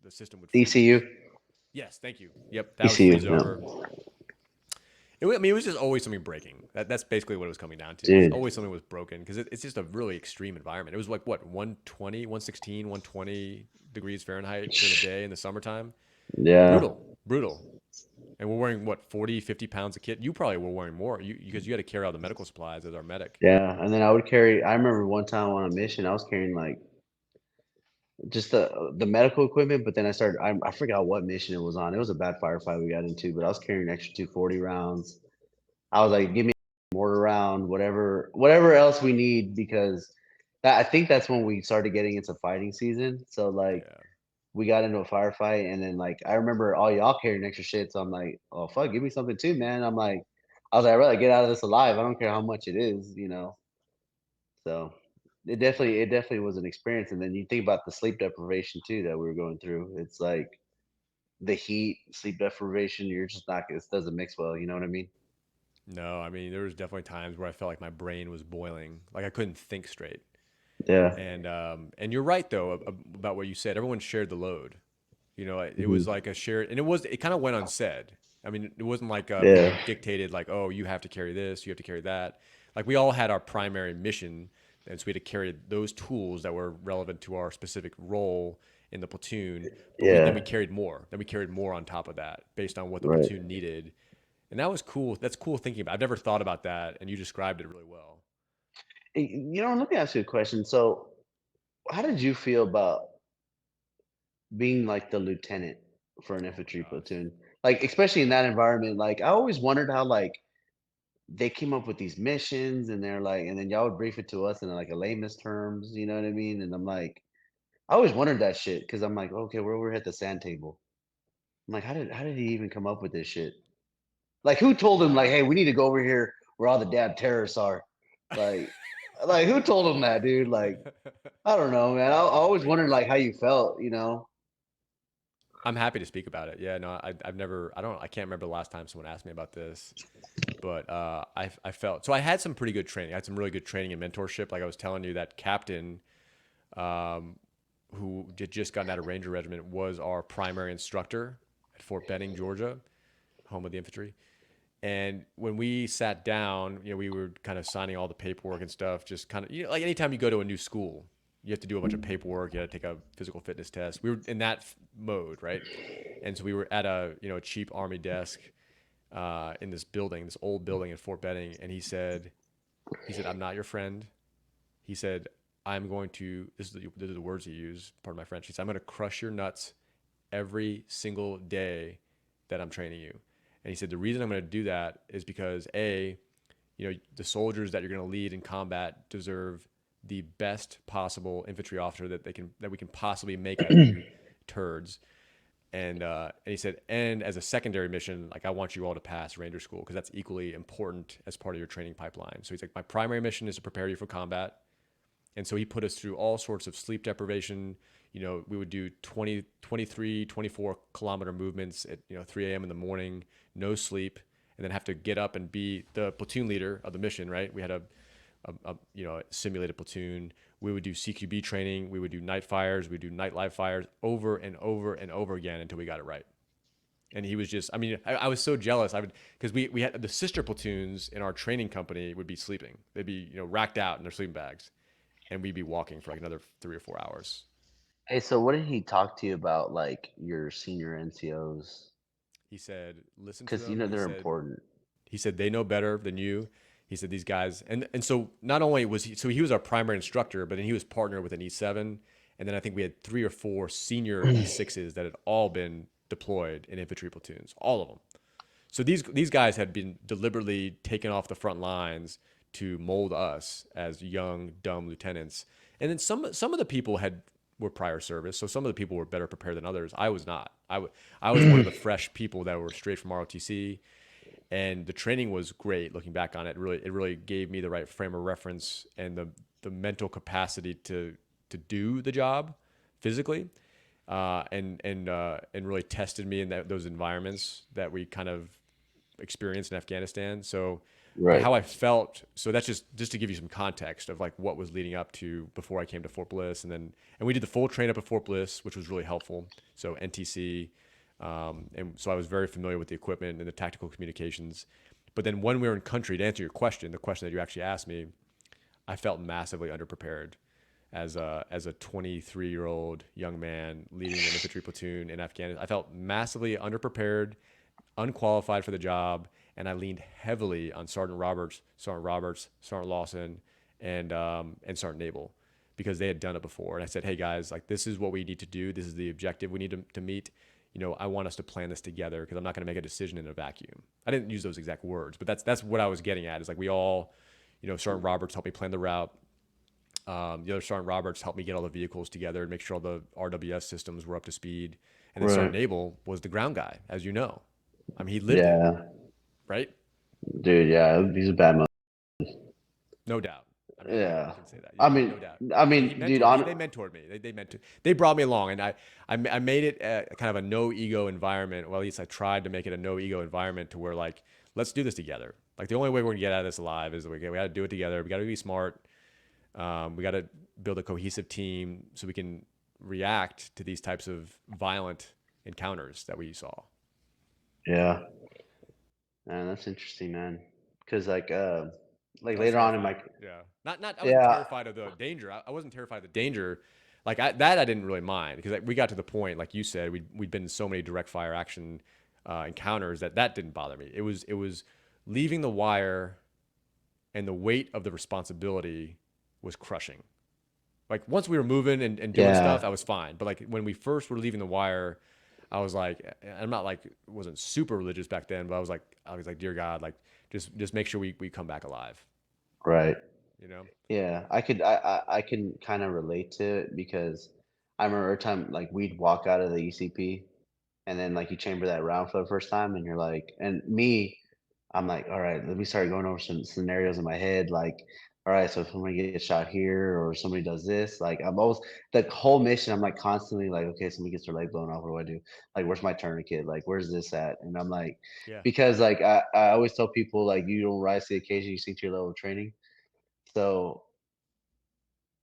system would ECU, freeze. Yes, thank you. Yep, that would ECU, freeze over. no, I mean, it was just always something breaking. That's basically what it was coming down to. Just dude. always something was broken because it's just a really extreme environment. It was like what 120, 116, 120 degrees Fahrenheit during the day in the summertime. Yeah, Brutal, brutal. And we're wearing what 40, 50 pounds of kit. You probably were wearing more because you had to carry all the medical supplies as our medic. yeah. And then I would carry. I remember one time on a mission, I was carrying like just the medical equipment, but then I forgot what mission it was on. It was a bad firefight we got into, but I was carrying an extra 240 rounds. I was like, give me a mortar round, whatever else we need, because I think that's when we started getting into fighting season. So like Yeah. we got into a firefight, and then like I remember all y'all carrying extra shit. So I'm like, oh fuck, give me something too, man. I was like, I'd rather get out of this alive. I don't care how much it is. So Yeah. it definitely was an experience. And then you think about the sleep deprivation too that we were going through. It's like the heat, sleep deprivation. You're just not. It doesn't mix well. You know what I mean? No, I mean there was definitely times where I felt like my brain was boiling, like I couldn't think straight. Yeah. And you're right though about what you said. Everyone shared the load. You know, it was Mhm. like a shared, and it kind of went unsaid. I mean, it wasn't like Yeah. people dictated like, oh, you have to carry this, you have to carry that. Like we all had our primary mission, and so we had to carry those tools that were relevant to our specific role in the platoon. But we Yeah. carried more. Then we carried more on top of that based on what the Right. platoon needed, and that was cool. That's cool thinking about. I've never thought about that, and you described it really well. Let me ask you a question. So, how did you feel about being like the lieutenant for an Oh my infantry gosh. platoon? Like, especially in that environment, like I always wondered how like they came up with these missions, and they're like, and then y'all would brief it to us in like a layman's terms, you know what I mean? And I'm like, I always wondered that shit because I'm like, okay, we're over at the sand table. I'm like, how did he even come up with this shit? Like, who told him like, Yeah. hey, we need to go over here where all the damn terrorists are? Like, like who told him that, dude? Like, I don't know, man. I always wondered like how you felt. I'm happy to speak about it. Yeah, no, I've never, I can't remember the last time someone asked me about this, but I felt, so I had some pretty good training. I had some really good training and mentorship. Like I was telling you, that captain um, who had just gotten out of Ranger Regiment, was our primary instructor at Fort Benning, Georgia, home of the infantry. And when we sat down, we were kind of signing all the paperwork and stuff. Just kind of, like anytime you go to a new school, you have to do a bunch of paperwork. You got to take a physical fitness test. We were in that mode, right? And so we were at a cheap army desk in this building, this old building in Fort Benning. And he said, "I'm not your friend." He said, "I'm going to." These are the words he used. Pardon my French. He said, "I'm going to crush your nuts every single day that I'm training you." And he said, "The reason I'm going to do that is because the soldiers that you're going to lead in combat deserve the best possible infantry officer that we can possibly make out of you turds." And he said, "And as a secondary mission, like I want you all to pass Ranger School because that's equally important as part of your training pipeline." So he's like, "My primary mission is to prepare you for combat." And so he put us through all sorts of sleep deprivation. We would do 20, 23, 24 kilometer movements at 3 a.m. in the morning, no sleep, and then have to get up and be the platoon leader of the mission. Right? We had a simulated platoon. We would do CQB training. We would do night fires. We would do night live fires over and over and over again until we got it right. And he was just, I mean, I was so jealous. Because we had the sister platoons in our training company would be sleeping. They'd be, racked out in their sleeping bags, and we'd be walking for like another 3 or 4 hours. Hey, so what did he talk to you about, like your senior NCOs? He said, "Listen to Because them." He they're said, important. they know better than you. He said these guys, and so not only was he was our primary instructor, but then he was partnered with an E7, and then I think we had 3 or 4 senior E6s that had all been deployed in infantry platoons, all of them. So these guys had been deliberately taken off the front lines to mold us as young dumb lieutenants. And then some of the people were prior service, so some of the people were better prepared than others. I was not. I was one of the fresh people that were straight from ROTC, and the training was great. Looking back on it, it really gave me the right frame of reference and the mental capacity to do the job physically, and really tested me in those environments that we kind of experienced in Afghanistan. So, but Right. how I felt. So that's just to give you some context of like what was leading up to before I came to Fort Bliss, and we did the full train up at Fort Bliss, which was really helpful. So NTC, and so I was very familiar with the equipment and the tactical communications. But then when we were in country, to answer your question, the question that you actually asked me, I felt massively underprepared as a 23-year-old young man leading an infantry platoon in Afghanistan. I felt massively underprepared, unqualified for the job, and I leaned heavily on Sergeant Lawson, and Sergeant Abel because they had done it before. And I said, "Hey guys, like this is what we need to do. This is the objective we need to meet. I want us to plan this together because I'm not going to make a decision in a vacuum." I didn't use those exact words, but that's what I was getting at. Is like we all, Sergeant Roberts helped me plan the route. The other Sergeant Roberts helped me get all the vehicles together and make sure all the RWS systems were up to speed. And then Right. Sergeant Abel was the ground guy, as you know. I mean, he lived it, Yeah. right? Dude, yeah, he's a bad mother. No doubt. I mean, Yeah. you can say that. I Yeah, mean, no doubt. I He mean, dude, mentored me. They mentored me. They brought me along, and I made it kind of a no ego environment. Well, at least I tried to make it a no ego environment to where like let's do this together. Like the only way we're gonna get out of this alive is we got to do it together. We got to be smart. We got to build a cohesive team so we can react to these types of violent encounters that we saw. yeah. Man, that's interesting, man. Because like I was later on in terrified. my, Yeah. Not I wasn't yeah, terrified of the danger. I wasn't terrified of the danger. Like that I didn't really mind because we got to the point, like you said, we'd been in so many direct fire action encounters that didn't bother me. It was leaving the wire, and the weight of the responsibility was crushing. Like once we were moving and doing stuff, yeah, I was fine. But like when we first were leaving the wire, I was like, I'm not like wasn't super religious back then, but I was like, dear God, like just make sure we come back alive. right. You know? Yeah, I can kind of relate to it because I remember every time like we'd walk out of the ECP and then like you chamber that round for the first time and you're like, and me, I'm like, all right, let me start going over some scenarios in my head. Like, all right, so if somebody gets shot here or somebody does this, like I'm always the whole mission. I'm like constantly like, okay, somebody gets their leg blown off. What do I do? Like, where's my tourniquet? Like, where's this at? And I'm like, Yeah. because like I always tell people like you don't rise to the occasion, you sink to your level of training. So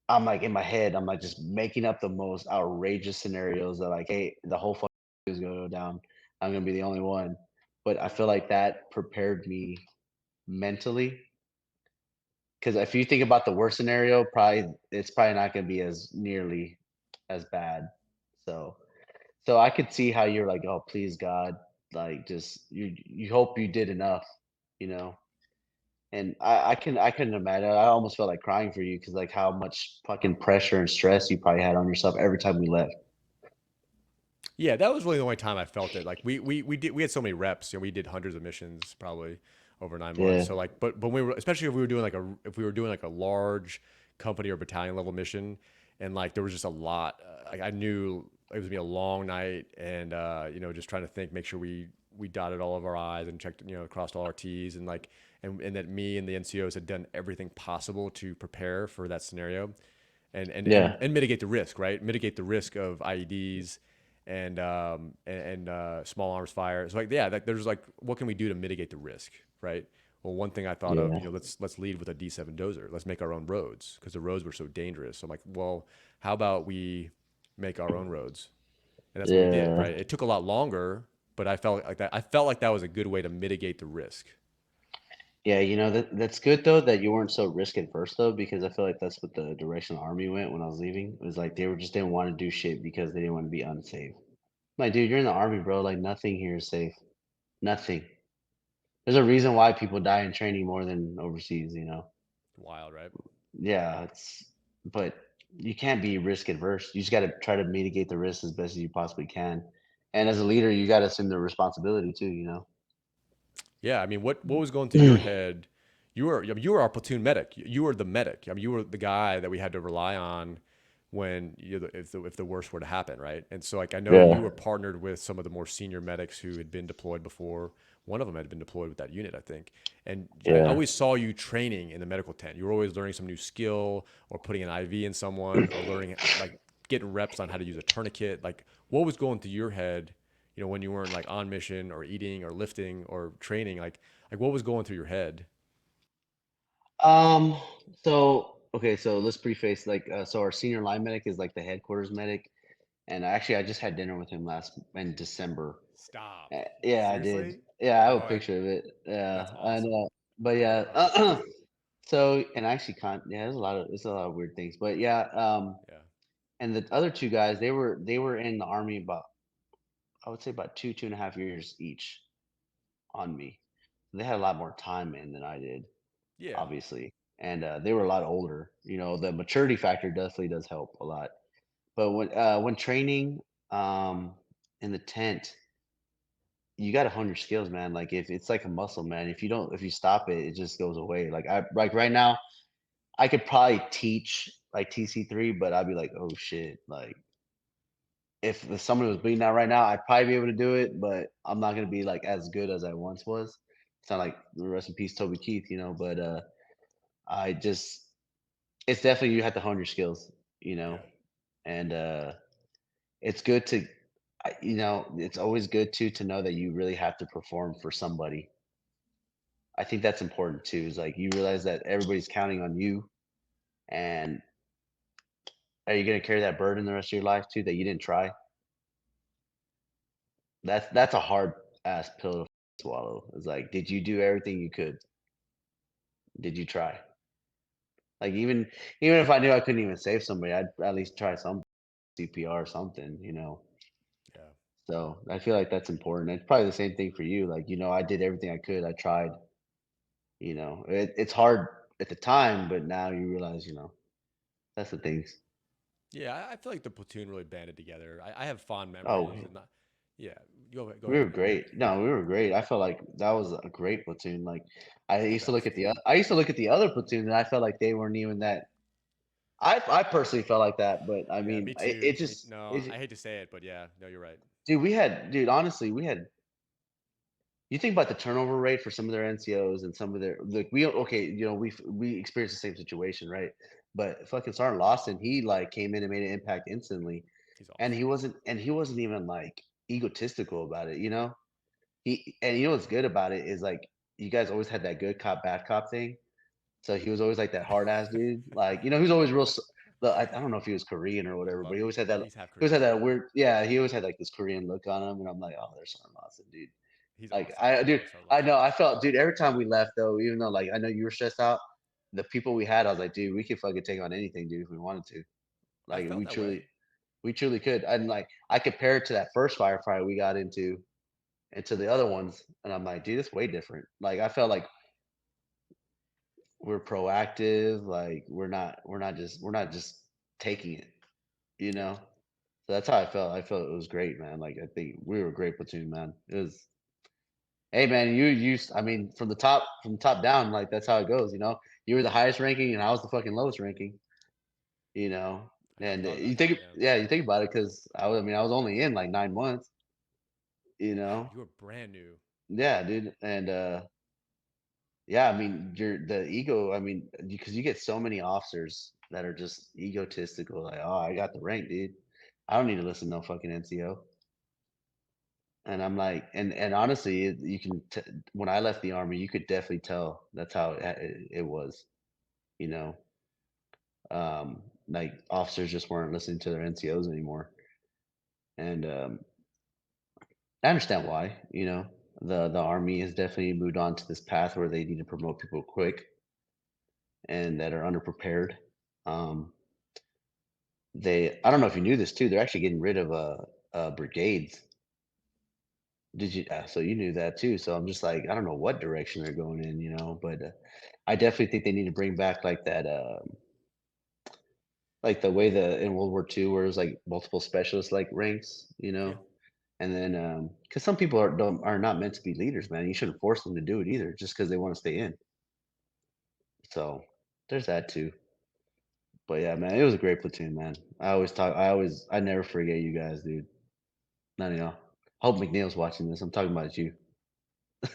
I'm like in my head, I'm like just making up the most outrageous scenarios that like, hey, the whole fucking is gonna go down. I'm gonna be the only one. But I feel like that prepared me mentally. Because if you think about the worst scenario, probably it's probably not gonna be as nearly as bad. So so I could see how you're like, oh please God, like just you hope you did enough, you know. And I couldn't imagine. I almost felt like crying for you because like how much fucking pressure and stress you probably had on yourself every time we left. Yeah, that was really the only time I felt it. Like we had so many reps. You know, we did hundreds of missions probably over 9 months. Yeah, So like, but we were, especially if we were doing like if we were doing like a large company or battalion level mission, and like there was just a lot. Like I knew it was gonna be a long night, and you know, just trying to think, make sure we dotted all of our I's and checked, you know, crossed all our T's, and like and that me and the NCOs had done everything possible to prepare for that scenario yeah, and mitigate the risk, right? Mitigate the risk of IEDs and small arms fire. So like yeah, like there's like what can we do to mitigate the risk, right? Well, one thing I thought of, yeah, you know, let's lead with a D7 dozer. Let's make our own roads because the roads were so dangerous. So I'm like, well, how about we make our own roads? And that's what we did, yeah, right? It took a lot longer, but I felt like that. I felt like that was a good way to mitigate the risk. yeah. You know that's good though that you weren't so risk adverse though because I feel like that's what the direction of the army went when I was leaving. It was like they were just didn't want to do shit because they didn't want to be unsafe. Like, dude, you're in the army, bro. Like nothing here is safe. Nothing. There's a reason why people die in training more than overseas. You know. Wild, right? Yeah, but you can't be risk adverse. You just got to try to mitigate the risk as best as you possibly can. And as a leader, you got to assume the responsibility too. You know. Yeah, I mean, what was going through your head? I mean, you were our platoon medic. You were the medic. I mean, you were the guy that we had to rely on when if the worst were to happen, right? And so, like, I know you Yeah. were partnered with some of the more senior medics who had been deployed before. One of them had been deployed with that unit, I think. And I Yeah. always saw you training in the medical tent. You were always learning some new skill, or putting an IV in someone, or learning like getting reps on how to use a tourniquet. Like, what was going through your head, you know, when you weren't like on mission or eating or lifting or training? Like what was going through your head? Um. So okay. So let's preface like so our senior line medic is like the headquarters medic, and actually I just had dinner with him last in December. Stop. Yeah, I did. Seriously? Yeah, I have a Oh, picture of it. that's Yeah, I awesome. know. But Oh, yeah. So and actually, yeah, there's a lot of weird things. But yeah. yeah. And the other 2 guys, they were in the army about I would say about 2.5 years each on me. They had a lot more time in than I did, Yeah. obviously, and, they were a lot older. You know, the maturity factor definitely does help a lot. But when training, in the tent, you gotta hone your skills, man. Like, if it's like a muscle, man. If you stop it, it just goes away. Like, right now, I could probably teach, like, TC3, but I'd be like, "Oh, shit," like if somebody was bleeding out right now, I'd probably be able to do it, but I'm not gonna be like as good as I once was. It's not like rest in peace, Toby Keith, you know. But I just it's definitely you have to hone your skills, you know, Yeah. and it's good to, you know, it's always good to know that you really have to perform for somebody. I think that's important too. Is like you realize that everybody's counting on you, and are you gonna carry that burden the rest of your life too that you didn't try? That's a hard ass pill to swallow. It's like, did you do everything you could? Did you try? Like even if I knew I couldn't even save somebody, I'd at least try some CPR or something, you know. Yeah. So I feel like that's important. It's probably the same thing for you. Like, you know, I did everything I could. I tried, you know. It's hard at the time, but now you realize, you know, that's the things. Yeah. I feel like the platoon really banded together. I have fond Oh, memories and not, yeah. Go we were ahead. great. No, we were great. I felt like that was a great platoon. Like I The used to look best. at I used to look at the other platoon and I felt like they weren't even that. I personally felt like that, but I Yeah. mean, Me too. No, it I hate to say it, but yeah, no, you're right. dude, dude, honestly, we had you think about the turnover rate for some of their NCOs and some of their like we okay, you know, we experienced the same situation, right? But fucking Sergeant Lawson, he like came in and made an impact instantly. He's awesome. And he wasn't even like egotistical about it, you know? He and you know what's good about it is like you guys always had that good cop, bad cop thing. So he was always like that hard ass dude. Like, you know, he was always I don't know if he was Korean or I whatever, but love he it. always had that He's half he always had Korean. that weird yeah, he always had, like, this Korean look on him, and I'm like, "Oh, there's Sarm Austin, dude." He's Like, awesome. I dude, love Charles I know, Austin. I felt dude, every time we left, though, even though, like, I know you were stressed out, the people we had, I was like, "Dude, we could fucking take on anything, dude, if we wanted to." I Like, felt that way. we truly could, and, like, I compare it to that first firefight we got into and to the other ones, and I'm like, "Dude, it's way different." Like, I felt like we're proactive, like, we're not just taking it, you Yeah. know? So that's how I felt. I felt it was great, man. Like, I think we were a great platoon, man. It was hey, man, I mean, from the top down, like, that's how it goes, you know? You were the highest ranking, and I was the fucking lowest ranking, you know? I never And thought you about think that. it Yeah. yeah, you think about it, because I mean, I was only in, like, 9 months, you Wow, know? you were brand new. Yeah, dude, and, yeah, I mean, the ego, I mean, because you get so many officers that are just egotistical, like, "Oh, I got the rank, dude. I don't need to listen to no fucking NCO." And I'm like, and honestly, you can when I left the army, you could definitely tell that's how it was, you know. Like officers just weren't listening to their NCOs anymore, and I understand why. You know, the army has definitely moved on to this path where they need to promote people quick and that are underprepared. Um, I don't know if you knew this too. They're actually getting rid of brigades. Did you? So you knew that too. So I'm just like, I don't know what direction they're going in, you know. But I definitely think they need to bring back like that, like the way the in World War II, where it was like multiple specialist like ranks, you Yeah. know. And then, because some people are not meant to be leaders, man. You shouldn't force them to do it either, just because they want to stay in. So there's that too. But yeah, man, it was a great platoon, man. I never forget you guys, dude. None of y'all. Hope McNeil's watching this. I'm talking about you.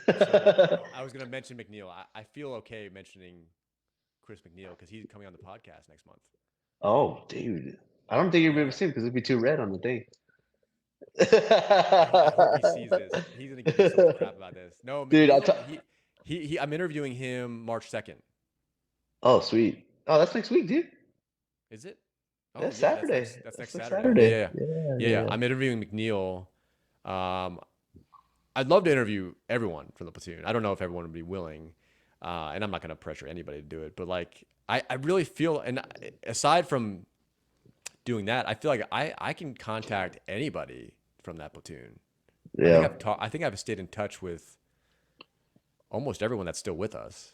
So I was gonna mention McNeil. I feel okay mentioning Chris McNeil because he's coming on the podcast next month. Oh, dude. I don't think you're gonna be able to Yeah. see it because it'd be too red on the thing. I hope he sees this. He's gonna give me so much crap about this. No, Dude, McNeil. He. I'm interviewing him March 2nd. oh, sweet. Oh, that's next week, dude. Is it? Oh That's yeah, Saturday. that's next That's next Saturday. Yeah, Saturday. yeah, Yeah, yeah, yeah. yeah. I'm interviewing McNeil. Um, I'd love to interview everyone from the platoon. I don't know if everyone would be willing, and I'm not gonna pressure anybody to do it. But like, I really feel, and aside from doing that, I feel like I can contact anybody from that platoon. Yeah. I think I've stayed in touch with almost everyone that's still with us.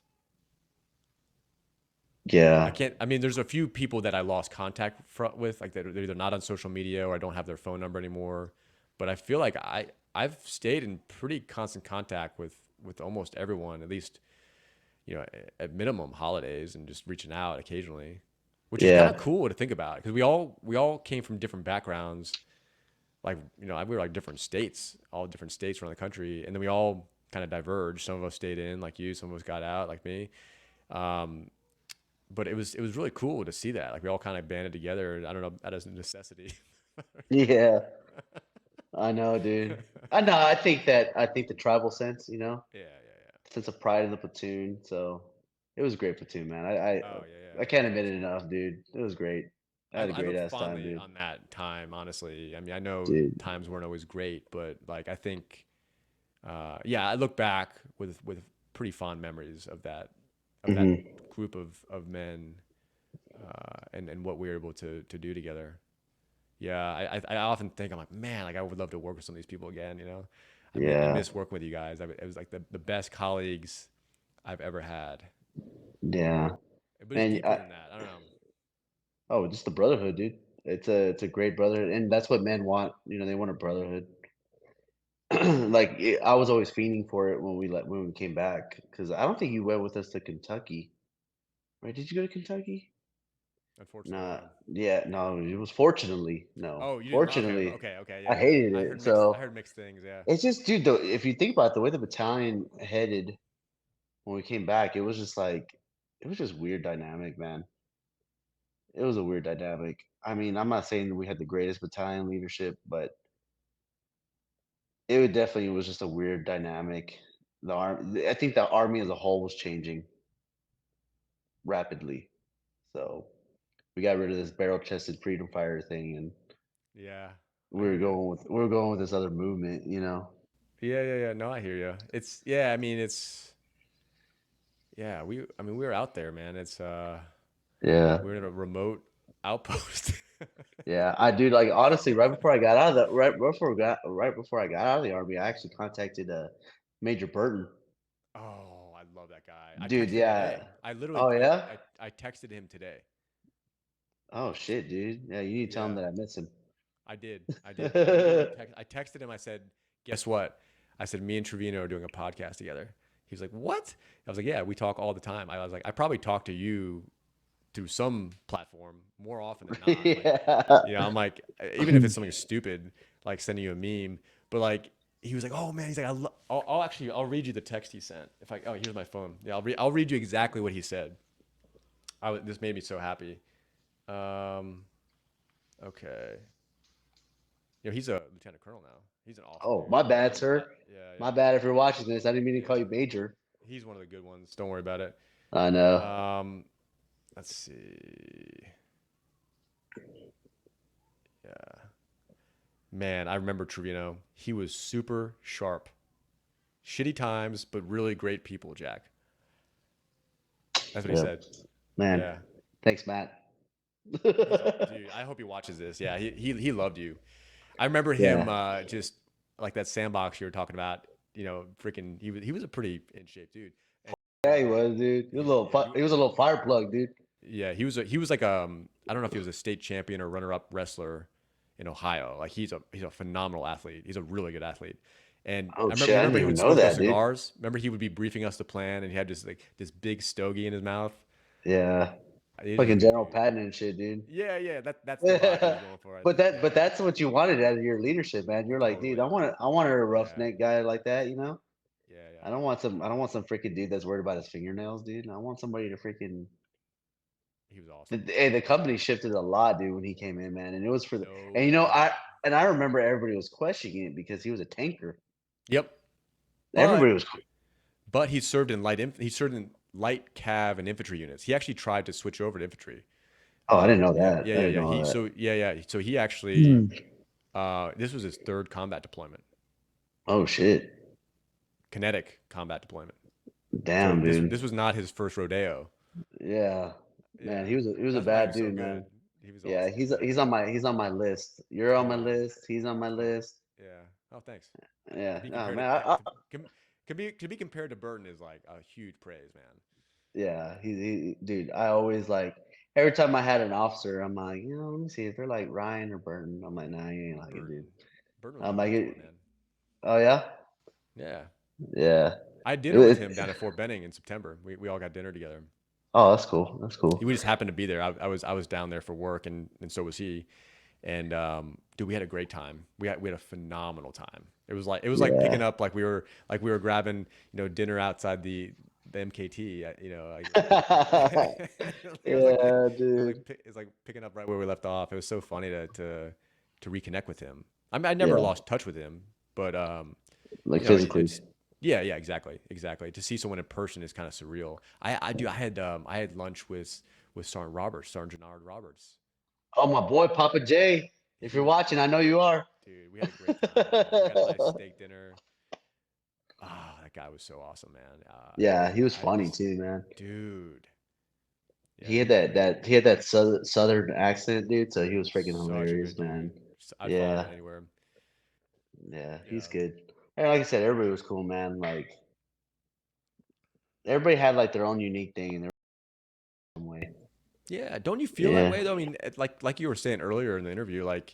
I Yeah. can't. I mean, there's a few people that I lost contact with, like they're either not on social media or I don't have their phone number anymore. But I feel like I've stayed in pretty constant contact with almost everyone, at least at minimum holidays, and just reaching out occasionally, which is kind of Yeah. cool to think about because we all came from different backgrounds. Like we were like different states, all different states around the country, and then we all kind of diverged. Some of us stayed in, like you. Some of us got out, like me. Um, but it was really cool to see that. Like we all kind of banded together. I don't know, that is a necessity. Yeah. I know, dude. I know. I think the tribal sense, you know, Yeah, yeah, yeah. sense of pride in the platoon. So it was a great platoon, man. Oh yeah, yeah. I can't It's admit it awesome. enough, dude. It was great. I had a I great look ass time, fondly dude. on that time, honestly. I mean, I know Dude. times weren't always great, but like I think, yeah, I look back with pretty fond memories of that Hmm. group of men, and what we were able to do together. Yeah, I often think I'm like, man, like I would love to work with some of these people again. I Yeah. miss working with you guys. It was like the best colleagues I've ever had. Yeah. But it's Man, deeper than that. I don't know. oh, just the brotherhood, dude. It's a great brotherhood, and that's what men want. You know, they want a brotherhood. Like I was always fiending for it when we came back because I don't think you went with us to Kentucky, right? Did you go to Kentucky? Unfortunately, Nah, no. yeah, no. It was fortunately no. Oh, you didn't. Okay, Fortunately, okay, okay. I Yeah, yeah. hated I it. heard mixed. I So heard mixed things. Yeah. it's just, dude. Though, if you think about it, the way the battalion headed when we came back, it was just like it was just weird dynamic, man. It was a weird dynamic. I mean, I'm not saying that we had the greatest battalion leadership, but it would definitely was just a weird dynamic. I think the army as a whole was changing rapidly. So we got rid of this barrel-chested freedom fighter thing, and Yeah, I hear you. we were going with this other movement, you know. Yeah, yeah, yeah. No, I hear you. It's yeah. I mean, I mean, we were out there, man. Yeah. We were in a remote outpost. Yeah, I do like honestly. Right before I got out of the right before I got out of the army, I actually contacted Major Burton. Oh, I love that guy. I Dude, texted him yeah. today. I literally, Oh yeah. I texted him today. Oh shit, dude. Yeah, you need to tell him Yeah, that I miss him. I did. I did. I literally I texted him. I said, "Guess what?" I said, "Me and Trevino are doing a podcast together." He was like, "What?" I was like, "Yeah, we talk all the time." I was like, "I probably talk to you through some platform more often than not." Like, Yeah. I'm like, even if it's something stupid, like sending you a meme, but like, he was like, "Oh man," he's like, I'll actually, I'll read you the text he sent. If I, oh, here's my phone. Yeah, I'll read you exactly what he said. This made me so happy. Um, okay. He's a lieutenant colonel now. He's an awesome Oh, dude. my I bad, love. sir. Yeah, My yeah, bad if you're watching this. I didn't mean to call yeah. you Major. He's one of the good ones. Don't worry about it. I know. Um, let's see. Yeah, man, I remember Trevino. He was super sharp. Shitty times, but really great people. Jack. That's what he Yeah, said. man. Yeah, Thanks, Matt. he's all dude. I hope he watches this. Yeah, he loved you. I remember him Yeah. just like that sandbox you were talking about. Freaking. He was a pretty in shape dude. And Yeah, he was, dude. he He was a little fire plug, dude. yeah, he was like I don't know if he was a state champion or runner up wrestler in Ohio. Like he's a phenomenal athlete. He's a really good athlete. And Oh I remember shit, you I remember didn't he even would know smoke those that, dude. cigars. Remember he would be briefing us the plan, and he had just like this big stogie in his mouth. Yeah. He's just a Fucking good General dude. Patton and shit, dude. Yeah, yeah, that's the vibe he was going for, I But think. but that's what you wanted out of your leadership, man. You're like, dude, Totally. I wanted a Yeah, roughneck guy like that, you know? yeah, yeah. I don't want some freaking dude that's worried about his fingernails, dude. I want somebody to freaking He was awesome. hey, the company shifted a lot, dude, when he came in, man. And it was for the and No you know, kidding. I remember everybody was questioning it because he was a tanker. Yep. Everybody But was he served in he served in light cav and infantry units. He actually tried to switch over to infantry. oh, I didn't know Yeah, that. yeah, I yeah, didn't yeah. know He that. so yeah, yeah. So he actually Hmm. this was his third combat deployment, Oh shit. kinetic combat deployment. So Damn, dude. this was not his first rodeo. Yeah. Man, Yeah, he was a that's why he bad was so dude, good. man. He was Yeah, awesome. Yeah, he's on my list. You're on he my was. list. He's on my Oh, list. yeah. Oh, thanks. To Yeah. be Oh compared man, to be compared to Burton is like a huge praise, man. yeah, dude, I always like every time I had an officer, I'm like, you know, let me see if they're like Ryan or Burton. I'm like, nah, you ain't like it, dude. Burton, Burton was my I'm like, mentor, man. oh yeah, Yeah, yeah. I had dinner with It, him down at Fort Benning in September. We all got dinner together. oh, that's cool. That's cool. We just happened to be there. I was down there for work, and so was he. And dude, we had a great time. We had a phenomenal time. It was like picking Yeah. up like we were grabbing dinner outside the MKT. Yeah, dude. It was like picking up right where we left off. It was so funny to reconnect with him. I mean, I never Yeah, lost touch with him, but like physically. it's yeah, yeah, exactly, exactly. To see someone in person is kind of surreal. I had lunch with Sergeant Roberts, Sergeant Gennard Roberts. Oh, my boy, Papa J. If you're He, watching, I know you are. dude, we had a great time, man. We had a nice steak dinner. Ah, that guy was so awesome, man. Yeah, he was I funny just, too, man. dude, yeah, He had he had that southern accent, dude. So he was freaking such a good hilarious, dude. man. I'd follow him Yeah, anywhere. yeah, he's Yeah, good. And like I said, everybody was cool, man. Like everybody had like their own unique thing in their own way. yeah. Don't you feel that Yeah, way though? I mean, like you were saying earlier in the interview, like,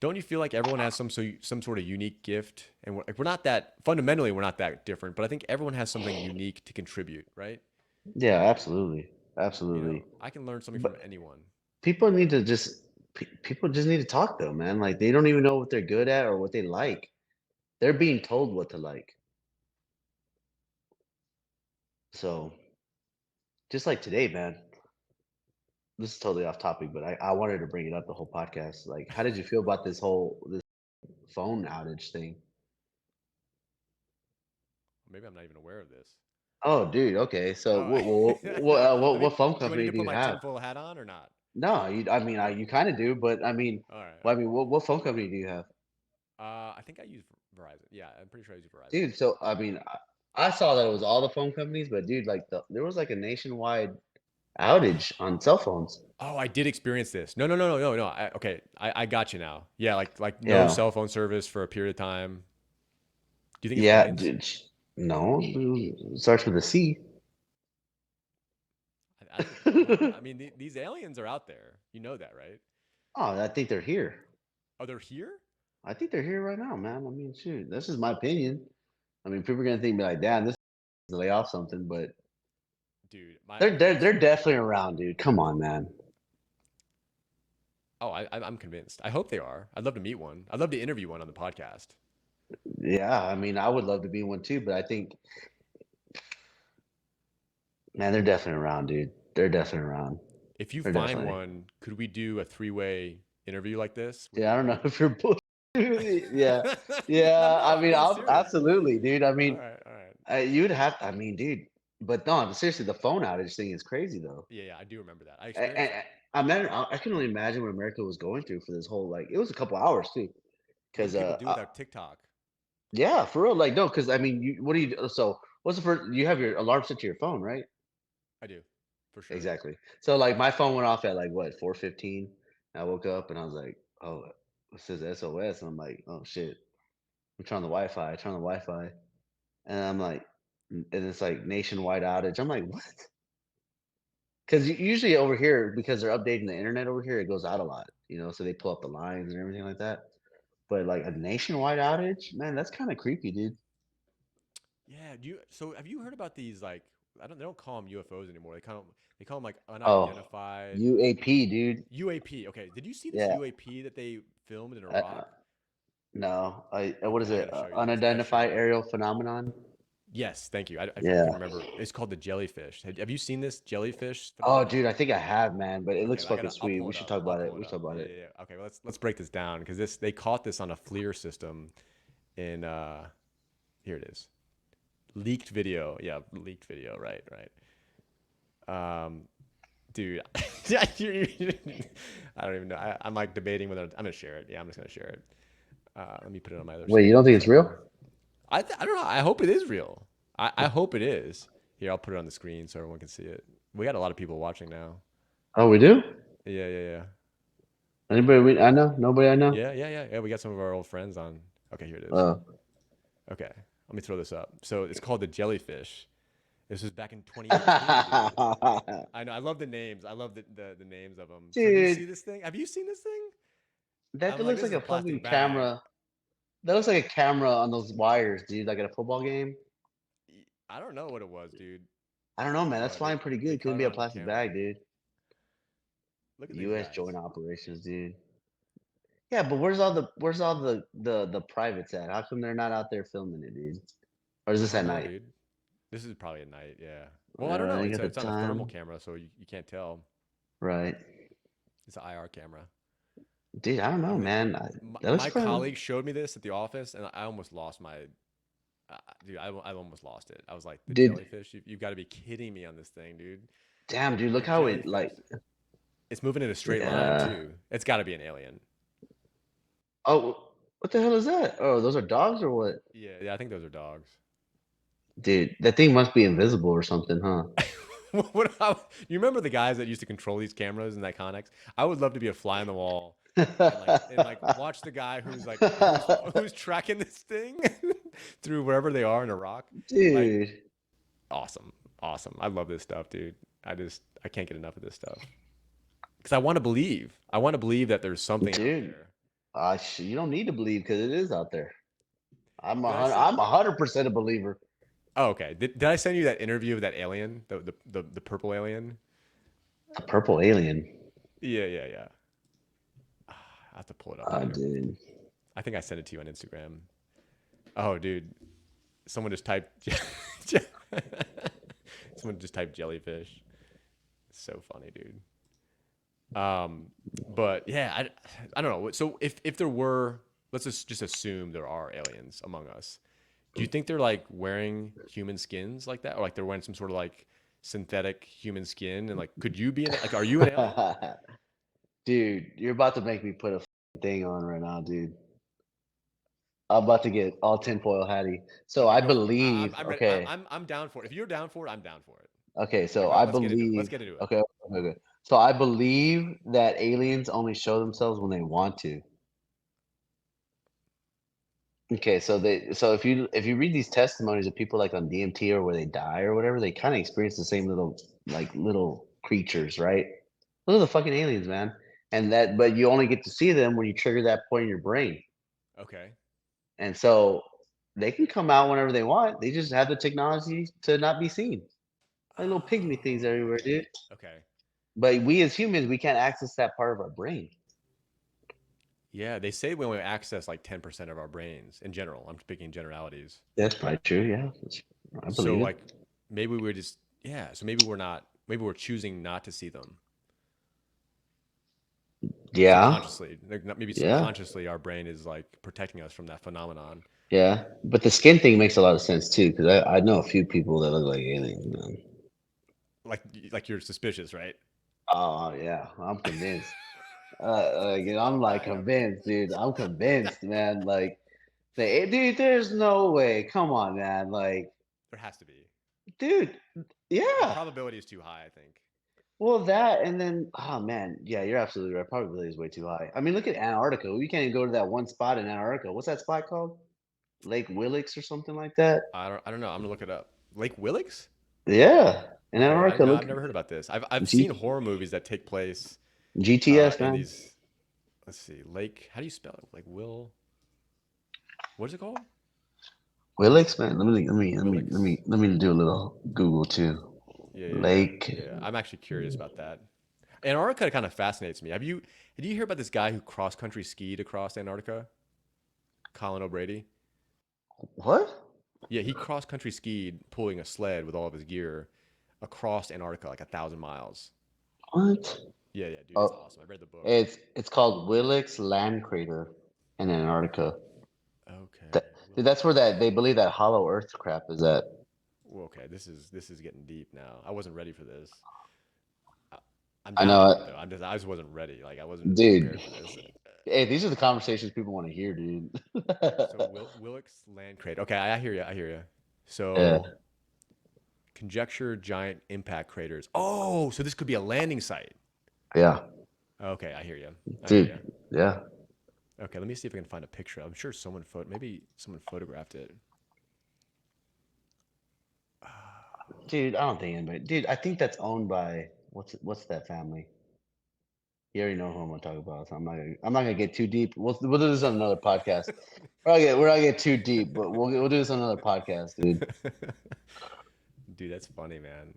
don't you feel like everyone has some sort of unique gift, and we're not that fundamentally we're not that different, but I think everyone has something unique to contribute, right? yeah, absolutely, absolutely. I can learn something from But anyone. people need to people just need to talk though, man. Like they don't even know what they're good at or what they like. They're being told what to like. So just like today, man. This is totally off topic, but I wanted to bring it up the whole podcast. Like, how did you feel about this phone outage thing? Maybe I'm not even aware of this. Oh, dude. Okay. So Oh, what let me. phone Do I need company to do put you my have? tinfoil hat on or not? No, I mean, you kind of do, but I mean, All right, well, all I mean, right. what phone company do you have, I think I use Verizon. Yeah, I'm pretty sure I use Verizon. dude? So I mean, I saw that it was all the phone companies, but dude, like there was like a nationwide outage on cell phones. Oh, I did experience this. No, no, no, no, no, no. Okay, I got you now. Yeah, like no Yeah, cell phone service for a period of time. Do you think it's yeah, aliens? dude. No, it starts with a C. I think it's aliens. I mean, these aliens are out there. You know that, right? Oh, I think they're here. Oh, they're here, I think they're here right now, man. I mean, shoot, this is my opinion. I mean, people are gonna think me like, damn, this is lay off something, but dude. My okay. they're definitely around, dude. Come on, man. Oh, I'm convinced. I hope they are. I'd love to meet one. I'd love to interview one on the podcast. Yeah, I mean, I would love to be one too, but I think, man, they're definitely around, dude. They're definitely around. If you They're find definitely. one, could we do a three-way interview like this with Yeah, I you? don't know if you're yeah, No, yeah. no, I I'm mean, being serious. absolutely, dude. I All mean, right, all right. you'd have. I mean, dude. But no, seriously, the phone outage thing is crazy, though. Yeah, yeah, I do remember that. I experienced I, that. I can only imagine what America was going through for this whole like. It was a couple hours too, What do because people do without TikTok? yeah, for real. Like, no, because I mean, what do you? So, what's the first? You have your alarm set to your phone, right? I do, for sure. Exactly. So, like, my phone went off at like what 4:15. I woke up and I was like, oh, it says SOS, and I'm like, oh shit. I'm trying the Wi-Fi. I turn on the Wi-Fi, and I'm like, and it's like nationwide outage. I'm like, what? Because usually over here, because they're updating the internet over here, it goes out a lot. So they pull up the lines and everything like that. But like a nationwide outage, man, that's kind of creepy, dude. Yeah, so have you heard about these like I don't they don't call them UFOs anymore. They call them like Oh, unidentified UAP, dude. UAP. Okay, did you see this Yeah. UAP that they filmed in Uh, Iraq? no, what is Okay, I got it? to show you this. I got to show Unidentified you this. aerial phenomenon. Yes, thank you. I Yeah. couldn't remember. It's called the jellyfish. Have you seen this jellyfish Oh, phenomenon? dude, I think I have, man, but it Okay, looks fucking I'll sweet. pull We it should up. talk I'll about it. pull it We should up. talk about Yeah, it. yeah, yeah. Okay, let's break this down because they caught this on a FLIR system in here it is. Leaked video. Yeah, leaked video. Right, right. Dude, I don't even know. I'm like debating whether I'm gonna share it. Yeah, I'm just gonna share it. Let me put it on my other Wait, you screen don't one think it's real? second. I don't know. I hope it is real. I hope it is. Here, I'll put it on the screen so everyone can see it. We got a lot of people watching now. Oh, we do? Yeah, yeah, yeah. I know? Nobody I know? Yeah, yeah, yeah, yeah. We got some of our old friends on. Okay, here it is. Uh, Okay, let me throw this up. So it's called the jellyfish. This was back in 2018, dude. I know. I love the names. I love the names of them. So do you see dude, this thing? Have you seen this thing? that I'm like, looks this like is a a plastic fucking bag. camera. That looks like a camera on those wires, dude, like at a football game. I don't know what it was, dude, I don't know, man. That's but they flying pretty they good. caught Couldn't it be a on plastic camera. bag, dude. Look at these U.S. guys. joint operations, dude. Yeah, but where's all the privates at? How come they're not out there filming it, dude? Or is I this don't at know, night? dude. This is probably at night. Yeah. Well, I don't know. They It's got the it's on a thermal time, camera, so you can't tell. right? It's an IR camera. Dude, I don't know, I'm gonna. man. That looks My fun. colleague showed me this at the office, and I almost lost my. Dude, I almost lost it. I was like, the Dude, jellyfish. You've got to be kidding me on this thing, dude. damn, dude, The look how it jellyfish. like. It's moving in a straight line Yeah. too. It's got to be an alien. Oh, what the hell is that? Oh, those are dogs or what? Yeah, yeah. I think those are dogs. Dude, that thing must be invisible or something, huh? You remember the guys that used to control these cameras in Iconics? I would love to be a fly on the wall and watch the guy who's tracking this thing through wherever they are in Iraq. Like Dude, awesome, awesome. I love this stuff, dude. I can't get enough of this stuff because I want to believe. I want to believe that there's something out dude, there. you don't need to believe because it is out there. Did I send? I'm 100% a believer. Oh, okay. Did I send you that interview of that alien, the purple alien? A purple alien. Yeah, yeah, yeah. I have to pull it up here. Dude. I think I sent it to you on Instagram. Oh, dude, someone just typed. Someone just typed jellyfish. It's so funny, dude. But yeah, I don't know. So if there were, let's just assume there are aliens among us. Do you think they're like wearing human skins like that, or like they're wearing some sort of like synthetic human skin? And like, could you be like, are you an alien? Dude, you're about to make me put a thing on right now, dude. I'm about to get all tinfoil hatty. So Okay, I go for it. believe, I'm ready. okay, I'm down for it. If you're down for it, I'm down for it. okay, so Like, I let's get into it. Let's believe, get into it. okay, okay, okay. So I believe that aliens only show themselves when they want to. Okay, so if you read these testimonies of people like on DMT or where they die or whatever, they kind of experience the same little creatures, right? Those are the fucking aliens, man. And that, but you only get to see them when you trigger that point in your brain. Okay. And so they can come out whenever they want. They just have the technology to not be seen. Like little pygmy things Oh, everywhere, dude. okay. But we as humans, we can't access that part of our brain. Yeah, they say we only access like 10% of our brains in general. I'm speaking generalities. That's probably true. Yeah, I So believe it. like maybe we're just yeah, so maybe we're not maybe we're choosing not to see them Yeah, subconsciously. Like maybe yeah, subconsciously our brain is like protecting us from that phenomenon. yeah. But the skin thing makes a lot of sense too, because I know a few people that look like aliens, man. Like you're suspicious, right? Oh yeah, I'm convinced. I'm like I know, man. convinced, dude. I'm convinced, man. Like, dude, there's no way. Come on, man. Like, There has to be. dude, The yeah. probability is too high, I think. Well, that and then, oh man, yeah, you're absolutely right. Probability is way too high. I mean, look at Antarctica. We can't even go to that one spot in Antarctica. What's that spot called? Lake Willix or something like that. I don't know. I'm gonna look it up. Lake Willix? Yeah, in Okay, Antarctica. no, Look, I've never heard about this. I've seen G, horror movies that take place GTS, in man. these. Let's see, Lake. How do you spell it? Like Will. What is it called? Willix, man. Willix. Let me do a little Google too. Lake. Yeah. I'm actually curious about that. Antarctica kind of fascinates me. Did you hear about this guy who cross country skied across Antarctica? Colin O'Brady. What? Yeah, he cross country skied pulling a sled with all of his gear across Antarctica like 1,000 miles. What? Yeah, dude, it's Oh, awesome. I read the book. it's called Willix Land Crater in Antarctica. Okay, That, dude, Willix that's where Land that they Crater. believe that hollow Earth crap is at. Well, okay, this is getting deep now. I wasn't ready for this. I, I'm I down know for it, it though. I just wasn't ready. Like I wasn't dude. prepared for this. Hey, these are the conversations people want to hear, dude. So Willix Land Crater. Okay, I hear you. I hear you. Yeah, So conjecture giant impact craters. Oh, so this could be a landing site. yeah, Okay, I hear you. I hear you. dude. Yeah, Okay, let me see if I can find a picture. I'm sure maybe someone photographed it. dude. I don't think anybody. Dude, I think that's owned by what's that family? You already know who I'm gonna talk about, so I'm not gonna get too deep. We'll do this on another podcast. We're not gonna get too deep, but we'll do this on another podcast, dude. Dude, that's funny, man.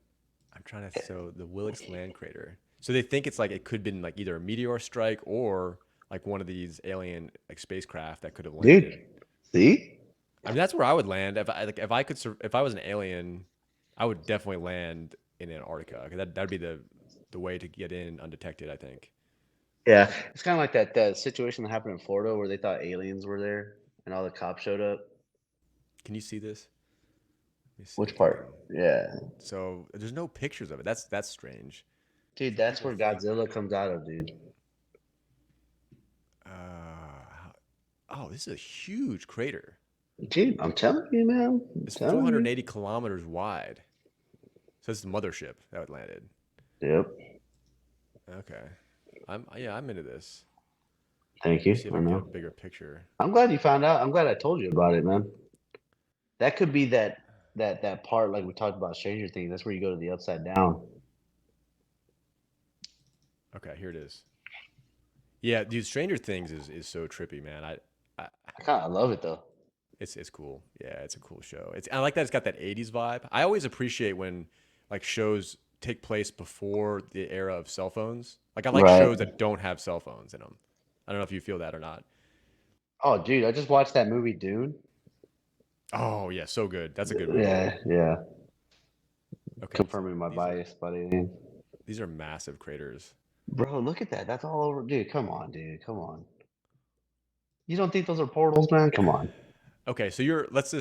I'm trying to so the Willix land crater. So they think it's like it could have been like either a meteor strike or like one of these alien like spacecraft that could have landed. Dude, see? I mean, that's where I would land if I could if I was an alien, I would definitely land in Antarctica. 'Cause that'd be the way to get in undetected, I think. Yeah, it's kind of like that situation that happened in Florida where they thought aliens were there and all the cops showed up. Can you see this? Let me see Which if I part? can. Yeah, So there's no pictures of it. That's strange. dude, So that's people where think, Godzilla comes out of, dude. oh, this is a huge crater. Dude, I'm telling you, man. I'm It's telling you. 480 kilometers wide. So this is the mothership that landed. Yep. Okay, I'm into this. Thank Let me you. see if I I can get a know. bigger picture. I'm glad you found out. I'm glad I told you about it, man. That could be that part like we talked about Stranger Things. That's where you go to the upside down. Okay, here it is. Yeah, dude, Stranger Things is so trippy, man. I I kind of love it though. it's cool. Yeah, it's a cool show. I like that it's got that 80s vibe. I always appreciate when like shows take place before the era of cell phones. Like I like Right. shows that don't have cell phones in them. I don't know if you feel that or not. Oh, dude, I just watched that movie Dune. Oh, yeah, so good. That's a good movie. Yeah, yeah. Okay, so Confirming my these are bias, buddy. massive craters. Bro, look at that. That's all over. Dude, come on, dude. Come on. You don't think those are portals, man? Come on. Okay, so let's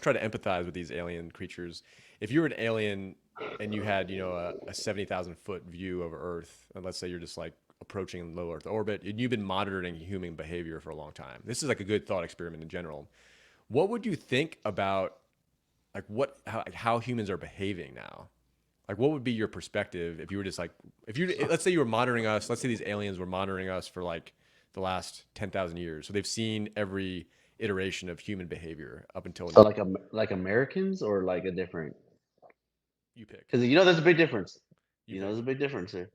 try to empathize with these alien creatures. If you're an alien and you had, a 70,000 foot view of Earth, and let's say you're just like approaching low Earth orbit, and you've been monitoring human behavior for a long time. This is like a good thought experiment in general. What would you think about like how humans are behaving now? Like, what would be your perspective if you were just like, if you, let's say you were monitoring us, let's say these aliens were monitoring us for like the last 10,000 years. So they've seen every iteration of human behavior up until So now. like Americans or like a different? You pick. Because there's a big difference. You pick. There's a big difference here.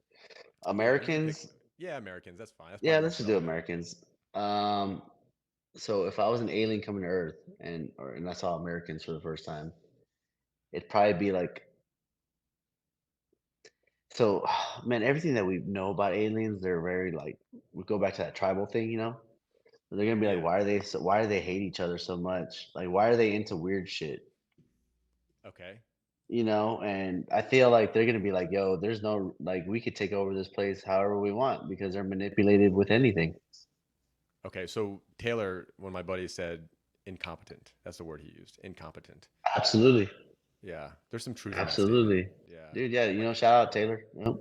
You can pick. Americans, Yeah, Americans. That's fine. That's yeah, probably more let's just do predominant. Americans. Um, so if I was an alien coming to Earth and I saw Americans for the first time, it'd probably be like, so man, everything that we know about aliens, they're very like, we go back to that tribal thing, you know? They're gonna be like, Yeah. why do they hate each other so much? Like, why are they into weird shit? Okay. And I feel like they're gonna be like, yo, there's no like we could take over this place however we want because they're manipulated with anything. Okay. So Taylor, one of my buddies said incompetent. That's the word he used. Incompetent. Absolutely. Yeah. There's some truth in that statement. Absolutely. Yeah. Dude, yeah, Like shout out Taylor. Yep.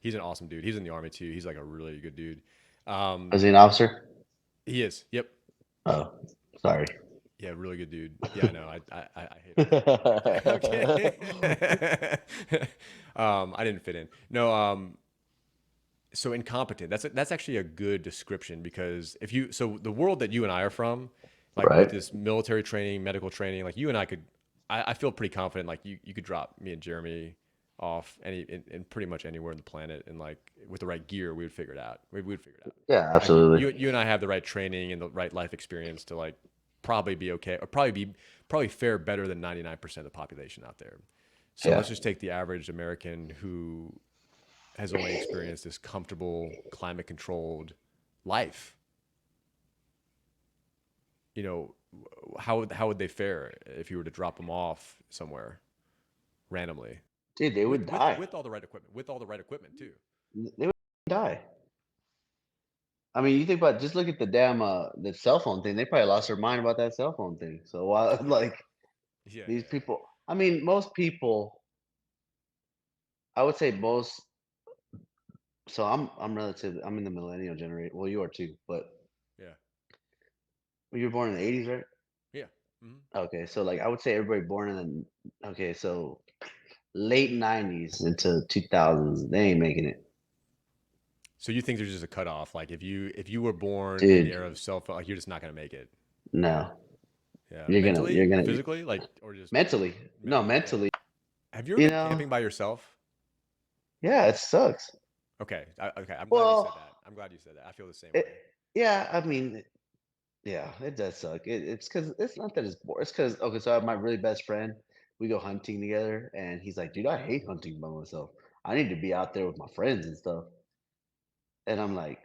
he's an awesome dude. He's in the army too. He's like a really good dude. Um, Was he an officer? he is. Yep. Oh, sorry. Yeah, really good dude. Yeah, I know. I hate him too. I'm kidding. I didn't fit in. No. So incompetent. That's actually a good description because if you so the world that you and I are from, like with Right? this military training, medical training, like you and I could, I feel pretty confident. Like you could drop me and Jeremy off in pretty much anywhere on the planet, and like with the right gear, we would figure it out. We would figure it out. Yeah, Like absolutely. you and I have the right training and the right life experience to like probably be okay or probably fare better than 99% of the population out there. So Yeah. let's just take the average American who has only experienced this comfortable, climate controlled life. You know, how would they fare if you were to drop them off somewhere randomly Dude, they would die. with all the right equipment, with all the right equipment too? They would die. I mean, you think about just look at the damn the cell phone thing. They probably lost their mind about that cell phone thing. So why like Yeah, these yeah, people I mean, most people I would say most so I'm in the millennial generation. Well, you are too, but yeah, you were born in the 80s, right? yeah. Hmm. Okay, so like I would say everybody born in the okay, so late 90s into 2000s, they ain't making it. So you think there's just a cutoff? Like if you were born in the Dude, era of cell phone, like you're just not gonna make it. no. Yeah, You're mentally or gonna physically, like or just mentally. No, mentally. Yeah. mentally. Have you ever You been know, camping by yourself? yeah, it sucks. Okay, okay. I'm glad you said Well, that. I'm glad you said that. I feel the same it, way. yeah, I mean, yeah, it does suck. It's because it's not that it's boring. It's because okay, so I have my really best friend. We go hunting together, and he's like, "Dude, I hate hunting by myself. I need to be out there with my friends and stuff." And I'm like,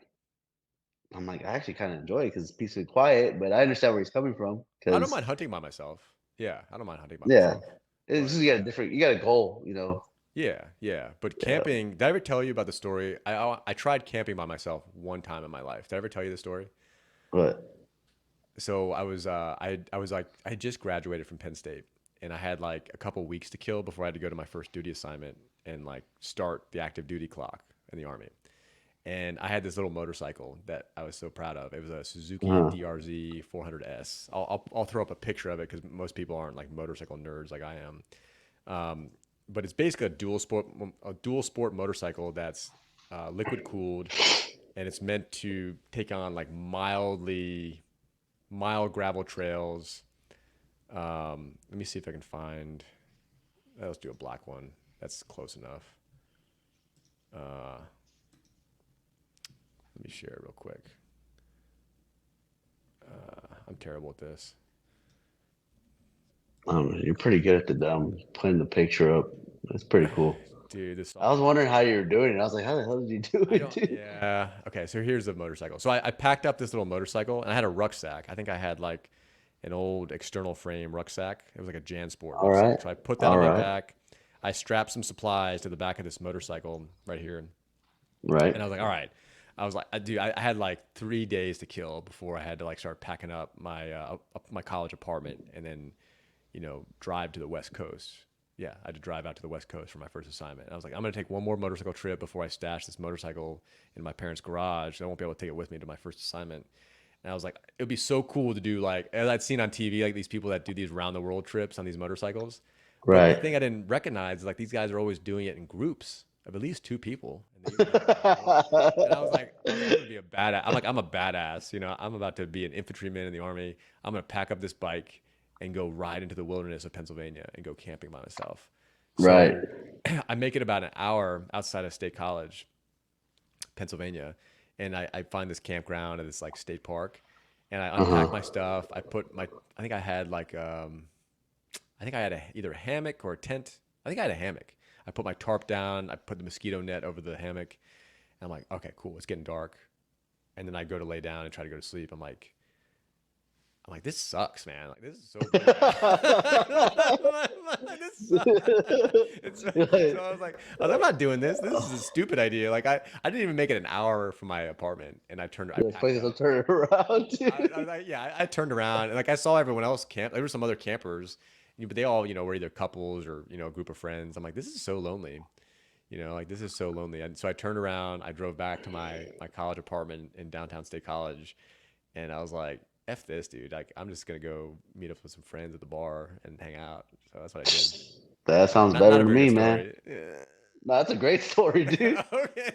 I actually kind of enjoy it because it's peaceful and quiet. But I understand where he's coming from I don't because mind hunting by myself. Yeah, I don't mind hunting by yeah, myself. it's But just you got a goal. yeah, yeah. But Yeah, camping, did I ever tell you about the story? I tried camping by myself one time in my life. Did I ever tell you the story? but So I was like I had just graduated from Penn State and I had like a couple weeks to kill before I had to go to my first duty assignment and like start the active duty clock in the army. And I had this little motorcycle that I was so proud of. It was a Suzuki uh, DRZ 400S. I'll throw up a picture of it because most people aren't like motorcycle nerds like I am. Um, but it's basically a dual sport motorcycle that's liquid cooled, and it's meant to take on like mild gravel trails. Let me see if I can find. Let's do a black one. That's close enough. Uh, Let me share it real quick. I'm terrible at this. I don't know. You're pretty good at putting the picture up. It's pretty cool. Dude, this I was software wondering how sucks. you were doing it. I was like, how the hell did you do I it, don't. dude? Yeah. Okay. So here's the motorcycle. So I packed up this little motorcycle and I had a rucksack. I think I had like an old external frame rucksack. It was like a JanSport All right, rucksack. So I put that all on my right, back. I strapped some supplies to the back of this motorcycle right here. right. And I was like, all right, I was like, dude, I had like 3 days to kill before I had to like start packing up my college apartment and then, drive to the West Coast. Yeah, I had to drive out to the West Coast for my first assignment. I was like, I'm gonna take one more motorcycle trip before I stash this motorcycle in my parents' garage. I won't be able to take it with me to my first assignment. And I was like, it would be so cool to do like, as I'd seen on TV, like these people that do these round the world trips on these motorcycles. But the Right. thing I didn't recognize is like these guys are always doing it in groups of at least two people, and they usually have like a date. And I was like, I'm gonna be a badass. I'm a badass. I'm about to be an infantryman in the army. I'm gonna pack up this bike and go ride into the wilderness of Pennsylvania and go camping by myself. Right. So I make it about an hour outside of State College, Pennsylvania, and I find this campground at this like state park, and I unpack Uh-huh. my stuff. I put my I think I had like I think I had either a hammock or a tent. I think I had a hammock. I put my tarp down. I put the mosquito net over the hammock. And I'm like, okay, cool. It's getting dark. And then I go to lay down and try to go to sleep. I'm like, this sucks, man. Like, this is so bad. This sucks. So I'm not doing this. This is a stupid idea. Like, I didn't even make it an hour from my apartment, and I This place packed is a up. turn around, I dude. was like, yeah, I turned around and like I saw everyone else camp. There were some other campers, but they all, were either couples or a group of friends. I'm like, this is so lonely. Like this is so lonely. And so I turned around. I drove back to my college apartment in downtown State College, and I was like, "F this, dude! Like, I'm just gonna go meet up with some friends at the bar and hang out." So that's what I did. That sounds Not better a to very good me, man. story. Yeah. No, that's a great story, dude. Okay.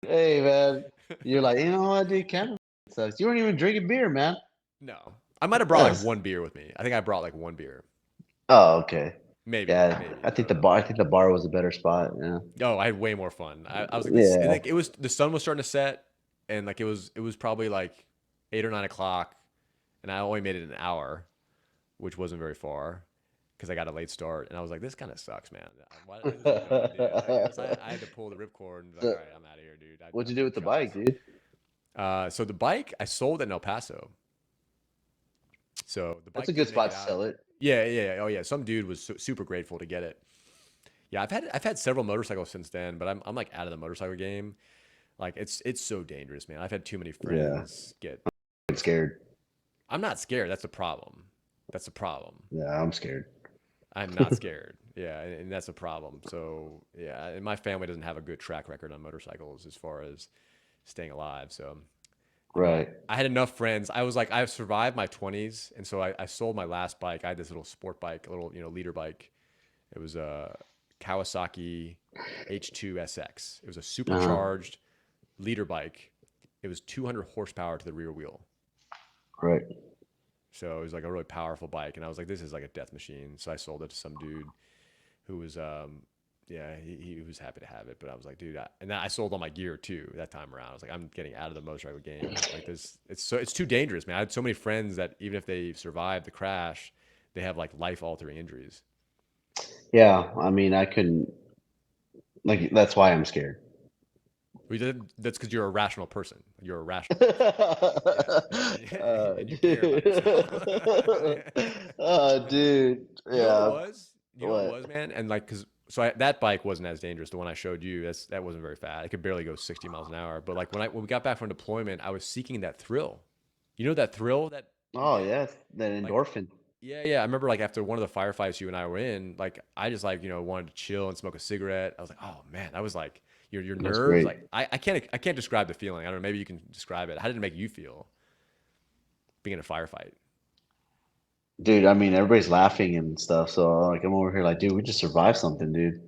Hey, man. You're like, you know what, dude? Camping sucks. You weren't even drinking beer, man. No, I might have brought like That's one beer with me. I think I brought like one beer, oh, okay. maybe, Yeah, maybe. I I think don't the know. bar. I think the bar was a better spot. Yeah. Oh, I had way more fun. I was like this. Yeah. Like it was the sun was starting to set, and like it was probably like 8 or 9 o'clock, and I only made it an hour, which wasn't very far, because I got a late start, and I was like, this kind of sucks, man. This is dumb, dude. I had to pull the ripcord and be like, So, all right, I'm out of here, dude. what'd I'm you do taking with the bike, shots. dude? So the bike I sold in El Paso. So the That's bike a good didn't make spot it to out. sell it. Yeah, yeah, oh yeah. Some dude was super grateful to get it. Yeah, I've had several motorcycles since then, but I'm like out of the motorcycle game. Like it's so dangerous, man. I've had too many Yeah. friends get. I'm scared. I'm not scared. That's the problem. That's the problem. Yeah, I'm scared. I'm not scared. Yeah, and that's a problem. So yeah, and my family doesn't have a good track record on motorcycles as far as staying alive. So Right. I had enough friends. I was like, I've survived my 20s, and so I sold my last bike. I had this little sport bike, a little leader bike. It was a Kawasaki H2 SX. It was a Uh-huh. supercharged leader bike. It was 200 horsepower to the rear wheel. Right. So it was like a really powerful bike. And I was like, this is like a death machine. So I sold it to some dude who was, yeah, he was happy to have it. But I was like, dude, and then I sold all my gear too that time around. I was like, I'm getting out of the motorcycle game. Like this, it's too dangerous, man. I had so many friends that even if they survived the crash, they have like life altering injuries. Yeah. I mean, I couldn't. Like, that's why I'm scared. That's because you're a rational person. You're a rational person. Yeah, yeah, and you care about yourself. Dude. Oh, dude. You know what it Yeah. was? You know what it What? was, man? And like, that bike wasn't as dangerous. The one I showed you, that wasn't very fast. It could barely go 60 miles an hour. But like when we got back from deployment, I was seeking that thrill. You know that thrill that you Oh, get? yes. That Like, endorphin. yeah, yeah. I remember like after one of the firefights you and I were in, like I just like wanted to chill and smoke a cigarette. I was like, oh man, that was like your That's nerves. great. Like I can't describe the feeling. I don't know. Maybe you can describe it. How did it make you feel being in a firefight? Dude, I mean, everybody's laughing and stuff. So, like, I'm over here like, dude, we just survived something, dude.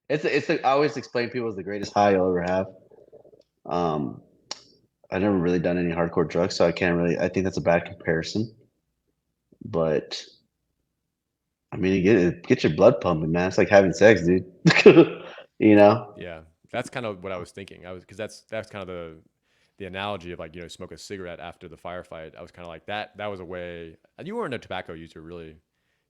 I always explain people as the greatest high you'll ever have. Um, I never really done any hardcore drugs, so I think that's a bad comparison. But I mean, it get your blood pumping, man. It's like having sex, dude. You know? Yeah, that's kind of what I was thinking. I was because that's kind of the analogy of like smoke a cigarette after the firefight. I was kind of like that. That was a way. You weren't a tobacco user, really.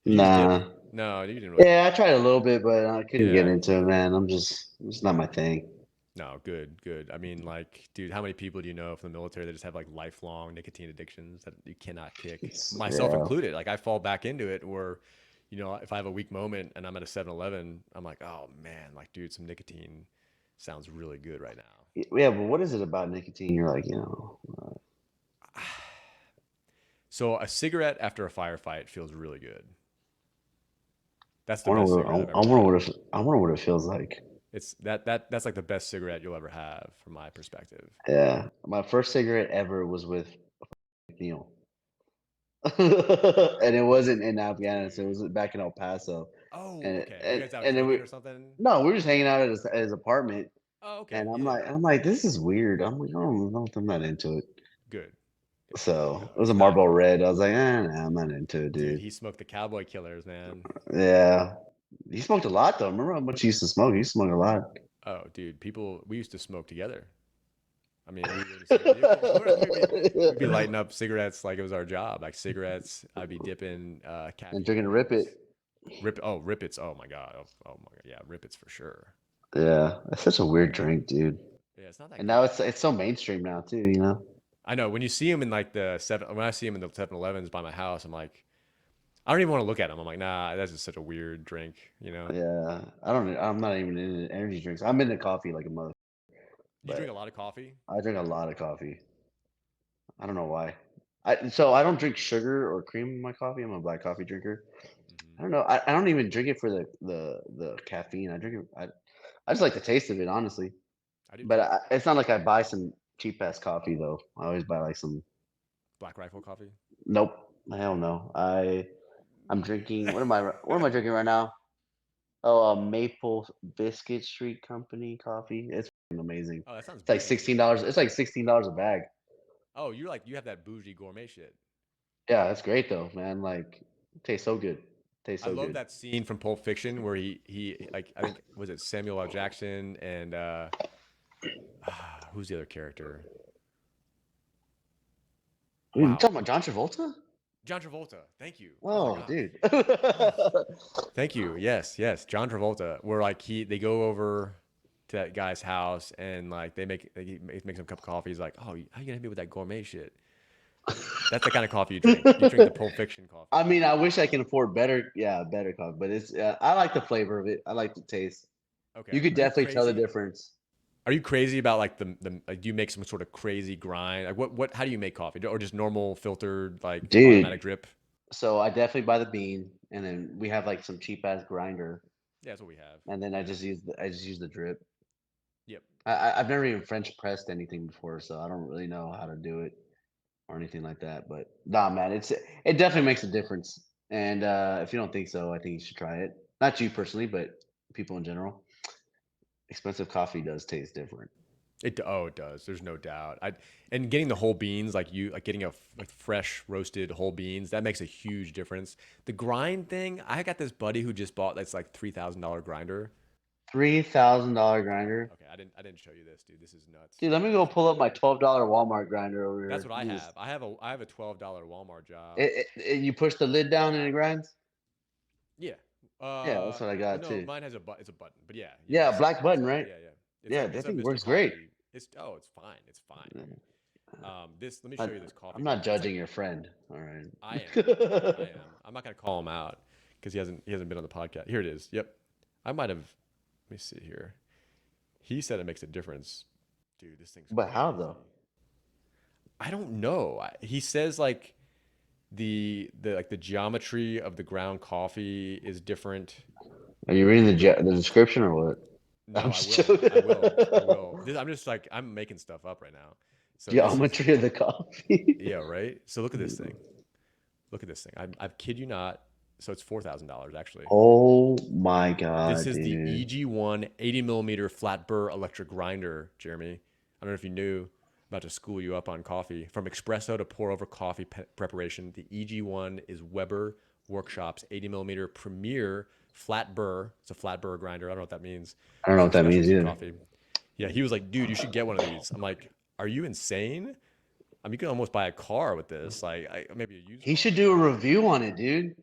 Did you just dip? Nah. No, you didn't really. Yeah, I tried a little bit, but I couldn't get Yeah. into it, man. It's not my thing. No, good, good. I mean, like, dude, how many people do you know from the military that just have like lifelong nicotine addictions that you cannot kick? Myself Yeah. included. Like, I fall back into it where, if I have a weak moment and I'm at a 7-Eleven, I'm like, oh man, like, dude, some nicotine sounds really good right now. Yeah, but what is it about nicotine? You're like, So a cigarette after a firefight feels really good. That's I the wonder best what cigarette I've I ever wonder had. what I wonder what it feels like. It's that's like the best cigarette you'll ever have from my perspective. Yeah, my first cigarette ever was with Neil, and it wasn't in Afghanistan. It was back in El Paso, Oh, and okay. Were you and guys out and then drinking we or something? no, we were just hanging out at his apartment, Oh, and okay. Yeah. I'm like, this is weird. I'm like, I don't know, I'm not into it. Good. Good. No, So it was a it's not Marlboro good. Red. I was like, nah, I'm not into it, Dude, dude. he smoked the cowboy killers, man. Yeah, he smoked a lot though. Remember how much he used to smoke? He used to smoke a lot. Oh, dude, people we used to smoke together. I mean, we were in the same vehicle. We'd be lighting up cigarettes like it was our job. Like cigarettes, I'd be dipping And caffeine drinking Rip pills. It. Rippets. Oh my god. Oh my god. Yeah, Rippets for sure. Yeah, that's such a weird drink, dude. Yeah, it's not that And now good. it's so mainstream now too, you know? I know when you see them in like the seven. When I see them in the 7-Elevens by my house, I'm like, I don't even want to look at them. I'm like, nah, that's just such a weird drink. You know? Yeah. I'm not even into energy drinks. I'm into coffee like a mother, You drink but a lot of coffee. I drink a lot of coffee. I don't know why. I don't drink sugar or cream in my coffee. I'm a black coffee drinker. Hmm. I don't know. I don't even drink it for the caffeine. I drink it. I just like the taste of it, honestly. I do But too. it's not like I buy some cheap ass coffee though. I always buy like some. Black Rifle coffee. Nope. Hell no. I'm drinking. What am I drinking right now? Oh, Maple Biscuit Street Company coffee. It's fucking amazing. Oh, that sounds It's like bougie. $16. It's like $16 a bag. Oh, you have that bougie gourmet shit. Yeah, that's great though, man. Like, it tastes so good. Tastes I so love good. that scene from Pulp Fiction where he like I think was it Samuel L. Jackson and who's the other character? You Wow, talking about John Travolta? John Travolta. Thank you. Oh my Oh, gosh. dude. Oh, thank you. Yes, yes. John Travolta. Where like they go over to that guy's house and like he makes him a cup of coffee. He's like, oh, how you gonna hit me with that gourmet shit? That's the kind of coffee you drink. You drink the Pulp Fiction coffee. I mean, I wish I can afford better, yeah, better coffee, but I like the flavor of it. I like the taste. You Okay. could Are you definitely tell the crazy? difference. Are you crazy about like the like do you make some sort of crazy grind? Like what how do you make coffee? Or just normal filtered like automatic Dude, drip? so I definitely buy the bean, and then we have like some cheap ass grinder, Yeah, that's what we have. and then Yeah. I just use the drip. Yep. I've never even French pressed anything before, so I don't really know how to do it or anything like that. But nah, man, it definitely makes a difference. And if you don't think so, I think you should try it. Not you personally, but people in general. Expensive coffee does taste different. It does. There's no doubt. I and getting the whole beans like getting like fresh roasted whole beans that makes a huge difference. The grind thing, I got this buddy who just bought that's like $3,000 grinder. $3,000 grinder. Okay, I didn't show you this, dude. This is nuts. Dude, let me go This pull up my $12 Walmart grinder over That's here. what I Let me just have. I have a $12 Walmart job. you push the lid down and it grinds? Yeah. Yeah, that's what I got No, too. mine has it's a button. But yeah, yeah, Yeah, it's black it's button, a right? yeah, yeah. Yeah, It's that a thing Mr. works great. Coffee. It's fine. It's fine. Yeah. This let me I, show you this coffee I'm not grinder. It's like judging your friend. All right. I am. I am. I'm not gonna call him out because he hasn't been on the podcast. Here it is. Yep. I might have. Let me see here. He said it makes a difference. Dude, this thing's But how though? crazy. I don't know. He says like the geometry of the ground coffee is different. Are you reading the description or what? No, I'm I just will. joking. I will. I will. I'm just like I'm making stuff up right now. So this is Geometry of the coffee. yeah, right. So look at this thing. Look at this thing. I kid you not. So it's $4,000 actually. Oh my This god, is the dude. EG1 80 millimeter flat burr electric grinder, Jeremy. I don't know if you knew. About to school you up on coffee. From espresso to pour over coffee preparation, the EG1 is Weber Workshop's 80 millimeter premier flat burr. It's a flat burr grinder. I don't know what that means I don't know for what that means specialty either. coffee. Yeah, he was like, dude, you should get one of these. I'm like, are you insane? I mean, you can almost buy a car with this, like maybe a used He car. should do a review on it, dude.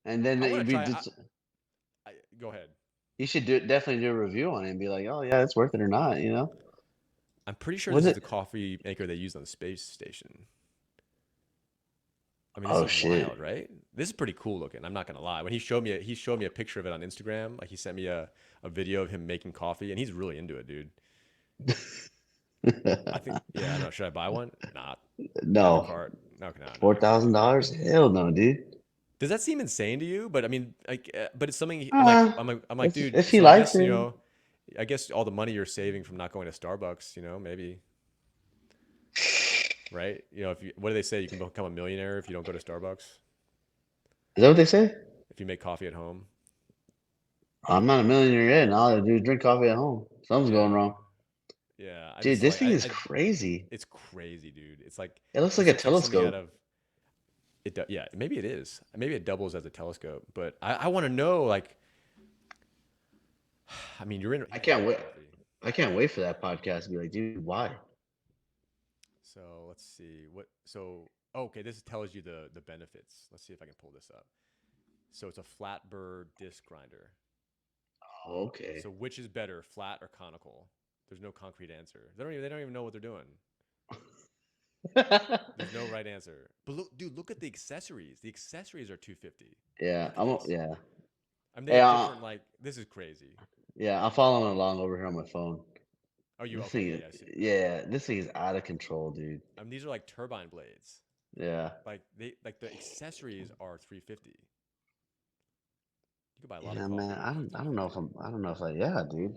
And then I want to we try. just Go ahead. he should definitely do a review on it and be like, oh yeah, it's worth it or not, you know? I'm pretty sure Was this is it? the coffee maker they used on the space station. I mean, this Oh is wild, shit. right? This is pretty cool looking. I'm not gonna lie. When he showed me a picture of it on Instagram. Like he sent me a video of him making coffee, and he's really into it, dude. I think, yeah, I don't know. Should I buy one? Not add to No, cart. No, no, no. $4,000? Hell no, dude. Does that seem insane to you? But I mean, like, but it's something. Uh, I'm like, if dude. he So I likes guess it, I guess all the money you're saving from not going to Starbucks, maybe, right? If you, what do they say? You can become a millionaire if you don't go to Starbucks. is that what they say? If you make coffee at home. I'm not a millionaire yet, and all I do is drink coffee at home. Something's going Yeah, wrong. yeah. I Dude, just this like thing is crazy. it's crazy, dude. It looks like This a looks like something out telescope. of it. Yeah, maybe it is. Maybe it doubles as a telescope. But I want to know, like, I mean, I you're can't into wait. coffee. I can't wait for that podcast to be like, dude, why? So let's see what. So okay, this tells you the benefits. Let's see if I can pull this up. So it's a flat burr disc grinder. Oh, okay. So which is better, flat or conical? There's no concrete answer. They don't even know what they're doing. There's no right answer. But look, dude, look at the accessories. The accessories are 250. Yeah, Look at this. yeah. I mean, they Hey, have different like. This is crazy. yeah, I'm following along over here on my phone. Oh, you This okay? thing, Yeah, is, yeah. I see. yeah, this thing is out of control, dude. I mean, these are like turbine blades. Yeah, Like the accessories are 350. You could buy a lot of yeah, man. coffee for I don't know if 350. I don't know if I, yeah, dude.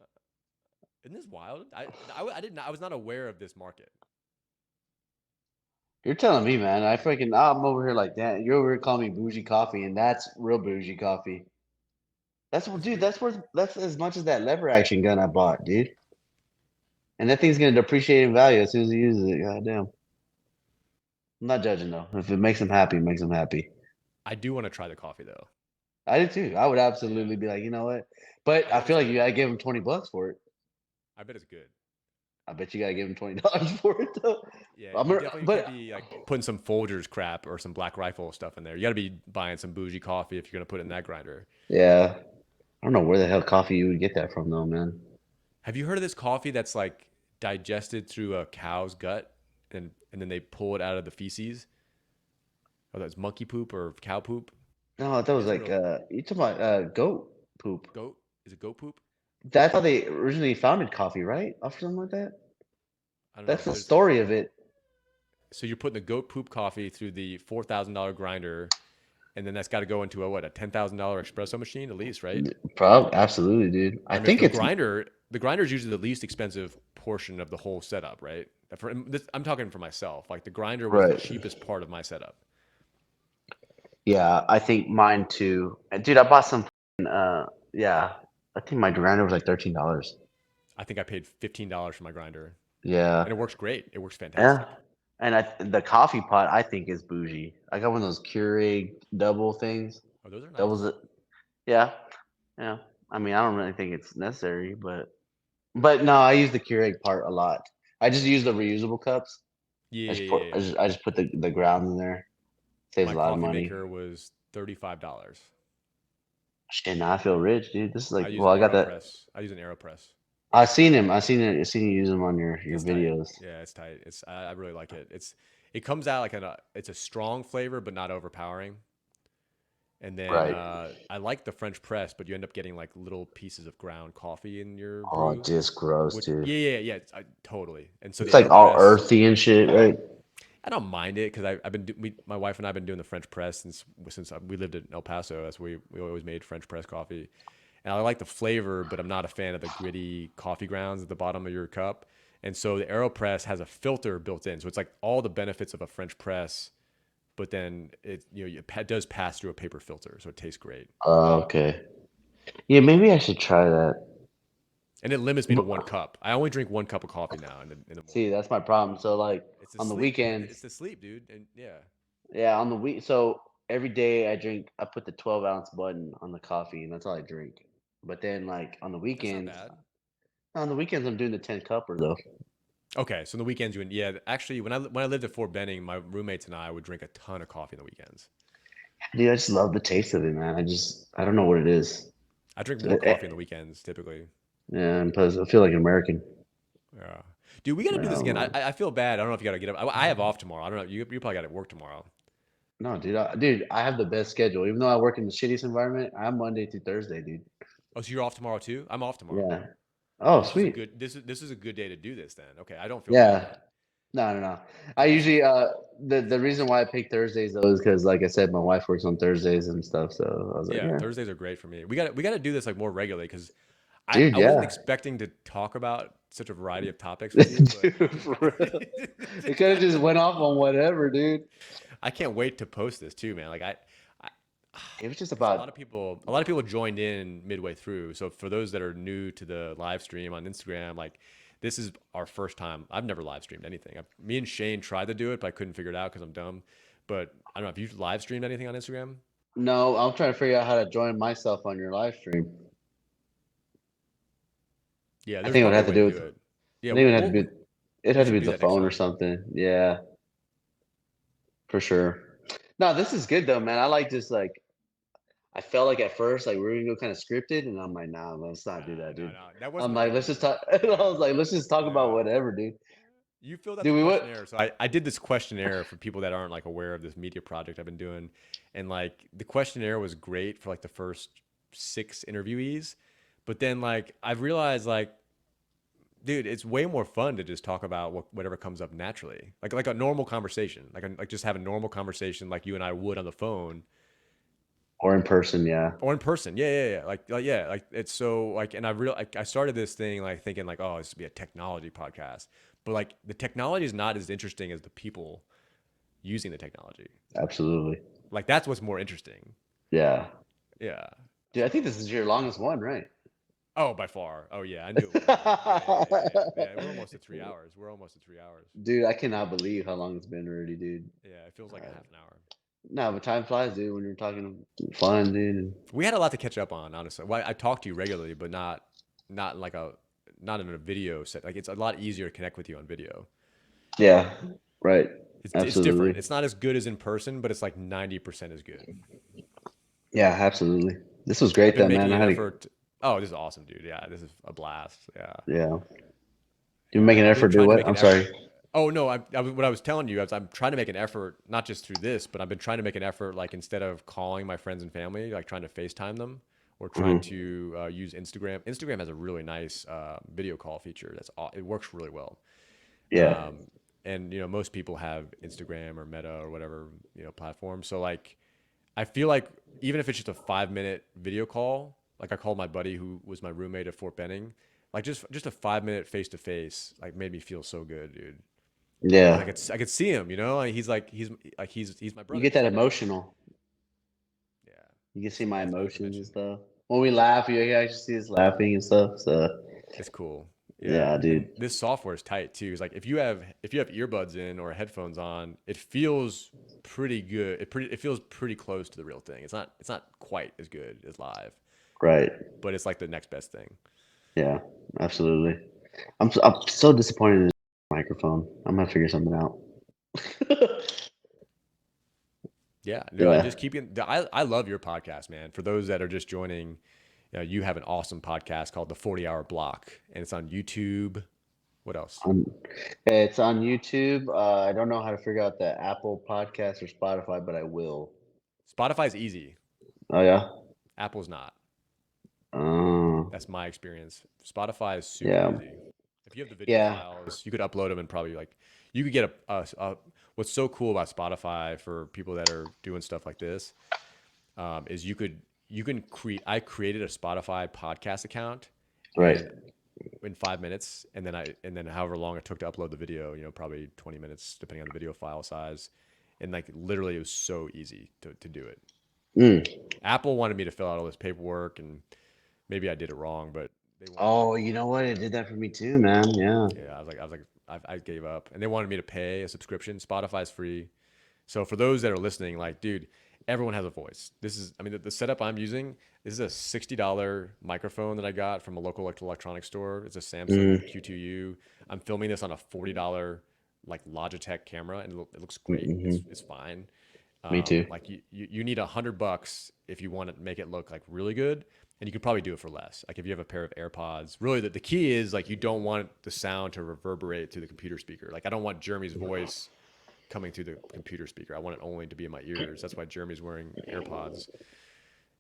Uh, Isn't this wild? I didn't. I was not aware of this market. You're telling me, man. I'm over here like that. You're over here calling me bougie coffee, and that's real bougie coffee. That's what, It's dude. weird. That's as much as that lever action gun I bought, dude. And that thing's gonna depreciate in value as soon as he uses it. God damn. I'm not judging though. If it makes him happy, it makes him happy. I do want to try the coffee though. I do too. I would Yeah, absolutely be like, you know what? But I I bet it's feel like you good. gotta give him $20 for it. I bet it's good. I bet you gotta give him $20 for it though. Yeah, I'm you gonna, definitely can't but be like putting some Folgers crap or some Black Rifle stuff in there. You got to be buying some bougie coffee if you're gonna put it in that grinder. yeah, I don't know where the hell coffee you would get that from though, man. Have you heard of this coffee that's like digested through a cow's gut and then they pull it out of the feces? Oh, that's monkey poop or cow poop. No, that You was guys heard like of you talking about goat poop. goat? Is it goat poop? That's how they originally founded coffee, right? Off something like that. I don't know, That's but the there's story of it. so you're putting the goat poop coffee through the $4,000 grinder, and then that's got to go into a what, a $10,000 espresso machine at least, right? Probably, absolutely, dude. I I mean, if think it's the grinder is usually the least expensive portion of the whole setup, right? I'm talking for myself. Like the grinder was the right. cheapest part of my setup. Yeah, I think mine too. And dude, I bought some. Yeah, I think my grinder was like $13. I think I paid $15 for my grinder, Yeah, and it works great. It works yeah. fantastic. And the coffee pot I think is bougie. I got one of those Keurig double things. Oh, those are nice. Doubles it. Yeah, yeah. I mean, I don't really think it's necessary, but no, I use the Keurig part a lot. I just use the reusable cups. Yeah, yeah, yeah, yeah. I just put the grounds in there. Saves My a lot of coffee money. maker was $35. Shit, now I feel rich, dude. This is I like, use well, an I got that. AeroPress. I use an AeroPress. I seen him. I seen you use them on your It's tight. videos. Yeah, it's tight. I really like it. It comes out like it's a strong flavor but not overpowering. And then Right. I like the French press, but you end up getting like little pieces of ground coffee in your Oh, brew. just gross, Which dude. totally. And so the It's like all AeroPress, earthy and shit, right? I don't mind it because I've been my wife and I've been doing the French press since we lived in El Paso. That's where we always made French press coffee, and I like the flavor, but I'm not a fan of the gritty coffee grounds at the bottom of your cup. And so the AeroPress has a filter built in, so it's like all the benefits of a French press, but then it does pass through a paper filter, so it tastes great. Okay. Yeah, maybe I should try that. And it limits me to Bu- one cup. I only drink one cup of coffee now in the See, morning. that's my problem. So like It's on the asleep. It's weekends, the sleep, dude. And yeah, yeah, on the week. So every day I put the 12-ounce button on the coffee, and that's all I drink. But then like that's not bad. on the weekends I'm doing the 10 cupper though. Okay, so on the weekends yeah. Actually, when I lived at Fort Benning, my roommates and I would drink a ton of coffee on the weekends. Dude, I just love the taste of it, man. I don't know what it is. I drink more Eh, eh, coffee on the weekends typically. Yeah, and plus I feel like American. Yeah, dude, we got to Yeah, do I this don't again. know. I feel bad. I don't know if you got to get up. I have off tomorrow. I don't know. You probably got to work tomorrow. No, dude, dude, I have the best schedule. Even though I work in the shittiest environment, I'm Monday through Thursday, dude. Oh, so you're off tomorrow too? I'm off tomorrow. Yeah. Oh, This is a sweet. good this is a good day to do this then. Okay, I don't feel bad Yeah. then. No, no, no. I Dude, this is usually the reason why I pick Thursdays though is because like I said, my wife works on Thursdays and stuff. So I was like, yeah, yeah, Thursdays are great for me. We got to do this like more regularly cuz dude, I wasn't yeah, expecting to talk about such a variety of topics with you, but dude, for real. It could have just went off on whatever, dude. I can't wait to post this too, man. Like I It was just because about a lot of people joined in midway through. So for those that are new to the live stream on Instagram, like this is our first time. I've never live streamed anything. Me and Shane tried to do it, but I couldn't figure it out because I'm dumb. But I don't know if you've live streamed anything on Instagram. no. I'm trying to figure out how to join myself on your live stream. Yeah, I there's think it would probably a have to way to do do with. it. Yeah, I think it would have to be. It we had to should be do the that next phone or time. something. Yeah, for sure. No, this is good though, man. I like just like I felt like at first like we were gonna go kind of scripted, and I'm like, nah, let's not do Nah, that, no, dude. no, that wasn't I'm the like, goal let's just either. talk. I Yeah, was like, let's just talk about yeah. whatever, dude. You filled out the Dude, we would. questionnaire. So I did this questionnaire for people that aren't like aware of this media project I've been doing. And like the questionnaire was great for like the first 6 interviewees. But then like I've realized like, dude, it's way more fun to just talk about whatever comes up naturally. Like a normal conversation. Like just have a normal conversation like you and I would on the phone Or in person, yeah. or in person. Yeah. Like it's so like, and I started this thing like thinking like, oh, this would be a technology podcast. But like the technology is not as interesting as the people using the technology. Absolutely. Like that's what's more interesting. Yeah. Yeah. Dude, I think this is your longest one, right? Oh, by far. Oh yeah, I knew it would be. Yeah. We're almost at 3 hours. We're almost at 3 hours. Dude, I cannot believe how long it's been already, dude. Yeah, it feels like a Uh, half an hour. no, but time flies, dude, when you're talking fun, dude. We had a lot to catch up on, honestly. Well, I talk to you regularly, but not like a not in a video set. Like it's a lot easier to connect with you on video. Yeah, right. It's different. Absolutely. It's not as good as in person, but it's like 90% as good. Yeah, absolutely. This was I've great been though, man. making I an had a effort. Oh, this is awesome, dude. Yeah, this is a blast. Yeah. yeah. You make an I've effort been to do trying to what? make I'm an effort. sorry. Oh no, what I was telling you is I'm trying to make an effort, not just through this, but I've been trying to make an effort, like instead of calling my friends and family, like trying to FaceTime them or trying Hmm. to use Instagram. Instagram has a really nice video call feature. It works really well. Yeah. Um, and most people have Instagram or Meta or whatever platform. So like, I feel like even if it's just a 5 minute video call, like I called my buddy who was my roommate at Fort Benning, like just a 5 minute face to face, like made me feel so good, dude. Because Yeah. I could see him, like he's my You brother. get that So like, emotional. yeah, You can see so my that's not even to emotions and mention. stuff. When we laugh, you can actually see us laughing and stuff. So It's cool. Yeah, yeah, and dude. this software is tight too. It's like if you have earbuds in or headphones on, it feels pretty good. It feels pretty close to the real thing. It's not quite as good as live, Right. but it's like the next best thing. Yeah. Absolutely. I'm so disappointed in this microphone. I'm gonna figure something out. Yeah, no, and Yeah. just keeping. I love your podcast, man. For those that are just joining, you have an awesome podcast called the 40 Hour Block, and it's on YouTube. What else? On, it's on YouTube. I don't know how to figure out the Apple Podcast or Spotify, but I will. Spotify's easy. Oh yeah. Apple's not. Oh That's my experience. Spotify is super yeah. easy. If you have the video Yeah. files, you could upload them and probably like you could get what's so cool about Spotify for people that are doing stuff like this is you can create. I created a Spotify podcast account Right. and in 5 minutes, and then however long it took to upload the video, probably 20 minutes depending on the video file size, and like literally it was so easy to do it. Mm. Apple wanted me to fill out all this paperwork and maybe I did it wrong, but they wanted me Oh, to. you know what? It did that for me too, man. Yeah. Yeah, I gave up, and they wanted me to pay a subscription. Spotify's free, so for those that are listening, like, dude, everyone has a voice. I mean, the setup I'm using. This is a $60 microphone that I got from a local electronics store. It's a Samsung Mm. Q2U. I'm filming this on a $40 like Logitech camera, and it looks great. Hmm. It's fine. Me too. Like you need $100 if you want to make it look like really good, and you could probably do it for less. Like if you have a pair of AirPods, really the key is like you don't want the sound to reverberate through the computer speaker. Like I don't want Jeremy's voice coming through the computer speaker. I want it only to be in my ears. That's why Jeremy's wearing AirPods.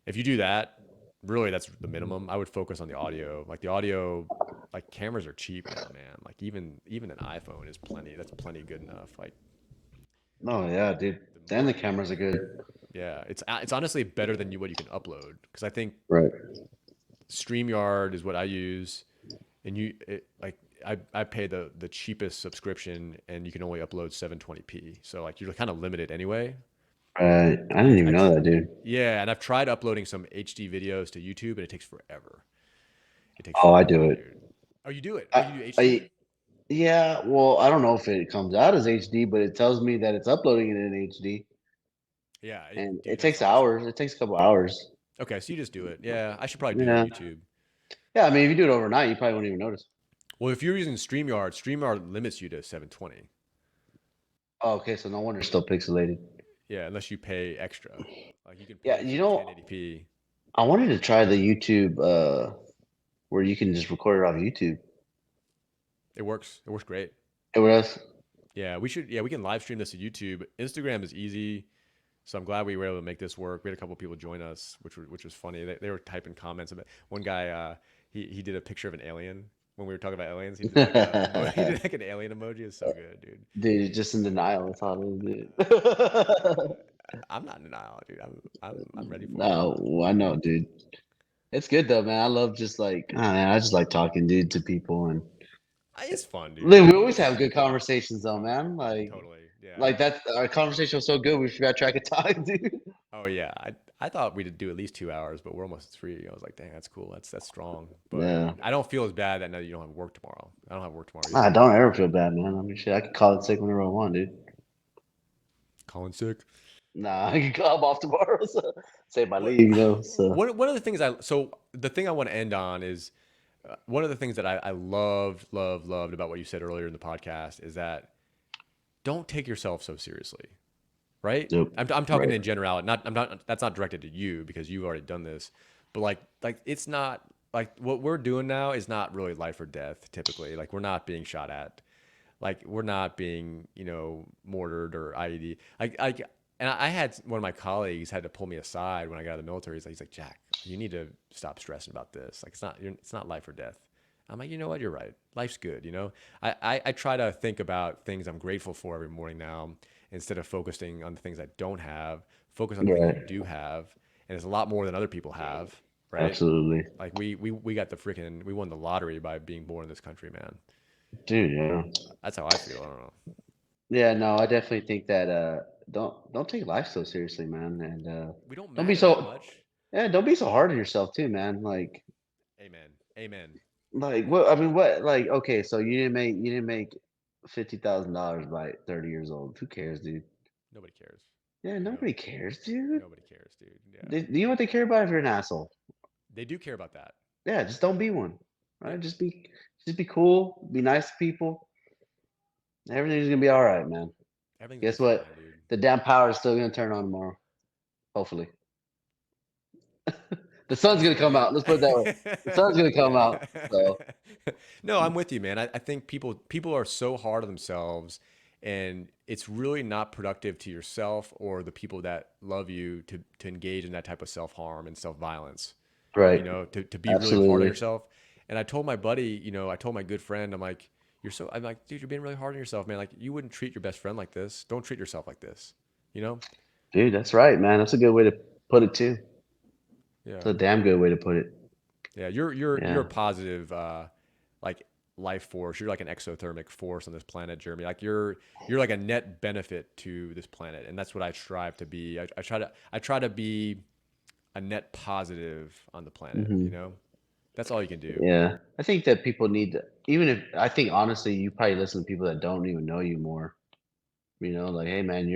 If you do that, really that's the minimum. I would focus on the audio. Like the audio, like cameras are cheap now, man. Like even an iPhone is plenty. That's plenty good enough. Like Oh yeah, dude. the And more the you, cameras are good. yeah, it's honestly better than what you can upload because I think Right. StreamYard is what I use, and like I pay the cheapest subscription, and you can only upload 720p. So like you're kind of limited anyway. Right. I And didn't even know that, dude. yeah, and I've tried uploading some HD videos to YouTube, and it takes forever. It takes Oh, I forever, do it. dude. Oh, you do it? Oh, I, you do HD? I yeah. Well, I don't know if it comes out as HD, but it tells me that it's uploading it in HD, Yeah, and it dude, that's takes awesome. hours. It takes a couple hours. Okay, so you just do it. Yeah, I should probably do it on Yeah. YouTube. Yeah. I mean, if you do it overnight, you probably won't even notice. Well, if you're using StreamYard, StreamYard limits you to 720. Oh, okay. So no wonder it's still pixelated. Yeah, unless you pay extra. Like you can Yeah. pay You for know, 1080p. I wanted to try the YouTube where you can just record it off YouTube. It works. It works great. It was. Yeah, we should. Yeah, we can live stream this to YouTube. Instagram is easy, so I'm glad we were able to make this work. We had a couple people join us, which was funny. They were typing comments about one guy. He did a picture of an alien when we were talking about aliens. He did like he did like an alien emoji. It's so good, dude. Dude, just in denial. That's all it is, dude. I'm not in denial, dude. I'm ready for it. No, I know, dude. It's good though, man. I love just like, I just like talking, dude, to people, and It's fun, dude. we always have good conversations, though, man. Totally. Yeah. Like that. Our conversation was so good, we forgot track of time, dude. Oh yeah. I thought we'd do at least 2 hours, but we're almost at 3. I was like, dang, that's cool. That's strong. But Yeah, I don't feel as bad that now you don't have work tomorrow. I don't have work tomorrow I either. don't ever feel bad, man. I mean, shit, I can call it sick whenever I want, dude. Colin sick. Nah, I can call off tomorrow, so save my leave, you know. So One of the things so the thing I want to end on is one of the things that I loved about what you said earlier in the podcast is that don't take yourself so seriously, right? nope, I'm talking right, in generality. I'm not. That's not directed to you because you've already done this, but like it's not like what we're doing now is not really life or death. Typically, like we're not being shot at, like we're not being mortared or IED. And I had one of my colleagues had to pull me aside when I got out of the military. He's like, Jack, you need to stop stressing about this. Like it's not life or death. I'm like, you know what? You're right. Life's good. I try to think about things I'm grateful for every morning now instead of focusing on the things I don't have. Focus on the things I right, do have, and it's a lot more than other people have. Right? absolutely, Like we got we won the lottery by being born in this country, man. dude. Yeah, That's how I feel. I don't know. yeah. No, I definitely think that don't take life so seriously, man, and We don't don't be matter that so much. yeah, don't be so hard on yourself too, man. Amen. Amen. What I mean, what like okay, so you didn't make $50,000 by 30 years old. Who cares, dude? Nobody cares. Yeah, nobody cares, dude. Nobody cares, dude. Yeah. Do you know what they care about if you're an asshole? They do care about that. Yeah, just don't be one. Right? Yep. Just be cool, be nice to people. Everything's gonna be all right, man. Everything's gonna Guess be what? fine, dude. The damn power is still gonna turn on tomorrow. Hopefully. The sun's gonna come Hopefully. out. Let's put it that way. The sun's gonna come out. So No, I'm with you, man. I think people are so hard on themselves, and it's really not productive to yourself or the people that love you to engage in that type of self harm and self violence. right. To be really hard on Absolutely. yourself. And I told my buddy, I told my good friend, I'm like, dude, you're being really hard on yourself, man. Like, you wouldn't treat your best friend like this. Don't treat yourself like this. You know? Dude, that's right, man. That's a good way to put it too. It's Yeah. a damn good way to put it. Yeah. You're a Yeah. positive, like life force. You're like an exothermic force on this planet, Jeremy. Like you're like a net benefit to this planet, and that's what I strive to be. I try to be a net positive on the planet. Mhm. That's all you can do. Yeah. I think that people need to, even if I think honestly, you probably listen to people that don't even know you more. Like, hey man,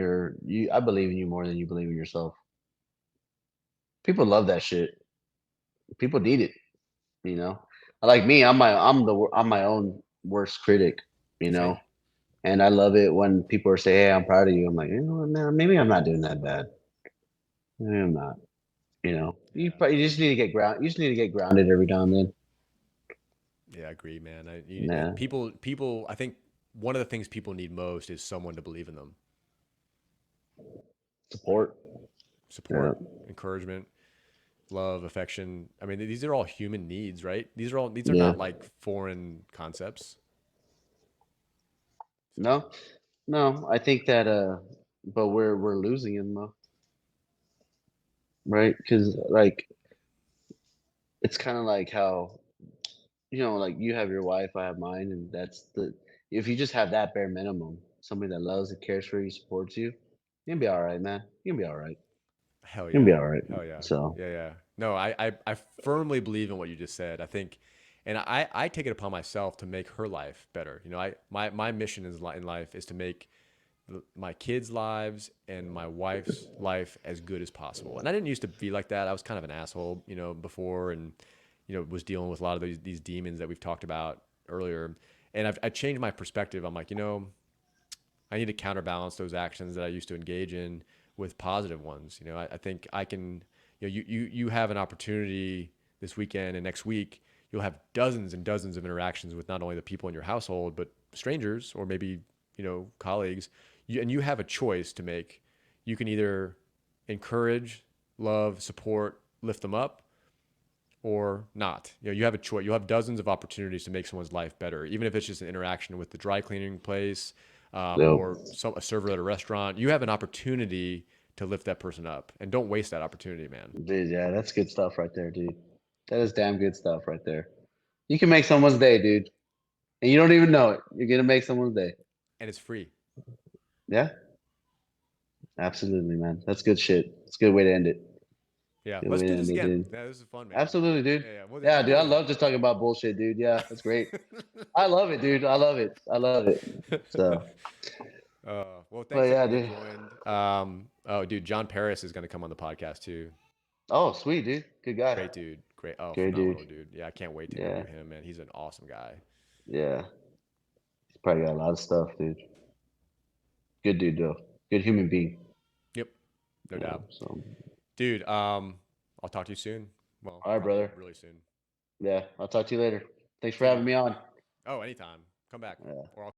I believe in you more than you believe in yourself. People love that shit. People need it, you know. Like me, I'm my own worst critic, you know. Same. And I love it when people are saying, "Hey, I'm proud of you." I'm like, you know what, man, maybe I'm not doing that bad. Maybe I'm not. Yeah. You just need to get ground. You just need to get grounded every now and then. Yeah, I agree, man. Yeah. People. I think one of the things people need most is someone to believe in them. Support. Yeah. Support, encouragement. love, affection. I mean, these are all human needs, right? These are Yeah. not like foreign concepts. So No, no, I think that, but we're losing him though, right? Because like it's kind of like how like you have your wife, I have mine, and that's the if you just have that bare minimum, somebody that loves and cares for you, supports you, you're gonna be all right, man. You're gonna be all right. hell You're gonna yeah, be all right. hell yeah, So yeah, yeah. No, I firmly believe in what you just said. I think, and I take it upon myself to make her life better. You know, my mission in life is to make my kids' lives and my wife's life as good as possible. And I didn't used to be like that. I was kind of an asshole, before, and was dealing with a lot of these demons that we've talked about earlier. And I changed my perspective. I'm like, I need to counterbalance those actions that I used to engage in with positive ones. I think I can. You have an opportunity this weekend and next week. You'll have dozens and dozens of interactions with not only the people in your household, but strangers or maybe colleagues. And you have a choice to make. You can either encourage, love, support, lift them up, or not. You have a choice. You'll have dozens of opportunities to make someone's life better, even if it's just an interaction with the dry cleaning place, no, or a server at a restaurant. You have an opportunity to lift that person up, and don't waste that opportunity, man. dude, yeah, that's good stuff right there, dude. That is damn good stuff right there. You can make someone's day, dude, and you don't even know it. You're gonna make someone's day. And it's free. Yeah, absolutely, man. That's good shit. It's a good way to end it. Yeah, Good let's way to do this end it, again. dude. Yeah, this is fun, man. Absolutely, dude. Yeah, yeah. Yeah, We'll dude, do I it again. love just talking about bullshit, dude. Yeah, that's great. I love it, dude. I love it. I love it. So, Well, but thanks yeah, everyone that dude. joined. Oh, dude, John Paris is going to come on the podcast too. Oh, sweet, dude. Good guy. Great dude. Great. Oh, Great dude. phenomenal dude. Yeah, I can't wait to Yeah, interview him, man. He's an awesome guy. yeah. He's probably got a lot of stuff, dude. Good dude, though. Good human being. Yep, no Yeah. doubt. So, Dude, I'll talk to you soon. Well, all right, probably brother. really soon. Yeah, I'll talk to you later. Thanks for See you, having man. me on. Oh, anytime. Come back. Yeah. Or I'll